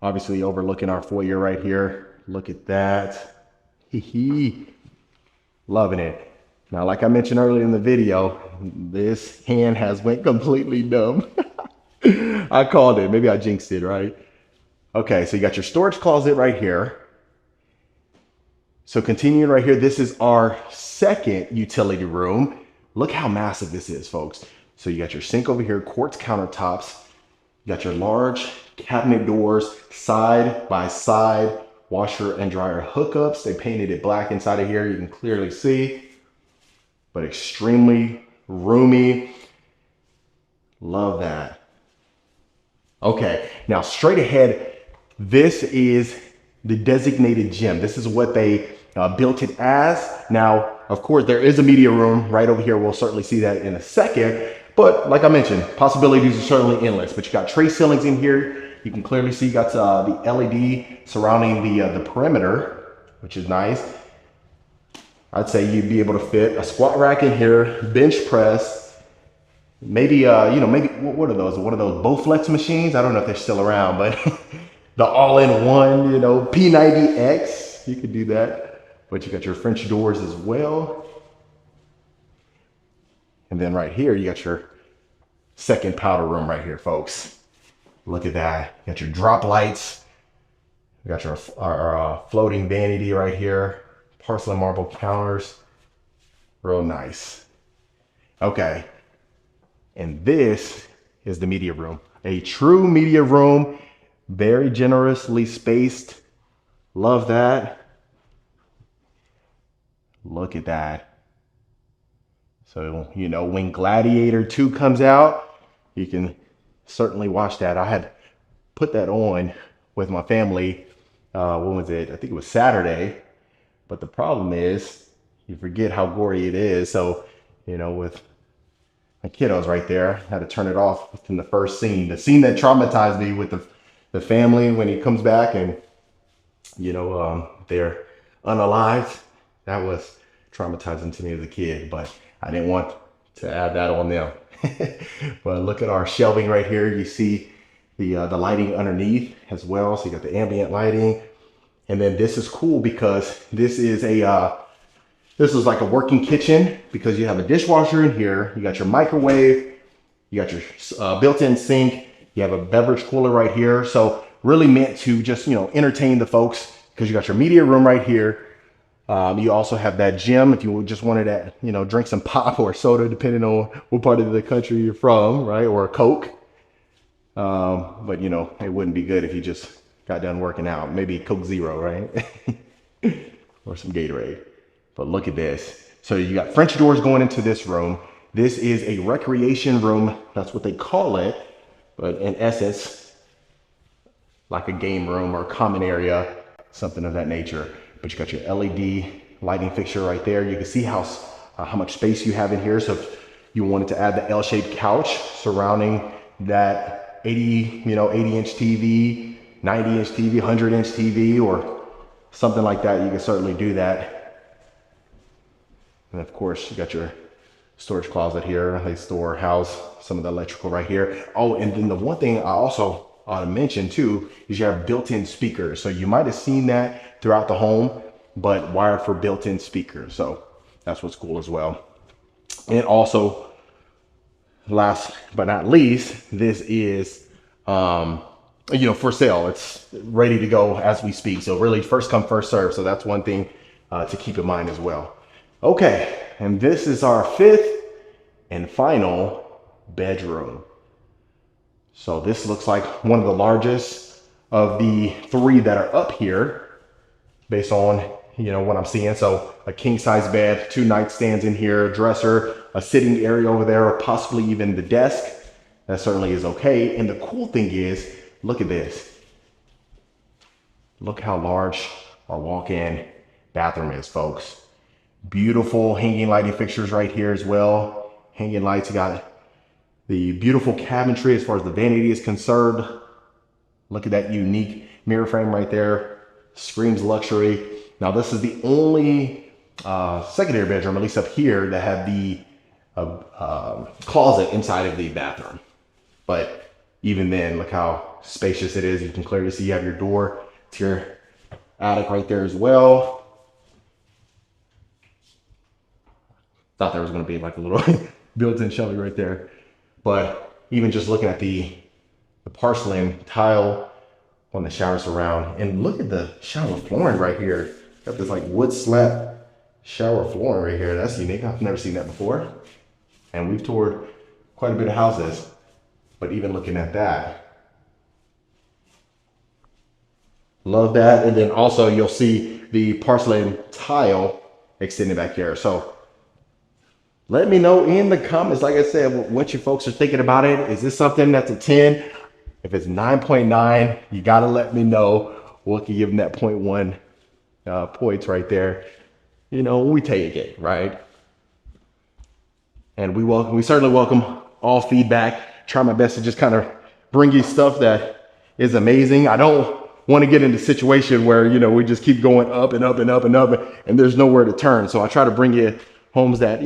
obviously overlooking our foyer right here. Look at that. Loving it. Now, like I mentioned earlier in the video, this hand has went completely numb. I called it. Maybe I jinxed it, right? Okay, so you got your storage closet right here. So continuing right here, this is our second utility room. Look how massive this is, folks. So you got your sink over here, quartz countertops. You got your large cabinet doors, side by side, washer and dryer hookups. They painted it black inside of here. You can clearly see, but extremely roomy. Love that. Okay, now straight ahead, this is the designated gym. This is what they built it as. Now, of course, there is a media room right over here. We'll certainly see that in a second. But like I mentioned, possibilities are certainly endless. But you got tray ceilings in here. You can clearly see you got the LED surrounding the perimeter, which is nice. I'd say you'd be able to fit a squat rack in here, bench press, maybe maybe what are those? One of those Bowflex machines? I don't know if they're still around, but the all-in-one, P90X, you could do that. But you got your French doors as well. And then right here, you got your second powder room right here, folks. Look at that. You got your drop lights. You got our floating vanity right here. Porcelain marble counters. Real nice. Okay. And this is the media room. A true media room. Very generously spaced. Love that. Look at that. So, when Gladiator 2 comes out, you can certainly watch that. I had put that on with my family. When was it? I think it was Saturday. But the problem is, you forget how gory it is. So, with my kiddos right there, I had to turn it off within the first scene. The scene that traumatized me with the family when he comes back and, they're unalived. That was traumatizing to me as a kid, but I didn't want to add that on them. But look at our shelving right here. You see the lighting underneath as well. So you got the ambient lighting. And then this is cool because this is like a working kitchen because you have a dishwasher in here. You got your microwave. You got your built-in sink. You have a beverage cooler right here. So really meant to just, entertain the folks because you got your media room right here. You also have that gym if you just wanted to, drink some pop or soda, depending on what part of the country you're from, right? Or a Coke. But, it wouldn't be good if you just got done working out. Maybe Coke Zero, right? Or some Gatorade. But look at this. So you got French doors going into this room. This is a recreation room. That's what they call it. But in essence, like a game room or common area, something of that nature. But you got your LED lighting fixture right there. You can see how much space you have in here. So if you wanted to add the L-shaped couch surrounding that 80-inch TV, 90-inch TV, 100-inch TV, or something like that, you can certainly do that. And of course, you got your storage closet here. They house some of the electrical right here. Oh, and then the one thing I also ought to mention too is you have built-in speakers. So you might have seen that throughout the home, but wired for built-in speakers. So that's what's cool as well. And also, last but not least, this is for sale. It's ready to go as we speak. So really first come, first serve. So that's one thing to keep in mind as well. Okay, and this is our fifth and final bedroom. So this looks like one of the largest of the three that are up here based on, what I'm seeing. So a king size bed, 2 nightstands in here, a dresser, a sitting area over there, or possibly even the desk. That certainly is okay. And the cool thing is, look at this. Look how large our walk-in bathroom is, folks. Beautiful hanging lighting fixtures right here as well. Hanging lights, you got the beautiful cabinetry as far as the vanity is concerned. Look at that unique mirror frame right there. Screams luxury. Now this is the only secondary bedroom, at least up here, that had the closet inside of the bathroom. But even then, look how spacious it is. You can clearly see you have your door to your attic right there as well. Thought there was going to be like a little built-in shelving right there. But even just looking at the porcelain tile on the shower surround, and look at the shower flooring right here. Got this like wood slat shower flooring right here. That's unique. I've never seen that before. And we've toured quite a bit of houses, but even looking at that, love that. And then also you'll see the porcelain tile extended back here. So let me know in the comments, like I said, what you folks are thinking about it. Is this something that's a 10? If it's 9.9, you gotta let me know. We'll give them that 0.1 points right there. We take it, right? And we certainly welcome all feedback. Try my best to just kind of bring you stuff that is amazing. I don't want to get into a situation where, we just keep going up and up and up and up and there's nowhere to turn. So I try to bring you homes that,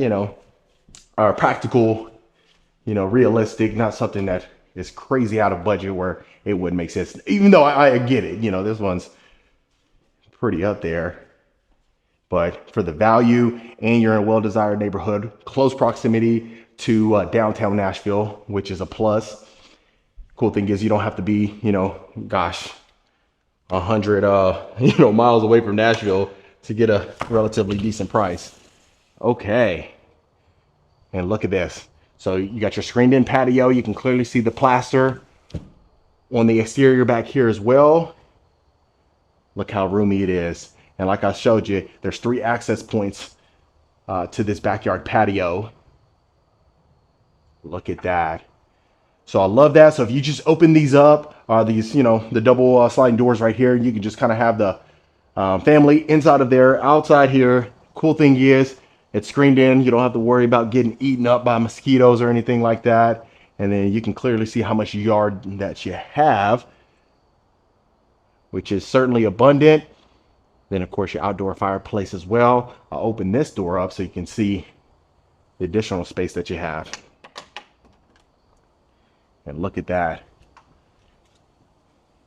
are practical, realistic, not something that is crazy out of budget where it wouldn't make sense. Even though I get it, this one's pretty up there. But for the value, and you're in a well-desired neighborhood, close proximity to downtown Nashville, which is a plus. Cool thing is you don't have to be, 100, miles away from Nashville to get a relatively decent price. Okay. And look at this. So you got your screened-in patio. You can clearly see the plaster on the exterior back here as well. Look how roomy it is. And like I showed you, there's 3 access points to this backyard patio. Look at that. So I love that. So if you just open these up, these, the double sliding doors right here, you can just kind of have the family inside of there, outside here. Cool thing is, it's screened in. You don't have to worry about getting eaten up by mosquitoes or anything like that. And then you can clearly see how much yard that you have, which is certainly abundant. Then of course your outdoor fireplace as well. I'll open this door up so you can see the additional space that you have. And look at that.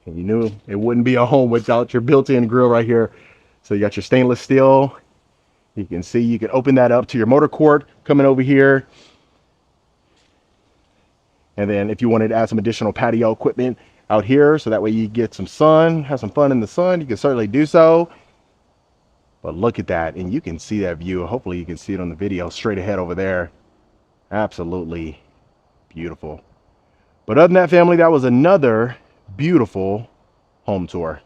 And you knew it wouldn't be a home without your built-in grill right here. So you got your stainless steel. You can see you can open that up to your motor court coming over here. And then if you wanted to add some additional patio equipment out here, so that way you get some sun, have some fun in the sun, you can certainly do so. But look at that, and you can see that view. Hopefully you can see it on the video straight ahead over there. Absolutely beautiful. But other than that, family, that was another beautiful home tour.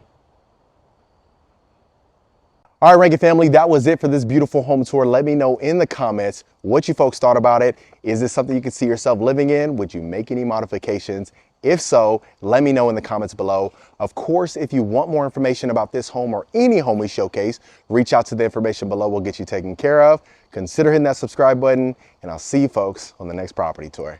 All right, Rankin family, that was it for this beautiful home tour. Let me know in the comments what you folks thought about it. Is this something you could see yourself living in? Would you make any modifications? If so, let me know in the comments below. Of course, if you want more information about this home or any home we showcase, reach out to the information below. We'll get you taken care of. Consider hitting that subscribe button, and I'll see you folks on the next property tour.